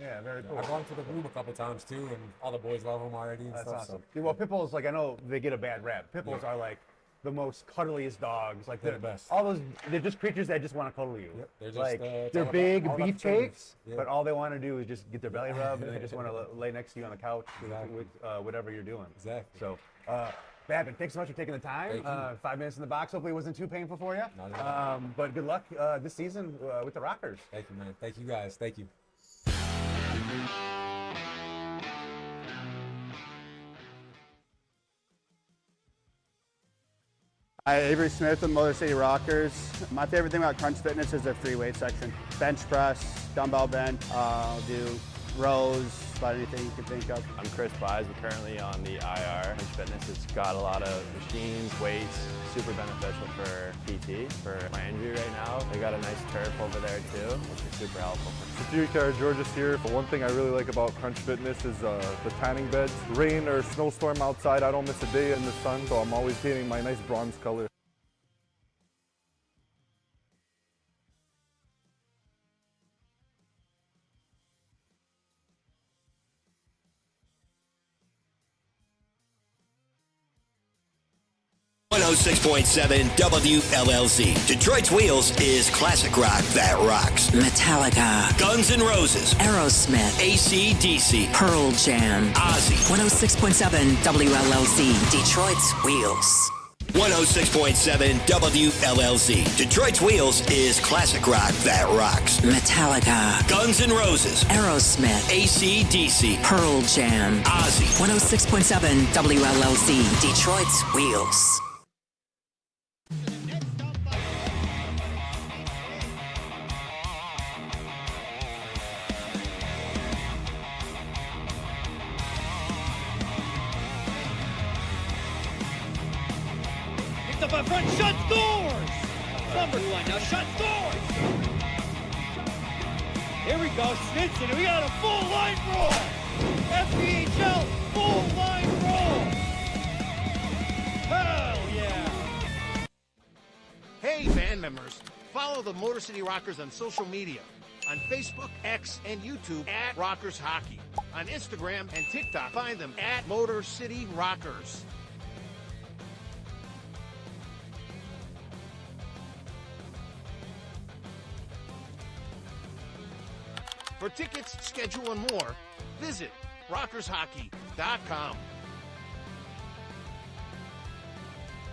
Yeah, very cool. I've gone to the room a couple times too, and all the boys love him already. And That's stuff, awesome. So. Well, pit bulls, like I know they get a bad rap. Pit bulls are like the most cuddliest dogs. Like They're the best. They're just creatures that just want to cuddle you. Yep. They're just like they're big beefcakes, but all they want to do is just get their belly rubbed, and they just want to lay next to you on the couch with whatever you're doing. Exactly. So, Babin, thanks so much for taking the time. 5 minutes in the box. Hopefully, it wasn't too painful for you. Not at all. But good luck this season with the Rockers. Thank you, man. Thank you, guys. Thank you. Hi, Avery Smith with Motor City Rockers. My favorite thing about Crunch Fitness is their free weight section. Bench press, dumbbell bench, do rows, about anything you can think of. I'm Chris Buys. We're currently on the IR. Crunch Fitness, it's got a lot of machines, weights, super beneficial for PT, for my injury right now. They got a nice turf over there too, which is super helpful. George's here. One thing I really like about Crunch Fitness is the tanning beds. Rain or snowstorm outside, I don't miss a day in the sun, so I'm always getting my nice bronze color. .7 WLLZ. Detroit's Wheels is classic rock that rocks. Metallica, Guns N' Roses, Aerosmith, AC/DC, Pearl Jam, Ozzy. 106.7 WLLZ. Detroit's Wheels. 106.7 WLLZ. Detroit's Wheels is classic rock that rocks. Metallica, Guns N' Roses, Aerosmith, AC/DC, Pearl Jam, Ozzy. 106.7 WLLZ. Detroit's Wheels. Up in front, shut doors! SummerSlam now, shut doors! Here we go, Snitson, and we got a full line roll! FPHL, full line roll! Hell yeah! Hey, band members, follow the Motor City Rockers on social media. On Facebook, X, and YouTube at Rockers Hockey. On Instagram and TikTok, find them at Motor City Rockers. For tickets, schedule, and more, visit rockershockey.com.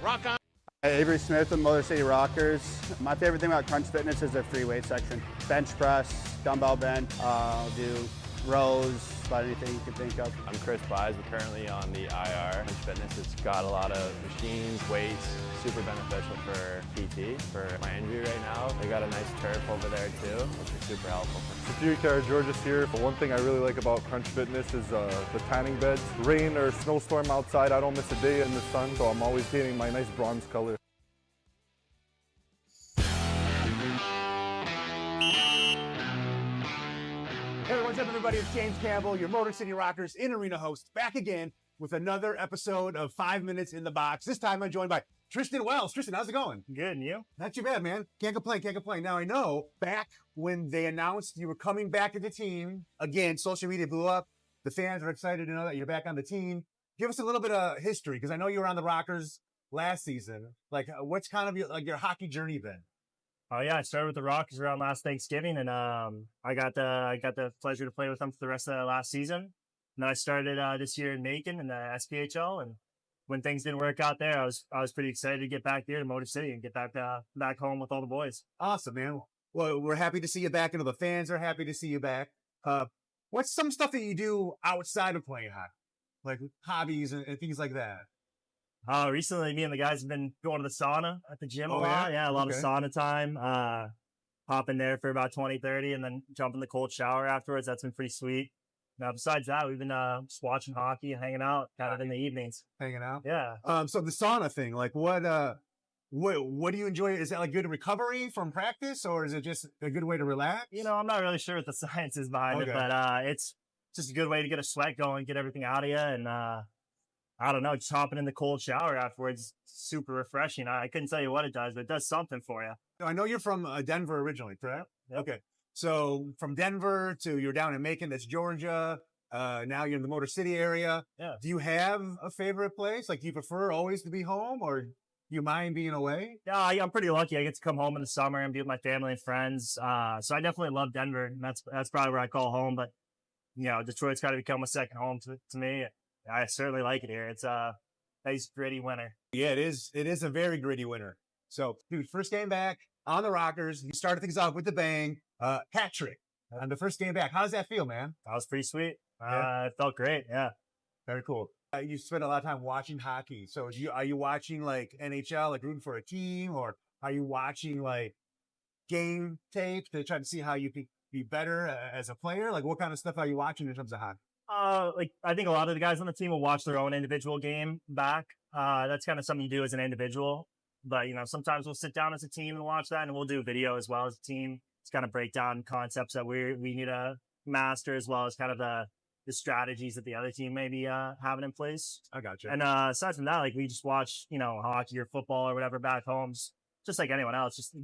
Rock on. Avery Smith with Motor City Rockers. My favorite thing about Crunch Fitness is their free weight section. Bench press, dumbbell bench, do rows, about anything you can think of. I'm Chris Buys. We're currently on the IR. Crunch Fitness has got a lot of machines, weights, super beneficial for PT, for my injury right now. They got a nice turf over there too, which is super helpful. Superior George's here. But one thing I really like about Crunch Fitness is the tanning beds. Rain or snowstorm outside, I don't miss a day in the sun, so I'm always getting my nice bronze color. Hey, what's up, everybody? It's James Campbell, your Motor City Rockers in-arena host, back again with another episode of 5 Minutes in the Box. This time I'm joined by Tristan Wells. Tristan, how's it going? Good, and you? Not too bad, man. Can't complain. Now, I know back when they announced you were coming back to the team, again, social media blew up. The fans are excited to know that you're back on the team. Give us a little bit of history, because I know you were on the Rockers last season. Like, what's kind of your hockey journey been? Oh yeah, I started with the Rockers around last Thanksgiving, and I got the pleasure to play with them for the rest of the last season. And then I started this year in Macon in the SPHL, and when things didn't work out there, I was pretty excited to get back there to Motor City and get back home with all the boys. Awesome, man. Well, we're happy to see you back, and the fans are happy to see you back. What's some stuff that you do outside of playing hockey, like hobbies and things like that? Recently, me and the guys have been going to the sauna at the gym a lot. Yeah, a lot of sauna time. Hop in there for about 20, 30, and then jump in the cold shower afterwards. That's been pretty sweet. Now, besides that, we've been just watching hockey and hanging out kind of in the evenings. Hanging out? Yeah. So the sauna thing, like what do you enjoy? Is that like good recovery from practice, or is it just a good way to relax? You know, I'm not really sure what the science is behind it, but it's just a good way to get a sweat going, get everything out of you, and I don't know, just hopping in the cold shower afterwards, super refreshing. I couldn't tell you what it does, but it does something for you. I know you're from Denver originally, correct? Yep. Okay. So from Denver to you're down in Macon, that's Georgia. Now you're in the Motor City area. Yeah. Do you have a favorite place? Like, do you prefer always to be home, or do you mind being away? Yeah, I'm pretty lucky. I get to come home in the summer and be with my family and friends. So I definitely love Denver. And that's probably where I call home. But, you know, Detroit's kind of become a second home to me. I certainly like it here. It's a nice, gritty winter. Yeah, it is. It is a very gritty winter. So, dude, first game back on the Rockers. You started things off with the bang. Hat trick on the first game back. How does that feel, man? That was pretty sweet. It felt great. Yeah. Very cool. You spent a lot of time watching hockey. So are you watching like NHL, like rooting for a team, or are you watching like game tape to try to see how you can be better as a player? Like, what kind of stuff are you watching in terms of hockey? Like, I think a lot of the guys on the team will watch their own individual game back. That's kind of something you do as an individual. But, you know, sometimes we'll sit down as a team and watch that, and we'll do video as well as a team. It's kind of break down concepts that we need to master, as well as kind of the strategies that the other team may be having in place. I got you. And aside from that, like, we just watch, you know, hockey or football or whatever back home, just like anyone else, just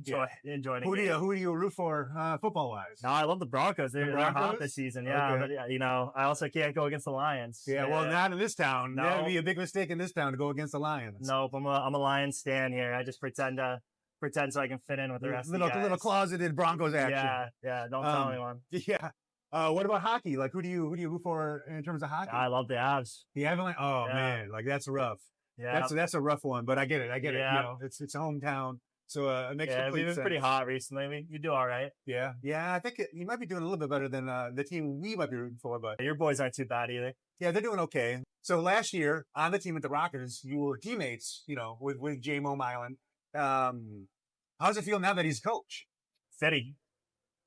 enjoying it. Who do you root for football wise? No, I love the Broncos. They're hot this season. Yeah, Okay. but you know, I also can't go against the Lions. Yeah, well, not in this town. No. That would be a big mistake in this town to go against the Lions. Nope, I'm a Lions stan here. I just pretend so I can fit in with the rest of the guys. Little closeted Broncos action. Yeah. Don't tell anyone. Yeah. What about hockey? Like, who do you root for in terms of hockey? I love the Avs. The Avalanche. Oh man, like that's rough. Yeah, that's a rough one. But I get it. Yeah. You know, it's a hometown, so it makes complete we've been sense. pretty hot recently. You do all right. Yeah. I think you might be doing a little bit better than the team we might be rooting for. But your boys aren't too bad either. Yeah, they're doing okay. So last year on the team with the Rockers, you were teammates, you know, with J-Mo Milan. How does it feel now that he's coach? Fitting.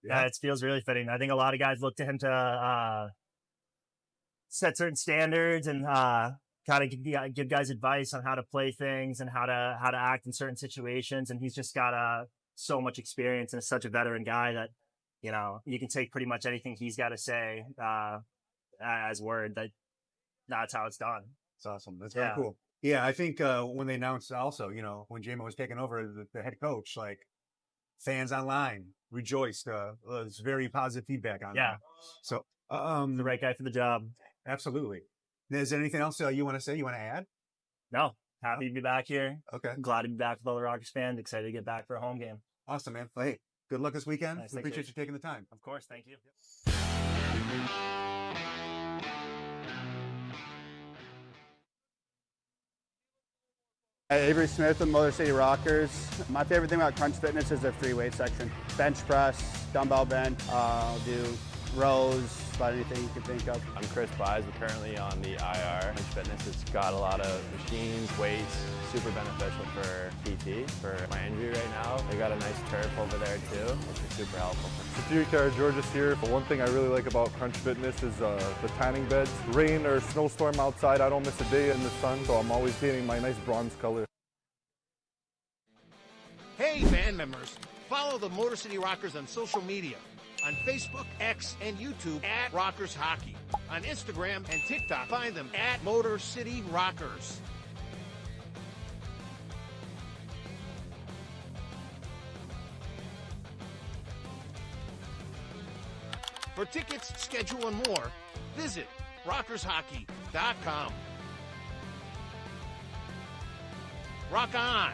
Yeah, it feels really fitting. I think a lot of guys look to him to set certain standards and kind of give guys advice on how to play things and how to act in certain situations. And he's just got so much experience and is such a veteran guy that, you know, you can take pretty much anything he's got to say as word. That's how it's done. It's awesome. That's very cool. Yeah, I think when they announced also, you know, when J-Mo was taking over as the head coach, like fans online rejoiced. It was very positive feedback on that. So the right guy for the job. Absolutely. Is there anything else you want to say? You want to add? No. Happy to be back here. Okay. Glad to be back with all the Rockers fans. Excited to get back for a home game. Awesome, man. Well, hey, good luck this weekend. Nice, We appreciate you taking the time. Of course. Thank you. Avery Smith with Motor City Rockers. My favorite thing about Crunch Fitness is their free weight section. Bench press, dumbbell bench, do rows, about anything you can think of. I'm Chris Buys. We're currently on the IR. Crunch Fitness has got a lot of machines, weights, super beneficial for PT. For my injury right now, they got a nice turf over there too, which is super helpful. George's here. But one thing I really like about Crunch Fitness is the tanning beds. Rain or snowstorm outside, I don't miss a day in the sun, so I'm always painting my nice bronze color. Hey, band members, follow the Motor City Rockers on social media. On Facebook, X, and YouTube at Rockers Hockey. On Instagram and TikTok, find them at Motor City Rockers. For tickets, schedule, and more, visit rockershockey.com. Rock on!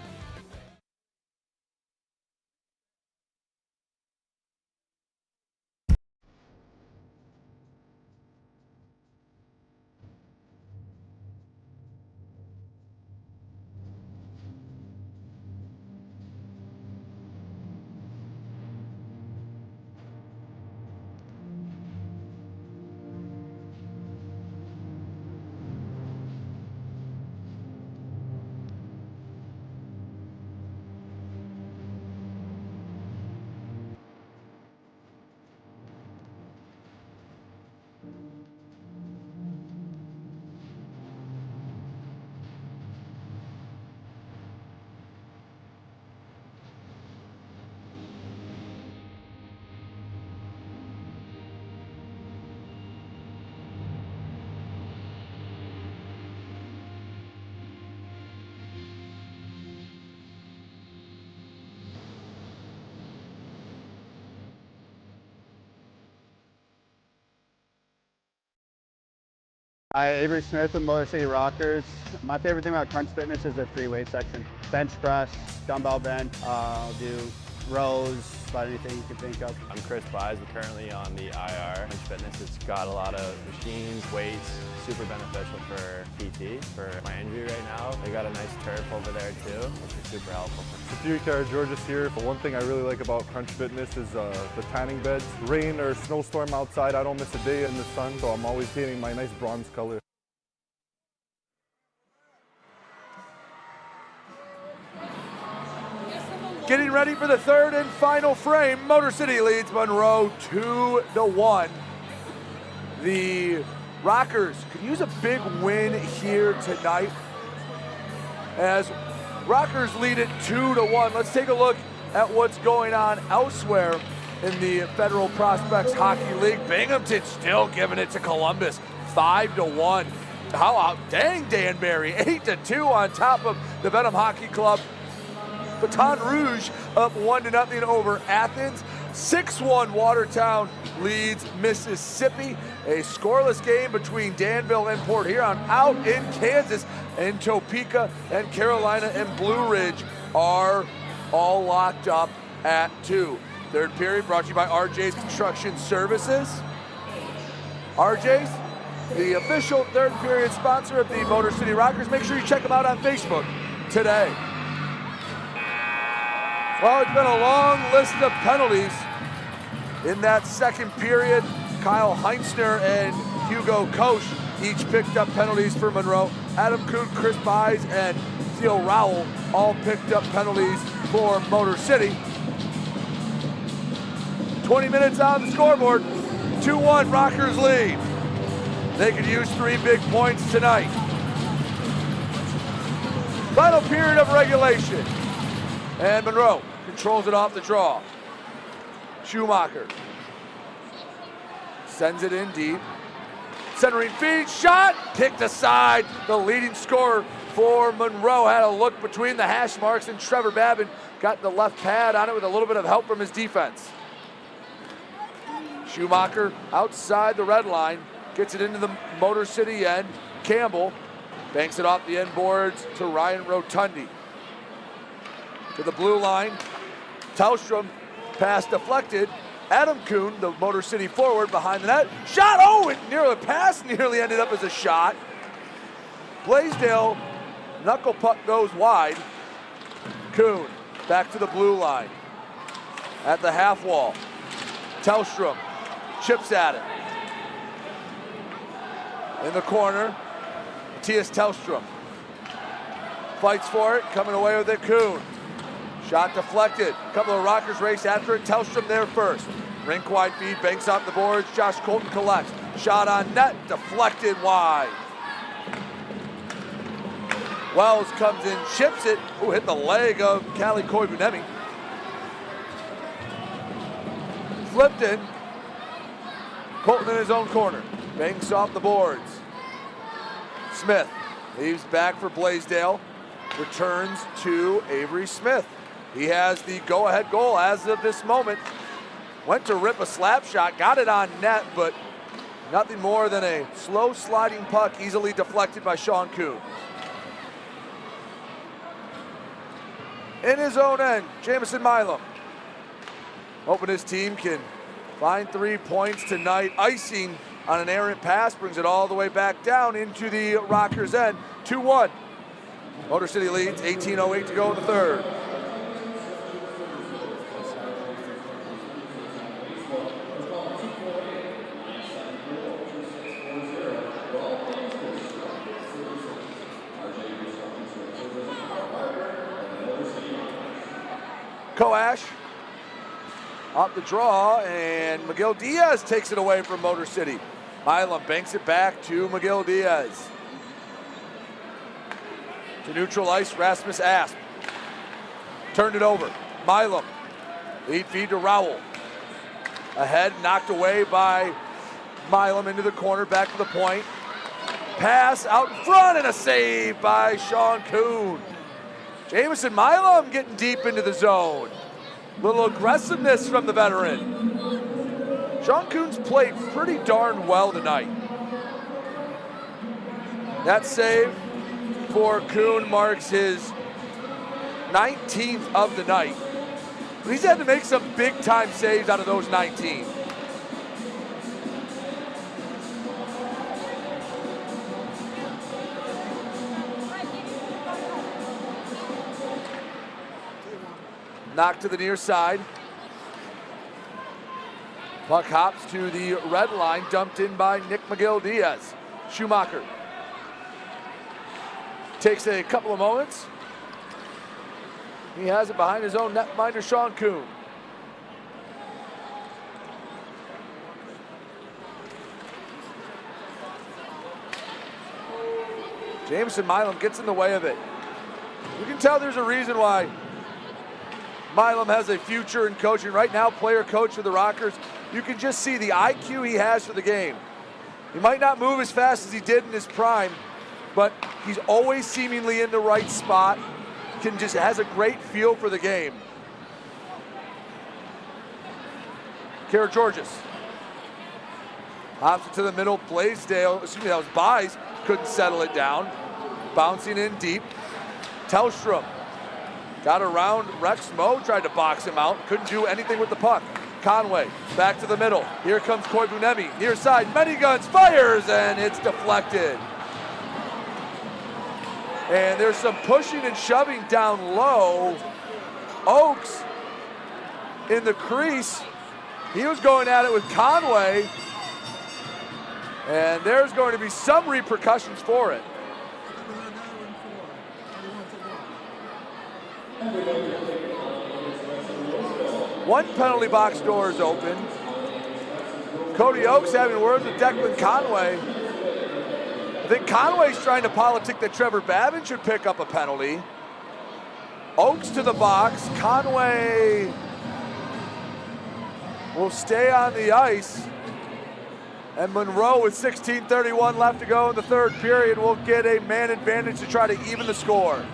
Hi, Avery Smith with Motor City Rockers. My favorite thing about Crunch Fitness is their free weight section. Bench press, dumbbell bench, do rows, about anything you can think of. I'm Chris Buys. We're currently on the IR. Crunch Fitness has got a lot of machines, weights, super beneficial for PT. For my injury right now, they got a nice turf over there too, which is super helpful. George's here. But one thing I really like about Crunch Fitness is the tanning beds. Rain or snowstorm outside, I don't miss a day in the sun, so I'm always painting my nice bronze color. Getting ready for the third and final frame. Motor City leads Monroe 2-1. The Rockers could use a big win here tonight as Rockers lead it 2-1. Let's take a look at what's going on elsewhere in the Federal Prospects Hockey League. Binghamton still giving it to Columbus 5-1. How out? Dang, Danbury 8-2 on top of the Venom Hockey Club. Baton Rouge up 1-0 over Athens. 6-1 Watertown leads Mississippi. A scoreless game between Danville and Port Huron. Out in Kansas, and Topeka and Carolina and Blue Ridge are all locked up at 2. Third period brought to you by RJ's Construction Services. RJ's, the official third period sponsor of the Motor City Rockers. Make sure you check them out on Facebook today. Well, it's been a long list of penalties in that second period. Kyle Heinzner and Hugo Koch each picked up penalties for Monroe. Adam Kuhn, Chris Buys, and Theo Rowell all picked up penalties for Motor City. 20 minutes on the scoreboard. 2-1 Rockers lead. They could use 3 big points tonight. Final period of regulation. And Monroe controls it off the draw. Schumacher sends it in deep. Centering feed, shot, kicked aside. The leading scorer for Monroe had a look between the hash marks, and Trevor Babin got the left pad on it with a little bit of help from his defense. Schumacher outside the red line, gets it into the Motor City end. Campbell banks it off the end boards to Ryan Rotundi. To the blue line, Tellstrom, pass deflected, Adam Kuhn, the Motor City forward, behind the net. Shot, oh, the pass nearly ended up as a shot. Blaisdell, knuckle puck goes wide. Kuhn, back to the blue line. At the half wall. Tellstrom chips at it. In the corner, Matthias Tellstrom. Fights for it, coming away with it, Kuhn. Shot deflected. A couple of Rockers race after it. Tellstrom there first. Rink wide feed, banks off the boards. Josh Colton collects. Shot on net, deflected wide. Wells comes in, chips it. Ooh, hit the leg of Kalle Koivuniemi. Flipped in. Colton in his own corner. Banks off the boards. Smith leaves back for Blaisdell. Returns to Avery Smith. He has the go-ahead goal as of this moment. Went to rip a slap shot, got it on net, but nothing more than a slow sliding puck easily deflected by Sean Kuhn. In his own end, Jamison Milam. Hoping his team can find 3 points tonight. Icing on an errant pass, brings it all the way back down into the Rockers' end. 2-1. Motor City leads, 18:08 to go in the third. Koash off the draw, and McGill Diaz takes it away from Motor City. Milam banks it back to McGill Diaz. To neutral ice, Rasmus Asp. Turned it over. Milam. Lead feed to Rowell. Ahead, knocked away by Milam into the corner, back to the point. Pass out in front, and a save by Sean Kuhn. Jamison Milam getting deep into the zone. Little aggressiveness from the veteran. Sean Kuhn's played pretty darn well tonight. That save for Kuhn marks his 19th of the night. But he's had to make some big time saves out of those 19. Knocked to the near side. Puck hops to the red line, dumped in by Nick McGill Diaz. Schumacher takes a couple of moments. He has it behind his own netminder, Sean Kuhn. Jamison Milam gets in the way of it. You can tell there's a reason why Milam has a future in coaching. Right now, player coach for the Rockers. You can just see the IQ he has for the game. He might not move as fast as he did in his prime, but he's always seemingly in the right spot. Has a great feel for the game. Kara Georges hops it to the middle. Blaisdell, that was Buys, couldn't settle it down. Bouncing in deep. Tellstrom got around Rex Moe, tried to box him out, couldn't do anything with the puck. Conway, back to the middle. Here comes Koivuniemi, near side, many guns, fires, and it's deflected. And there's some pushing and shoving down low. Oakes in the crease. He was going at it with Conway. And there's going to be some repercussions for it. One penalty box door is open. Cody Oakes having words with Declan Conway. I think Conway's trying to politic that Trevor Babin should pick up a penalty. Oakes to the box. Conway will stay on the ice. And Monroe, with 16:31 left to go in the third period, will get a man advantage to try to even the score.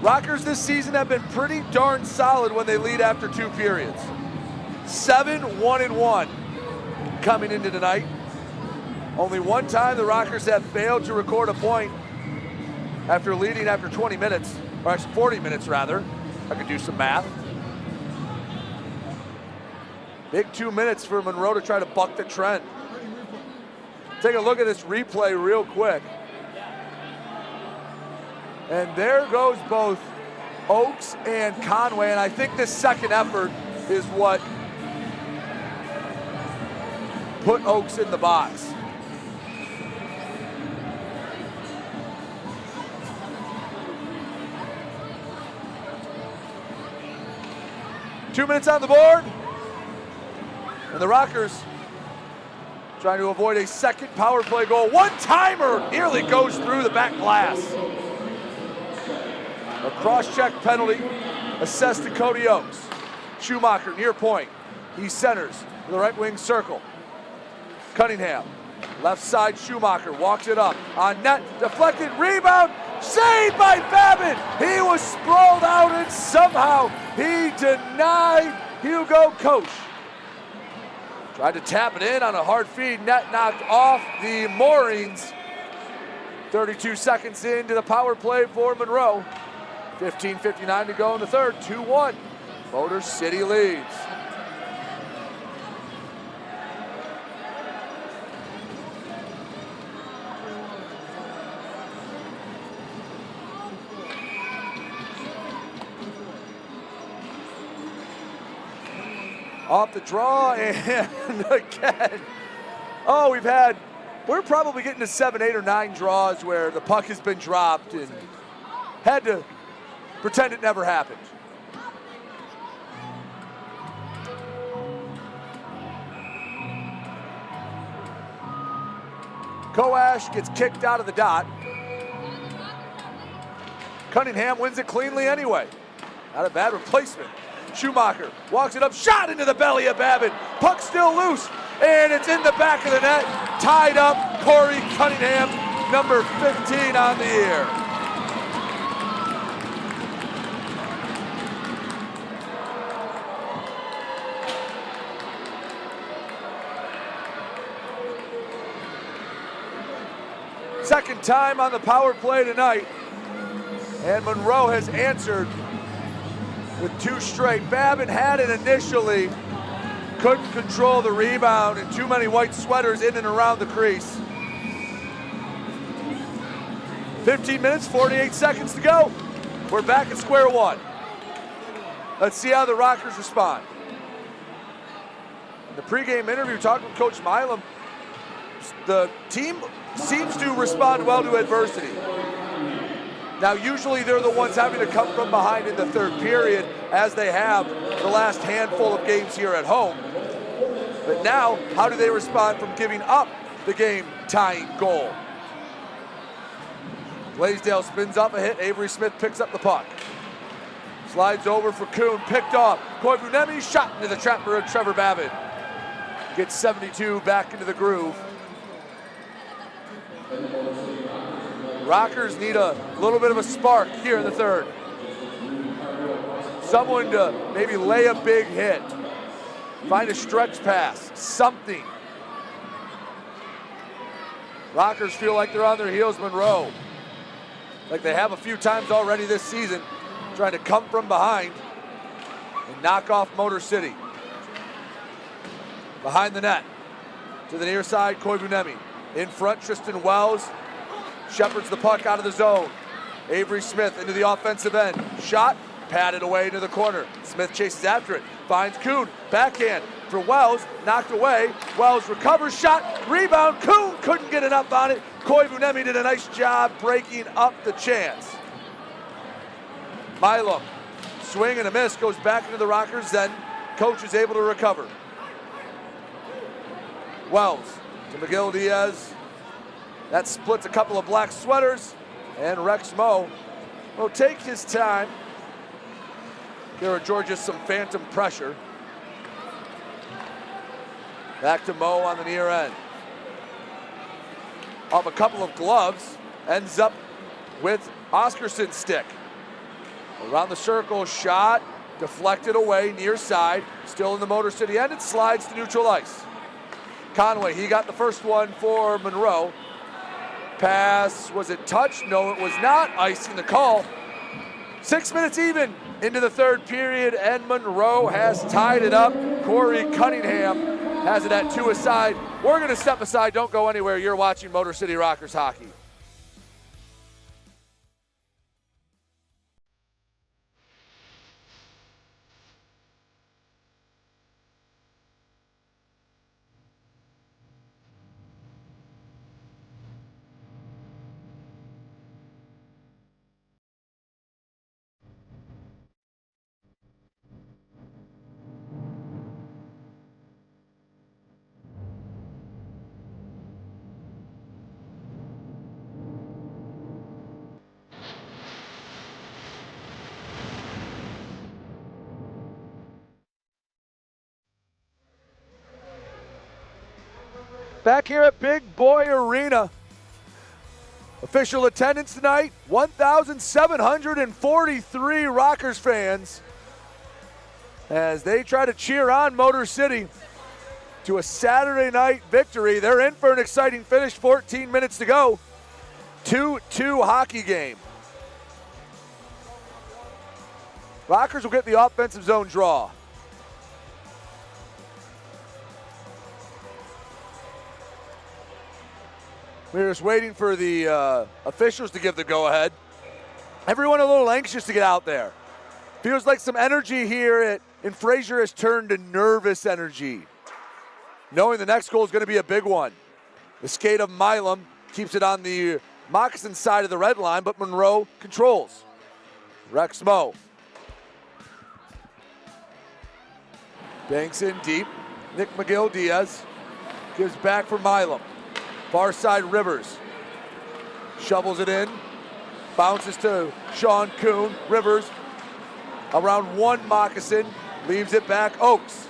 Rockers this season have been pretty darn solid when they lead after 2 periods. 7-1-1 coming into tonight. Only one time the Rockers have failed to record a point after leading after 20 minutes, or actually 40 minutes rather. I could do some math. Big 2 minutes for Monroe to try to buck the trend. Take a look at this replay real quick. And there goes both Oaks and Conway, and I think this second effort is what put Oaks in the box. Two minutes on the board. And the Rockers trying to avoid a second power play goal. One-timer nearly goes through the back glass. A cross-check penalty assessed to Cody Oaks. Schumacher near point. He centers to the right wing circle. Cunningham, left side Schumacher, walks it up. On net, deflected, rebound, saved by Babin. He was sprawled out and somehow he denied Hugo Koch. Tried to tap it in on a hard feed, net knocked off the moorings. 32 seconds into the power play for Monroe. 15:59 to go in the third, 2-1. Motor City leads. Off the draw, and again, we're probably getting to 7, 8, or 9 draws where the puck has been dropped and had to pretend it never happened. Koash gets kicked out of the dot. Cunningham wins it cleanly anyway. Not a bad replacement. Schumacher walks it up, shot into the belly of Babin. Puck still loose, and it's in the back of the net. Tied up, Corey Cunningham, number 15 on the year. Second time on the power play tonight, and Monroe has answered with 2 straight. Babin had it initially, couldn't control the rebound, and too many white sweaters in and around the crease. 15 minutes, 48 seconds to go. We're back at square one. Let's see how the Rockers respond. In the pregame interview, talking with Coach Milam, the team seems to respond well to adversity. Now, usually they're the ones having to come from behind in the third period, as they have the last handful of games here at home. But now, how do they respond from giving up the game-tying goal? Blaisdell spins off a hit. Avery Smith picks up the puck. Slides over for Kuhn, picked off. Koivunemi shot into the trapper of Trevor Babin. Gets 72 back into the groove. Rockers need a little bit of a spark here in the third. Someone to maybe lay a big hit. Find a stretch pass, something. Rockers feel like they're on their heels. Monroe, like they have a few times already this season, trying to come from behind and knock off Motor City. Behind the net, to the near side, Koivunemi. In front, Tristan Wells shepherds the puck out of the zone. Avery Smith into the offensive end. Shot, patted away into the corner. Smith chases after it, finds Kuhn. Backhand for Wells, knocked away. Wells recovers, shot, rebound. Kuhn couldn't get enough on it. Koivunemi did a nice job breaking up the chance. Milam, swing and a miss, goes back into the Rockers, then Coach is able to recover. Wells to Miguel Diaz. That splits a couple of black sweaters, and Rex Moe will take his time. Give Georgia some phantom pressure. Back to Moe on the near end. Off a couple of gloves, ends up with Oscarson's stick. Around the circle, shot, deflected away, near side, still in the Motor City end, it slides to neutral ice. Conway, he got the first one for Monroe. Pass, was it touched? No, it was not. Icing the call. 6 minutes even into the third period, and Monroe has tied it up. Corey Cunningham has it at 2 aside. We're going to step aside. Don't go anywhere. You're watching Motor City Rockers hockey. Back here at Big Boy Arena. Official attendance tonight, 1,743 Rockers fans as they try to cheer on Motor City to a Saturday night victory. They're in for an exciting finish, 14 minutes to go. 2-2 hockey game. Rockers will get the offensive zone draw. We're just waiting for the officials to give the go-ahead. Everyone a little anxious to get out there. Feels like some energy here in Fraser has turned to nervous energy, knowing the next goal is going to be a big one. The skate of Milam keeps it on the Moccasins side of the red line, but Monroe controls. Rex Moe. Banks in deep. Nick McGill-Diaz gives back for Milam. Far side Rivers. Shovels it in. Bounces to Sean Kuhn. Rivers around one Moccasin. Leaves it back. Oaks.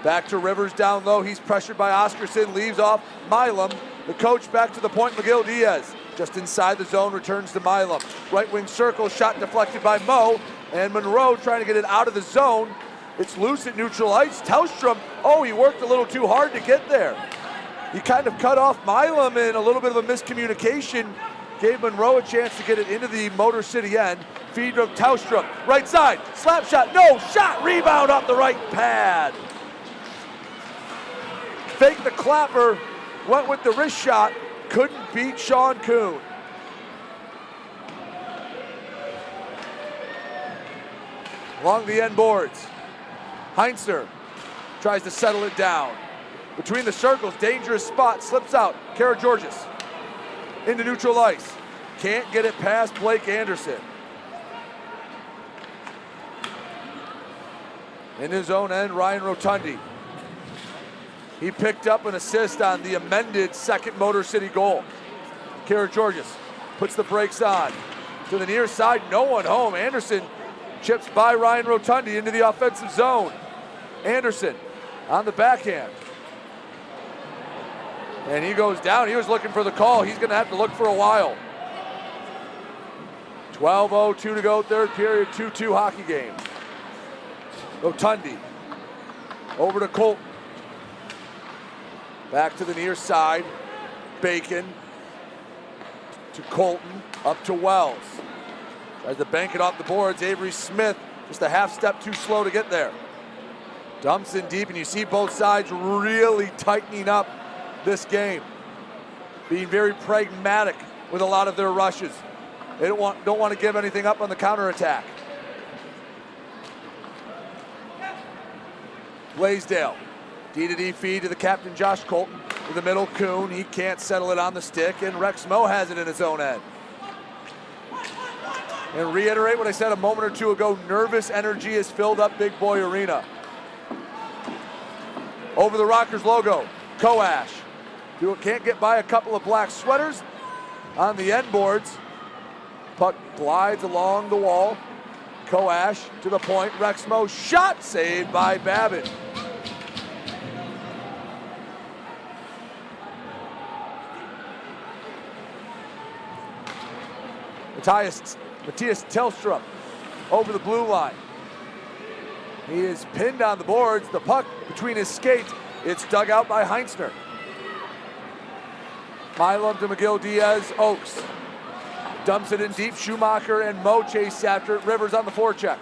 Back to Rivers down low. He's pressured by Oscarson. Leaves off Milam. The coach back to the point. McGill-Diaz just inside the zone. Returns to Milam. Right wing circle. Shot deflected by Moe. And Monroe trying to get it out of the zone. It's loose at neutral ice. Tellstrom, he worked a little too hard to get there. He kind of cut off Milam, and a little bit of a miscommunication gave Monroe a chance to get it into the Motor City end. Feed of Tellstrom, right side, slap shot, no, shot, rebound off the right pad. Faked the clapper, went with the wrist shot, couldn't beat Sean Kuhn. Along the end boards, Heinzer tries to settle it down. Between the circles, dangerous spot, slips out. Karageorgis into neutral ice. Can't get it past Blake Anderson. In his own end, Ryan Rotundi. He picked up an assist on the amended second Motor City goal. Karageorgis puts the brakes on. To the near side, no one home. Anderson chips by Ryan Rotundi into the offensive zone. Anderson on the backhand. And he goes down. He was looking for the call. He's going to have to look for a while. 12:02 to go, third period, 2-2 hockey game. Rotundi over to Colton. Back to the near side. Bacon to Colton, up to Wells. Tries to bank it off the boards. Avery Smith just a half step too slow to get there. Dumps in deep, and you see both sides really tightening up this game, being very pragmatic with a lot of their rushes. They don't want to give anything up on the counterattack. Blaisdell, D-to-D feed to the captain, Josh Colton. To the middle, Kuhn. He can't settle it on the stick, and Rex Moe has it in his own end. And reiterate what I said a moment or two ago, nervous energy has filled up Big Boy Arena. Over the Rockers logo, Coash. Can't get by a couple of black sweaters on the end boards. Puck glides along the wall. Coash to the point. Rex Moe shot saved by Babin. Matthias Tellstrom over the blue line. He is pinned on the boards. The puck between his skates. It's dug out by Heinzner. Milam to McGill-Diaz, Oaks. Dumps it in deep. Schumacher and Mo chase after it. Rivers on the forecheck.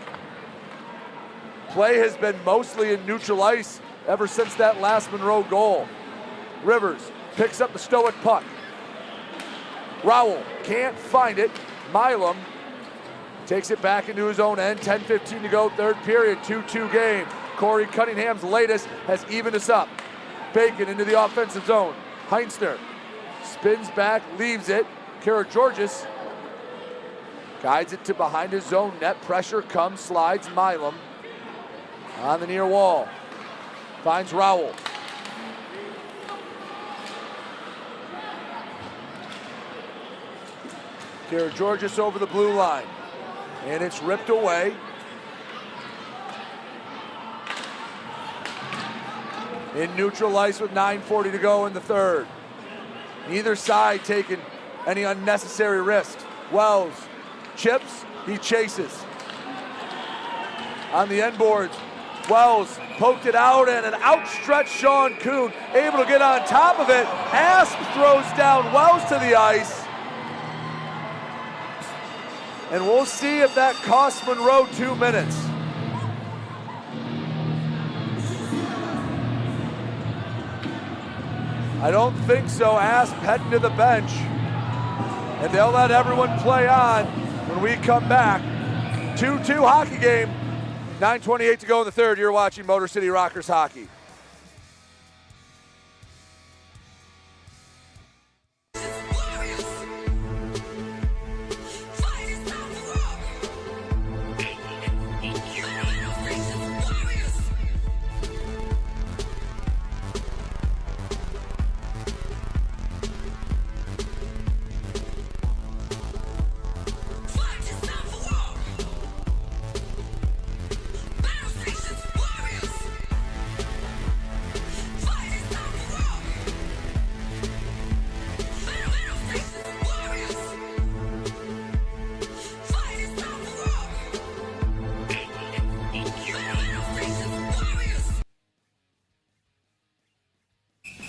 Play has been mostly in neutral ice ever since that last Monroe goal. Rivers picks up the stoic puck. Rowell can't find it. Milam takes it back into his own end. 10:15 to go, third period, 2-2 game. Corey Cunningham's latest has evened us up. Bacon into the offensive zone. Heinzner spins back, leaves it. Karageorgis guides it to behind his zone net. Pressure comes, slides. Milam on the near wall. Finds Rowell. Karageorgis over the blue line. And it's ripped away. In neutral ice with 9:40 to go in the third. Neither side taking any unnecessary risks. Wells chips, he chases. On the end boards, Wells poked it out, and an outstretched Sean Kuhn able to get on top of it. Asp throws down Wells to the ice. And we'll see if that costs Monroe 2 minutes. I don't think so. Asp heading to the bench. And they'll let everyone play on when we come back. 2-2 hockey game. 9:28 to go in the third. You're watching Motor City Rockers hockey.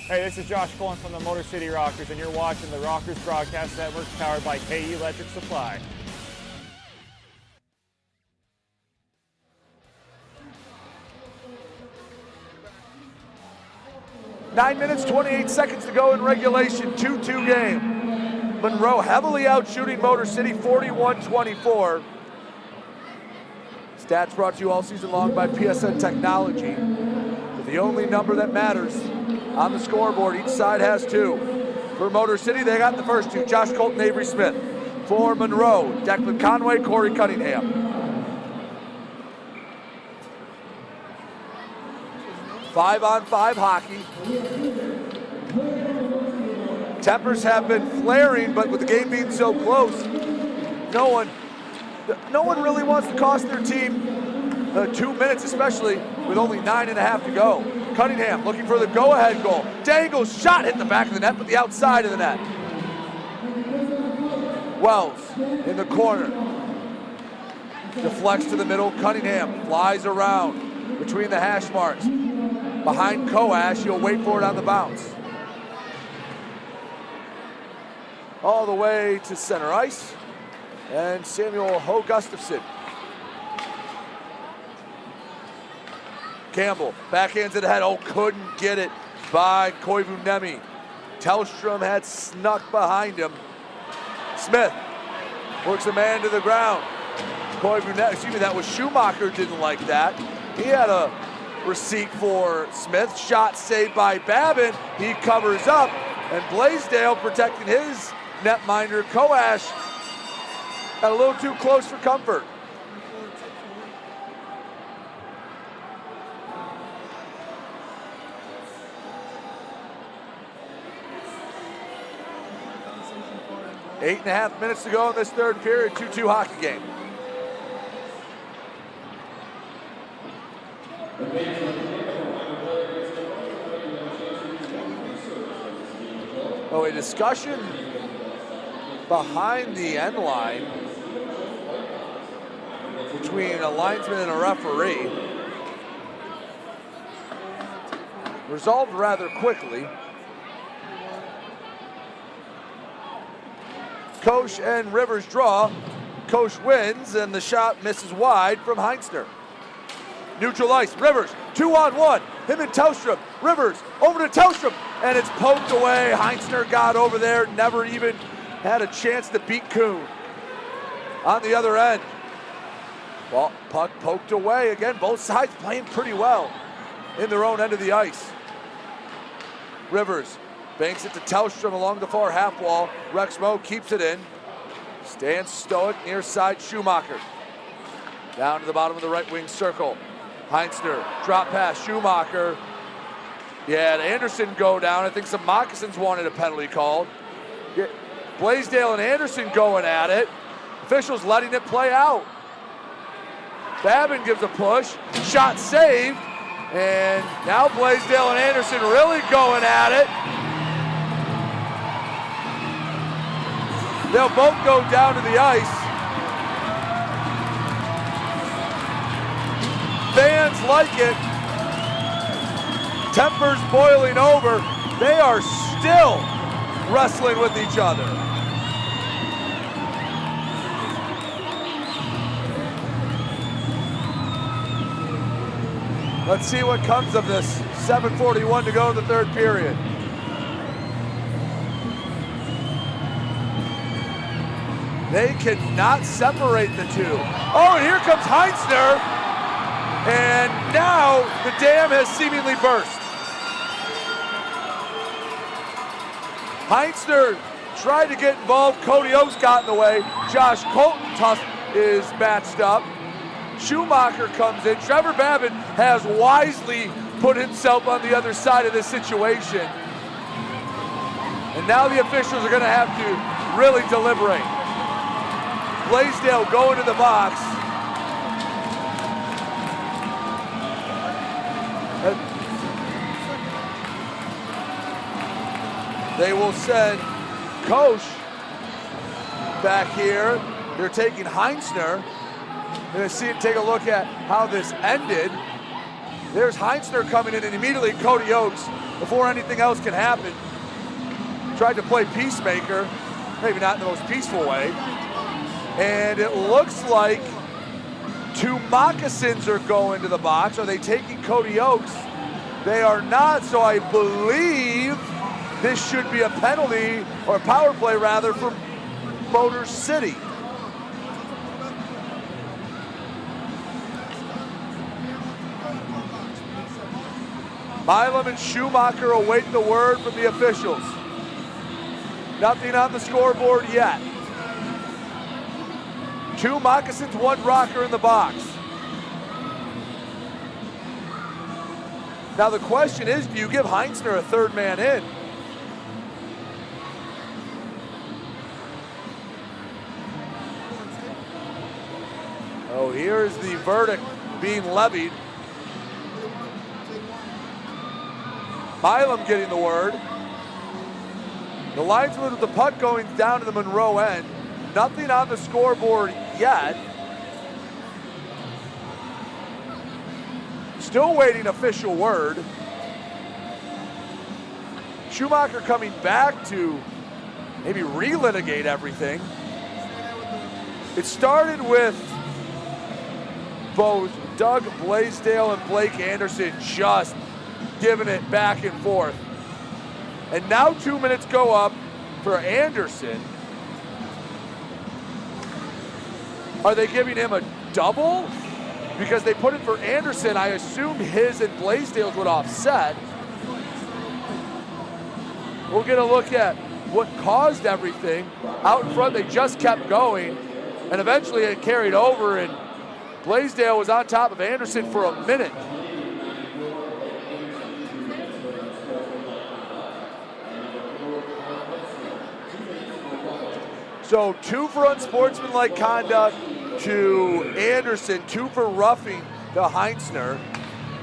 Hey, this is Josh Cullen from the Motor City Rockers, and you're watching the Rockers Broadcast Network, powered by KE Electric Supply. Nine minutes, 28 seconds to go in regulation. 2-2 game. Monroe heavily out shooting Motor City, 41-24. Stats brought to you all season long by PSN Technology. But the only number that matters on the scoreboard, each side has two. For Motor City, they got the first two, Josh Colton, Avery Smith. For Monroe, Declan Conway, Corey Cunningham. 5-on-5 hockey. Tempers have been flaring, but with the game being so close, no one really wants to cost their team 2 minutes, especially with only 9.5 to go. Cunningham looking for the go-ahead goal. Dangles shot hit the back of the net, but the outside of the net. Wells in the corner. Deflects to the middle. Cunningham flies around between the hash marks. Behind Koash, he'll wait for it on the bounce. All the way to center ice. And Samuel Ho Gustafson. Campbell backhands it ahead. Oh, couldn't get it by Koivunemi. Tellstrom had snuck behind him. Smith works a man to the ground. That was Schumacher, didn't like that. He had a receipt for Smith. Shot saved by Babin. He covers up, and Blaisdell protecting his netminder. Koash got a little too close for comfort. 8.5 minutes to go in this third period, 2-2 hockey game. Oh, a discussion behind the end line between a linesman and a referee. Resolved rather quickly. Koch and Rivers draw. Koch wins, and the shot misses wide from Heinzner. Neutral ice, Rivers, 2-on-1. Him and Tellstrom. Rivers over to Tellstrom, and it's poked away. Heinzner got over there, never even had a chance to beat Kuhn. On the other end, well, puck poked away. Again, both sides playing pretty well in their own end of the ice. Rivers banks it to Tellstrom along the far half wall. Rexmo keeps it in. Stands stoic near side Schumacher. Down to the bottom of the right wing circle. Heinzner, drop pass, Schumacher. Yeah, Anderson go down. I think some Moccasins wanted a penalty called. Blaisdell and Anderson going at it. Officials letting it play out. Babin gives a push, shot saved, and now Blaisdell and Anderson really going at it. They'll both go down to the ice. Fans like it. Tempers boiling over. They are still wrestling with each other. Let's see what comes of this. 7:41 to go in the third period. They cannot separate the two. Oh, and here comes Heinzner. And now the dam has seemingly burst. Heinzner tried to get involved. Cody Oakes got in the way. Josh Colton is matched up. Schumacher comes in. Trevor Babin has wisely put himself on the other side of this situation. And now the officials are going to have to really deliberate. Blaisdell going to the box. They will send Koch back here. They're taking Heinzner. We're going to take a look at how this ended. There's Heinzner coming in, and immediately Cody Oakes, before anything else can happen, tried to play peacemaker, maybe not in the most peaceful way. And it looks like two Moccasins are going to the box. Are they taking Cody Oakes? They are not, so I believe this should be a penalty, or a power play rather, for Motor City. Milam and Schumacher await the word from the officials. Nothing on the scoreboard yet. Two Moccasins, one Rocker in the box. Now the question is, do you give Heinzner a third man in? Oh, here's the verdict being levied. Milam getting the word. The linesman with the puck going down to the Monroe end. Nothing on the scoreboard yet. Still waiting official word. Schumacher coming back to maybe relitigate everything. It started with both Doug Blaisdell and Blake Anderson just giving it back and forth. And now 2 minutes go up for Anderson. Are they giving him a double? Because they put it for Anderson. I assumed his and Blaisdell's would offset. We'll get a look at what caused everything. Out in front, they just kept going. And eventually it carried over, and Blaisdell was on top of Anderson for a minute. So 2 for unsportsmanlike conduct to Anderson, 2 for roughing to Heinzner,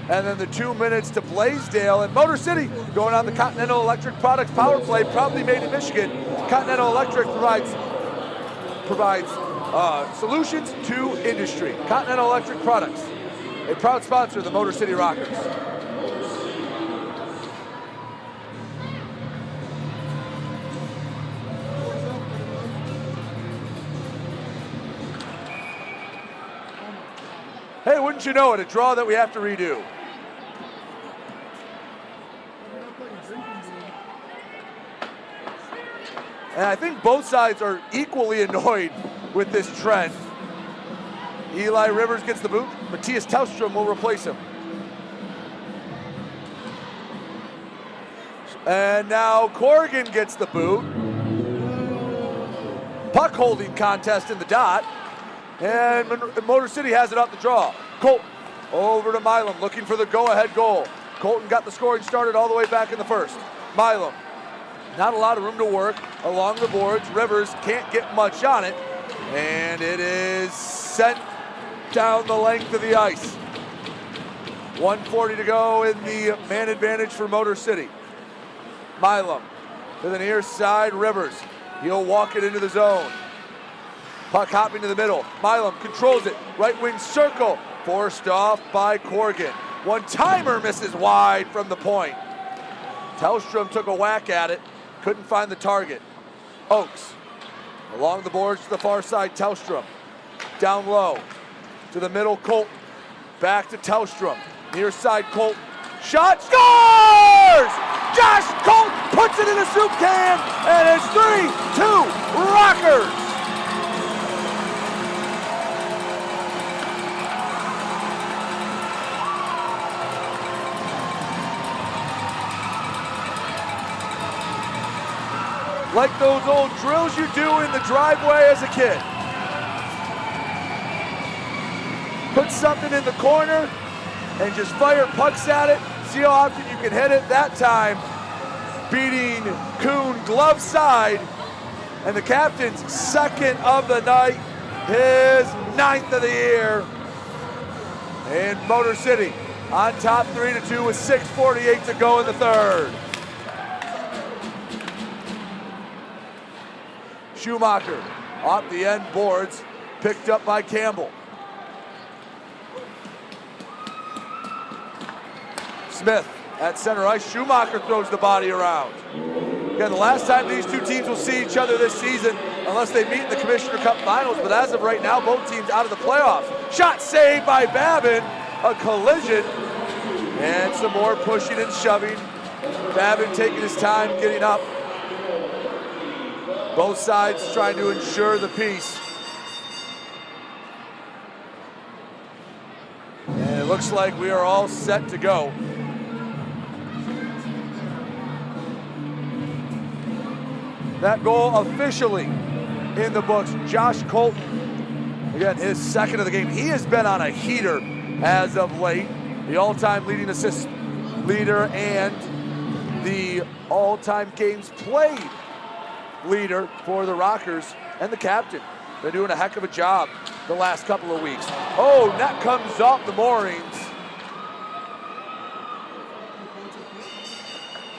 and then the 2 minutes to Blaisdell. And Motor City going on the Continental Electric Products power play, proudly made in Michigan. Continental Electric provides solutions to industry. Continental Electric Products, a proud sponsor of the Motor City Rockers. Hey, wouldn't you know it, a draw that we have to redo. And I think both sides are equally annoyed with this trend. Eli Rivers gets the boot. Matthias Tellstrom will replace him. And now Corrigan gets the boot. Puck holding contest in the dot. And Motor City has it off the draw. Colton over to Milam looking for the go-ahead goal. Colton got the scoring started all the way back in the first. Milam, not a lot of room to work along the boards. Rivers can't get much on it. And it is sent down the length of the ice. 1:40 to go in the man advantage for Motor City. Milam to the near side, Rivers. He'll walk it into the zone. Puck hopping to the middle. Milam controls it. Right wing circle. Forced off by Corrigan. One-timer misses wide from the point. Tellstrom took a whack at it. Couldn't find the target. Oaks along the boards to the far side. Tellstrom down low to the middle. Colton back to Tellstrom. Near side Colton. Shot, scores! Josh Colton puts it in a soup can, and it's 3-2 Rockers. Like those old drills you do in the driveway as a kid. Put something in the corner and just fire pucks at it. See how often you can hit it. That time, beating Kuhn glove side, and the captain's second of the night, his 9th of the year. And Motor City on top 3-2 with 6:48 to go in the third. Schumacher off the end boards, picked up by Campbell. Smith at center ice. Schumacher throws the body around. Again, the last time these two teams will see each other this season, unless they meet in the Commissioner Cup Finals, but as of right now, both teams out of the playoffs. Shot saved by Babin, a collision, and some more pushing and shoving. Babin taking his time getting up. Both sides trying to ensure the peace. And it looks like we are all set to go. That goal officially in the books. Josh Colton, again, his second of the game. He has been on a heater as of late. The all-time leading assist leader and the all-time games played leader for the Rockers and the captain. They're doing a heck of a job the last couple of weeks. Oh, net comes off the moorings.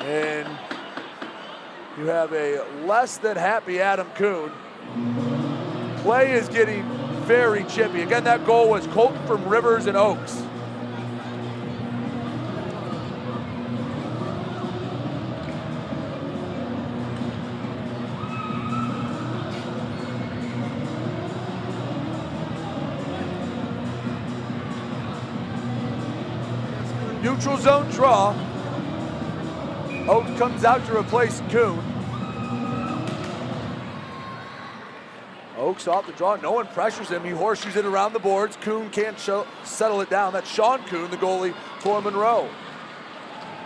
And you have a less than happy Adam Kuhn. Play is getting very chippy. Again, that goal was Colton from Rivers and Oaks. Neutral zone draw. Oaks comes out to replace Kuhn. Oaks off the draw. No one pressures him. He horseshoes it around the boards. Kuhn can't settle it down. That's Sean Kuhn, the goalie for Monroe.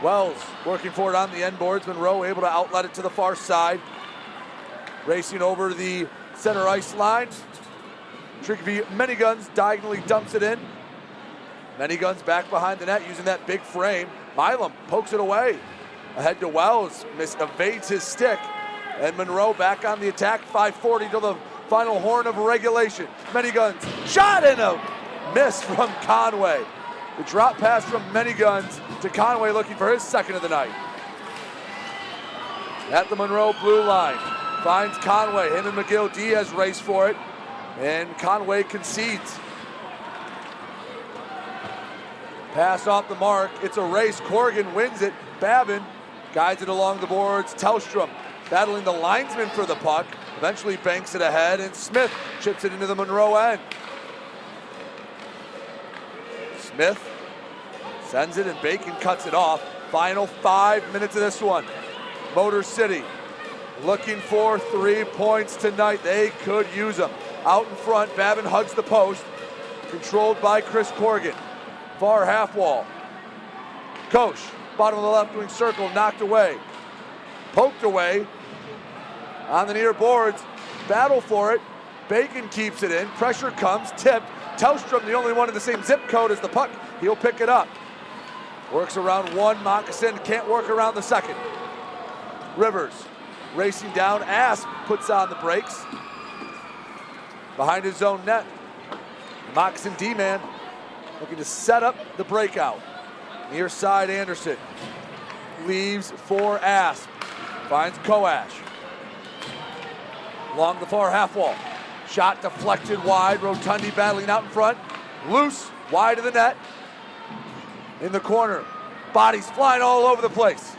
Wells working for it on the end boards. Monroe able to outlet it to the far side. Racing over the center ice line. Tricky Many Guns diagonally dumps it in. Many Guns back behind the net using that big frame. Milam pokes it away. Ahead to Wells, evades his stick. And Monroe back on the attack. 5:40 to the final horn of regulation. Many Guns, shot and a miss from Conway. The drop pass from Many Guns to Conway looking for his second of the night. At the Monroe blue line, finds Conway. Him and McGill Diaz race for it, and Conway concedes. Pass off the mark, it's a race. Corrigan wins it. Babin guides it along the boards. Tellstrom battling the linesman for the puck. Eventually banks it ahead, and Smith chips it into the Monroe end. Smith sends it, and Bacon cuts it off. Final 5 minutes of this one. Motor City looking for 3 points tonight. They could use them. Out in front, Babin hugs the post. Controlled by Chris Corrigan. Far half wall. Koch, bottom of the left wing circle, knocked away. Poked away. On the near boards, battle for it. Bacon keeps it in. Pressure comes, tipped. Tellstrom, the only one in the same zip code as the puck. He'll pick it up. Works around one. Moccasin can't work around the second. Rivers racing down. Asp puts on the brakes. Behind his own net. Moccasin D-man looking to set up the breakout. Near side Anderson. Leaves for Asp. Finds Koash. Along the far half wall. Shot deflected wide. Rotundi battling out in front. Loose. Wide of the net. In the corner. Bodies flying all over the place.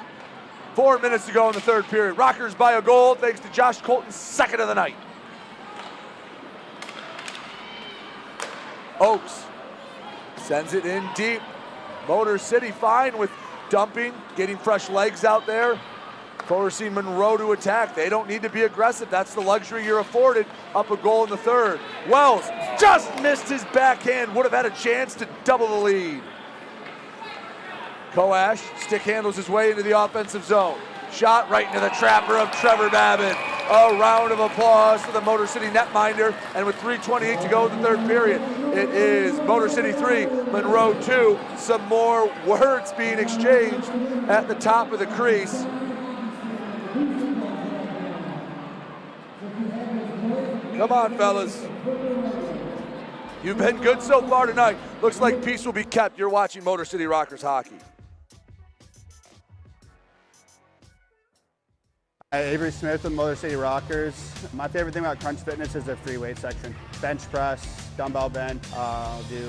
4 minutes to go in the third period. Rockers by a goal thanks to Josh Colton's second of the night. Oaks sends it in deep. Motor City fine with dumping, getting fresh legs out there. Forcing Monroe to attack. They don't need to be aggressive. That's the luxury you're afforded. Up a goal in the third. Wells just missed his backhand. Would have had a chance to double the lead. Koash stick handles his way into the offensive zone. Shot right into the trapper of Trevor Babin. A round of applause for the Motor City netminder. And with 3:28 to go in the third period, it is Motor City 3, Monroe 2. Some more words being exchanged at the top of the crease. Come on, fellas. You've been good so far tonight. Looks like peace will be kept. You're watching Motor City Rockers hockey. Avery Smith with Motor City Rockers. My favorite thing about Crunch Fitness is their free weight section. Bench press, dumbbell bench, do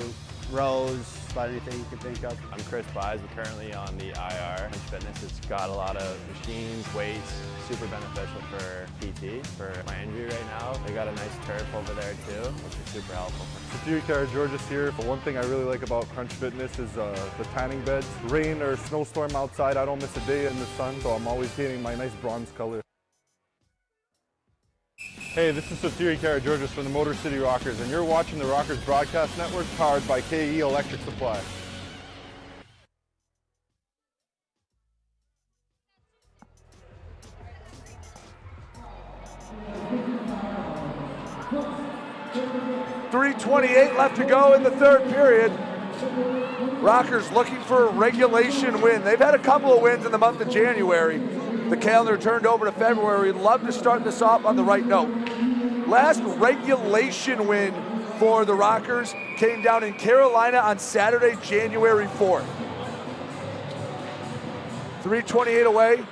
rows, about anything you can think of. I'm Chris Buys. I'm currently on the IR. Crunch Fitness has got a lot of machines, weights, super beneficial for PT, for my injury right now. They got a nice turf over there too, which is super helpful. George's here. But one thing I really like about Crunch Fitness is the tanning beds. Rain or snowstorm outside, I don't miss a day in the sun, so I'm always getting my nice bronze color. Hey, this is Satiri Karageorgis from the Motor City Rockers, and you're watching the Rockers Broadcast Network, powered by KE Electric Supply. .328 left to go in the third period. Rockers looking for a regulation win. They've had a couple of wins in the month of January. The calendar turned over to February. Love to start this off on the right note. Last regulation win for the Rockers came down in Carolina on Saturday, January 4th. 3:28 away.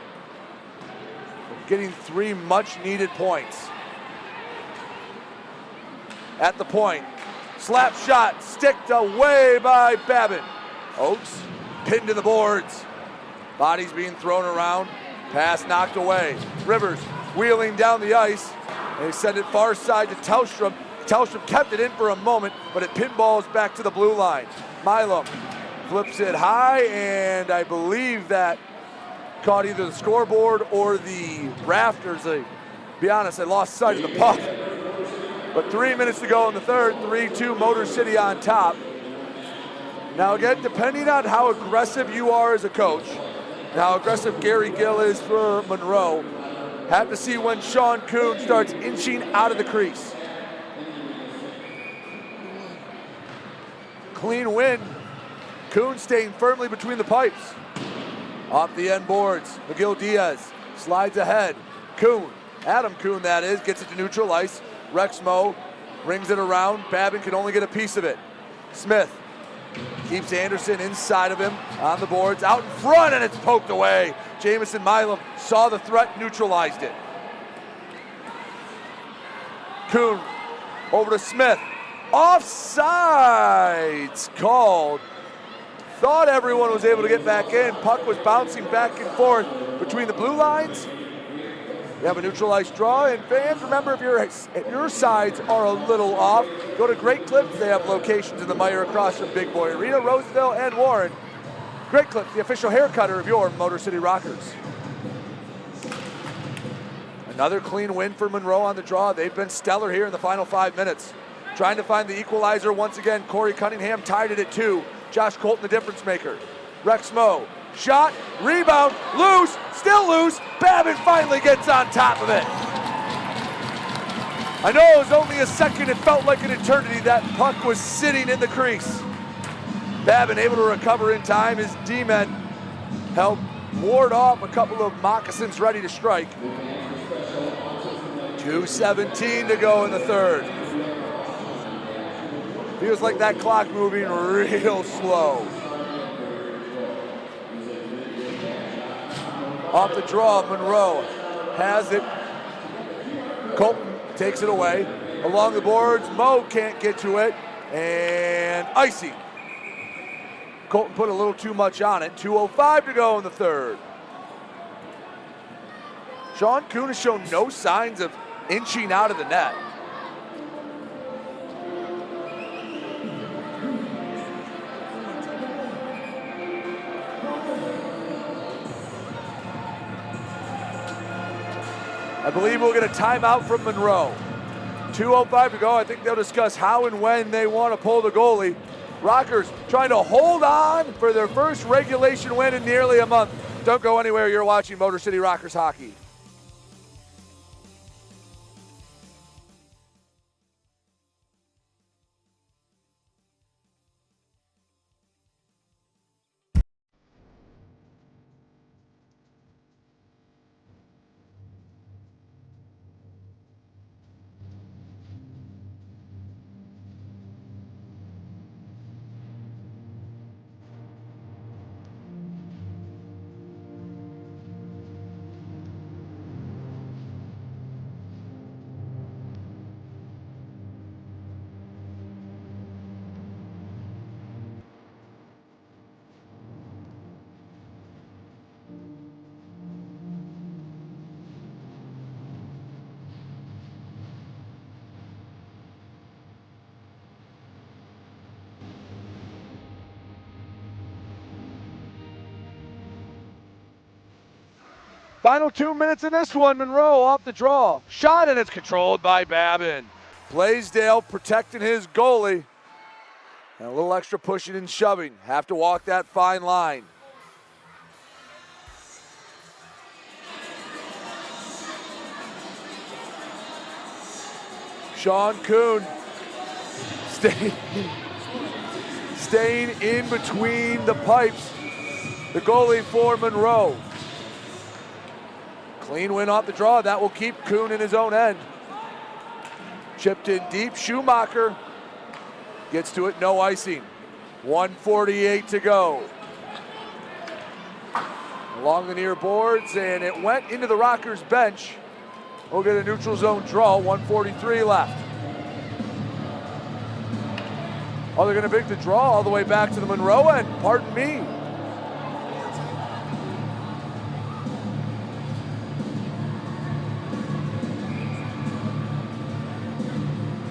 Getting 3 much-needed points. At the point. Slap shot, sticked away by Babin. Oaks pinned to the boards. Bodies being thrown around. Pass knocked away. Rivers wheeling down the ice. They send it far side to Tellstrom. Tellstrom kept it in for a moment, but it pinballs back to the blue line. Milam flips it high, and I believe that caught either the scoreboard or the rafters. Be honest, I lost sight of the puck. But 3 minutes to go in the third, 3-2 Motor City on top. Now again, depending on how aggressive you are as a coach, and how aggressive Gary Gill is for Monroe, have to see when Sean Kuhn starts inching out of the crease. Clean win. Kuhn staying firmly between the pipes. Off the end boards, McGill Diaz slides ahead. Kuhn, Adam Kuhn that is, gets it to neutral ice. Rexmo rings it around. Babin can only get a piece of it. Smith keeps Anderson inside of him on the boards. Out in front, and it's poked away. Jamison Milam saw the threat, neutralized it. Kuhn over to Smith. Offsides called. Thought everyone was able to get back in. Puck was bouncing back and forth between the blue lines We have a neutral ice draw, and fans, remember, if your sides are a little off, go to Great Clips. They have locations in the Meijer across from Big Boy Arena, Roseville, and Warren. Great Clips, the official hair cutter of your Motor City Rockers. Another clean win for Monroe on the draw. They've been stellar here in the final 5 minutes. Trying to find the equalizer once again. Corey Cunningham tied it at 2. Josh Colton, the difference maker. Rex Moe, shot, rebound, loose, still loose. Babin finally gets on top of it. I know it was only a second. It felt like an eternity. That puck was sitting in the crease. Babin able to recover in time. His D-men helped ward off a couple of Moccasins ready to strike. 2:17 to go in the third. Feels like that clock moving real slow. Off the draw, Monroe has it. Colton takes it away. Along the boards, Moe can't get to it. And icing. Colton put a little too much on it. 2:05 to go in the third. Sean Kuhn has shown no signs of inching out of the net. I believe we'll get a timeout from Monroe. 2:05 to go. I think they'll discuss how and when they want to pull the goalie. Rockers trying to hold on for their first regulation win in nearly a month. Don't go anywhere. You're watching Motor City Rockers hockey. Final 2 minutes in this one. Monroe off the draw. Shot, and it's controlled by Babin. Blaisdell protecting his goalie. And a little extra pushing and shoving. Have to walk that fine line. Sean Kuhn staying in between the pipes. The goalie for Monroe. Clean win off the draw. That will keep Kuhn in his own end. Chipped in deep. Schumacher gets to it. No icing. 1:48 to go. Along the near boards, and it went into the Rockers bench. We'll get a neutral zone draw. 1:43 left. Oh, they're going to make the draw all the way back to the Monroe end. Pardon me.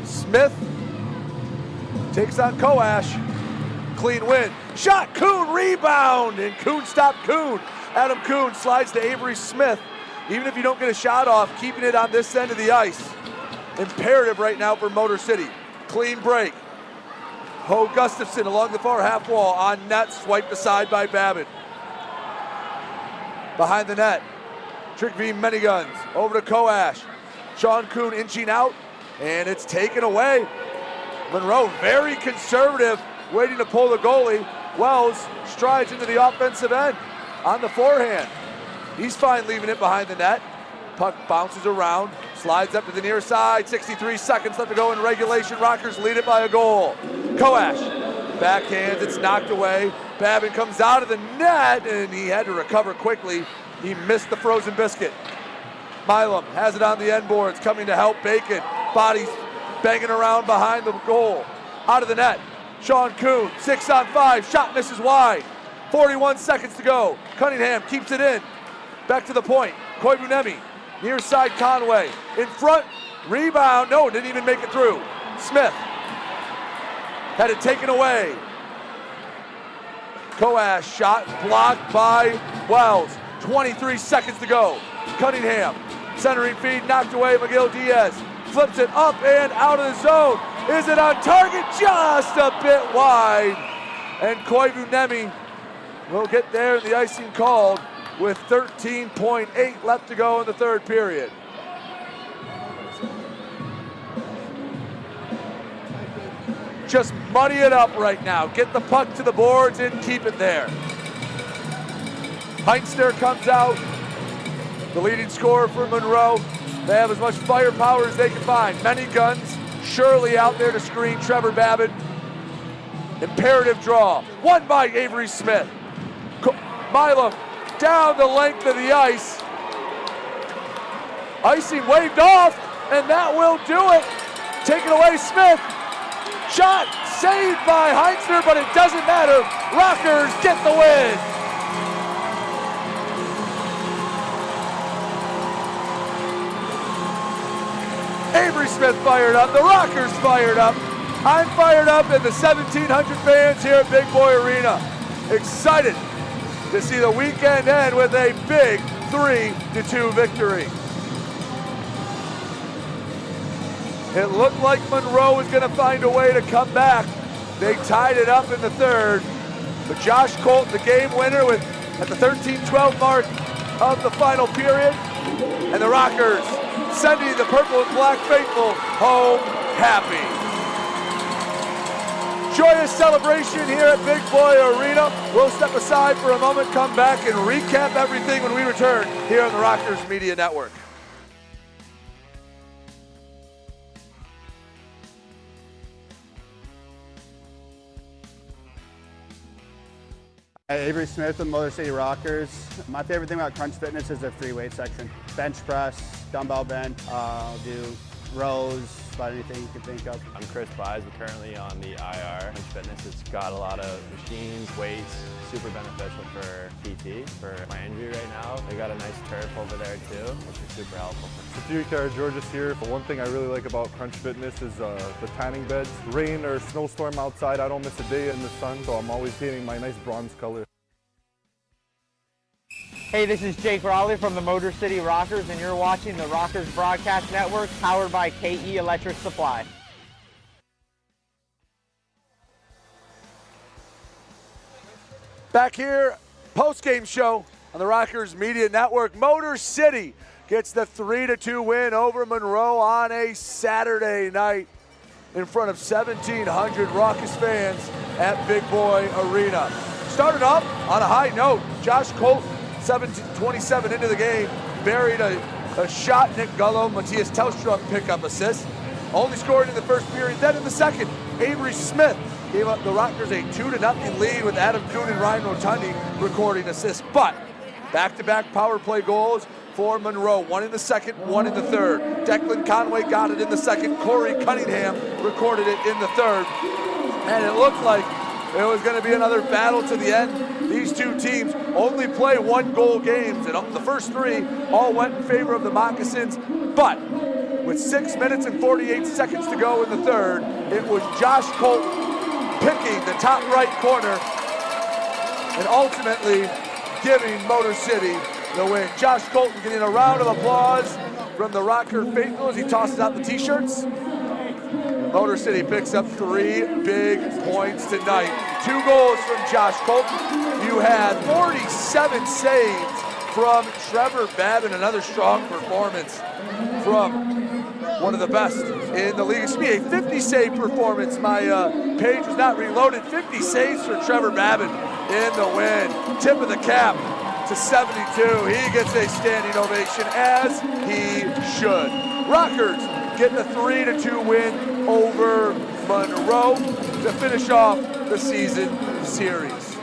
Smith takes on Koash. Clean win. Shot, Kuhn, rebound, and Kuhn stopped Kuhn. Adam Kuhn slides to Avery Smith. Even if you don't get a shot off, keeping it on this end of the ice. Imperative right now for Motor City. Clean break. Ho Gustafson along the far half wall on net, swiped aside by Babin. Behind the net, Trick V Miniguns over to Koash. Sean Kuhn inching out, and it's taken away. Monroe very conservative, waiting to pull the goalie. Wells strides into the offensive end on the forehand. He's fine leaving it behind the net. Puck bounces around, slides up to the near side. 63 seconds left to go in regulation. Rockers lead it by a goal. Koash backhands, it's knocked away. Babin comes out of the net, and he had to recover quickly. He missed the frozen biscuit. Milam has it on the end boards, coming to help Bacon. Bodies banging around behind the goal. Out of the net, Sean Kuhn, 6-on-5, shot misses wide. 41 seconds to go. Cunningham keeps it in. Back to the point. Koivunemi Near side Conway. In front, rebound. No, didn't even make it through. Smith had it taken away. Coash shot blocked by Wells. 23 seconds to go. Cunningham, centering feed, knocked away. McGill Diaz flips it up and out of the zone. Is it on target? Just a bit wide. And Koivunemi will get there, and the icing called with 13.8 left to go in the third period. Just muddy it up right now. Get the puck to the boards and keep it there. Heinster comes out, the leading scorer for Monroe. They have as much firepower as they can find. Many guns, Shirley out there to screen Trevor Babbitt. Imperative draw, won by Avery Smith. Milam down the length of the ice. Icing waved off, and that will do it. Taken away, Smith. Shot saved by Heinster, but it doesn't matter. Rockers get the win. Avery Smith fired up, the Rockers fired up. I'm fired up, and the 1,700 fans here at Big Boy Arena excited to see the weekend end with a big 3-2 victory. It looked like Monroe was going to find a way to come back. They tied it up in the third, but Josh Colton, the game winner, at the 13-12 mark of the final period, and the Rockers sending the purple and black faithful home happy. Joyous celebration here at Big Boy Arena. We'll step aside for a moment, come back, and recap everything when we return here on the Rockers Media Network. Avery Smith with Motor City Rockers. My favorite thing about Crunch Fitness is their free weight section. Bench press, dumbbell bench, do rows, about anything you can think of. I'm Chris Buys, we're currently on the IR. Crunch Fitness has got a lot of machines, weights, super beneficial for PT, for my injury right now. They got a nice turf over there too, which is super helpful. George's here. One thing I really like about Crunch Fitness is the tanning beds. Rain or snowstorm outside, I don't miss a day in the sun, so I'm always getting my nice bronze color. Hey, this is Jake Rowley from the Motor City Rockers, and you're watching the Rockers Broadcast Network, powered by KE Electric Supply. Back here, post-game show on the Rockers Media Network. Motor City gets the 3-2 win over Monroe on a Saturday night in front of 1,700 raucous fans at Big Boy Arena. Started up on a high note. Josh Colton, 27 into the game, buried a shot. Nick Gullo, Matthias Telstrom pickup assist. Only scored in the first period. Then in the second, Avery Smith gave up the Rockers a 2-0 lead with Adam Kuhn and Ryan Rotundi recording assists. But back-to-back power play goals for Monroe. One in the second, one in the third. Declan Conway got it in the second. Corey Cunningham recorded it in the third. And it looked like it was going to be another battle to the end. These two teams only play one-goal games, and the first three all went in favor of the Moccasins. But with 6 minutes and 48 seconds to go in the third, it was Josh Colton picking the top right corner and ultimately giving Motor City the win. Josh Colton getting a round of applause from the Rocker faithful as he tosses out the t-shirts. Motor City picks up 3 big points tonight. 2 goals from Josh Colton. You had 47 saves from Trevor Babbitt. Another strong performance from one of the best in the league. It's me, a 50-save performance. My page was not reloaded. 50 saves for Trevor Babbitt in the win. Tip of the cap to 72. He gets a standing ovation, as he should. Rockers get the 3-2 win over Monroe to finish off the season series.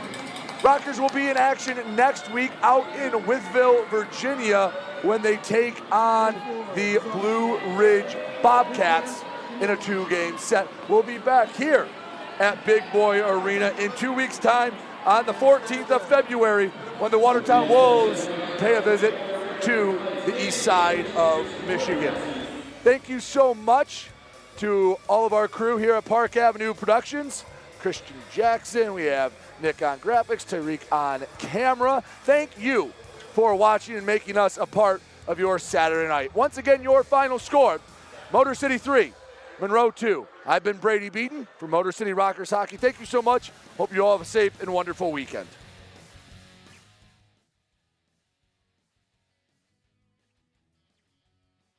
Rockers will be in action next week out in Wytheville, Virginia, when they take on the Blue Ridge Bobcats in a 2-game set. We'll be back here at Big Boy Arena in 2 weeks' time on the 14th of February when the Watertown Wolves pay a visit to the east side of Michigan. Thank you so much to all of our crew here at Park Avenue Productions. Christian Jackson, we have Nick on graphics, Tariq on camera. Thank you for watching and making us a part of your Saturday night. Once again, your final score, Motor City 3, Monroe 2. I've been Brady Beaton for Motor City Rockers Hockey. Thank you so much. Hope you all have a safe and wonderful weekend.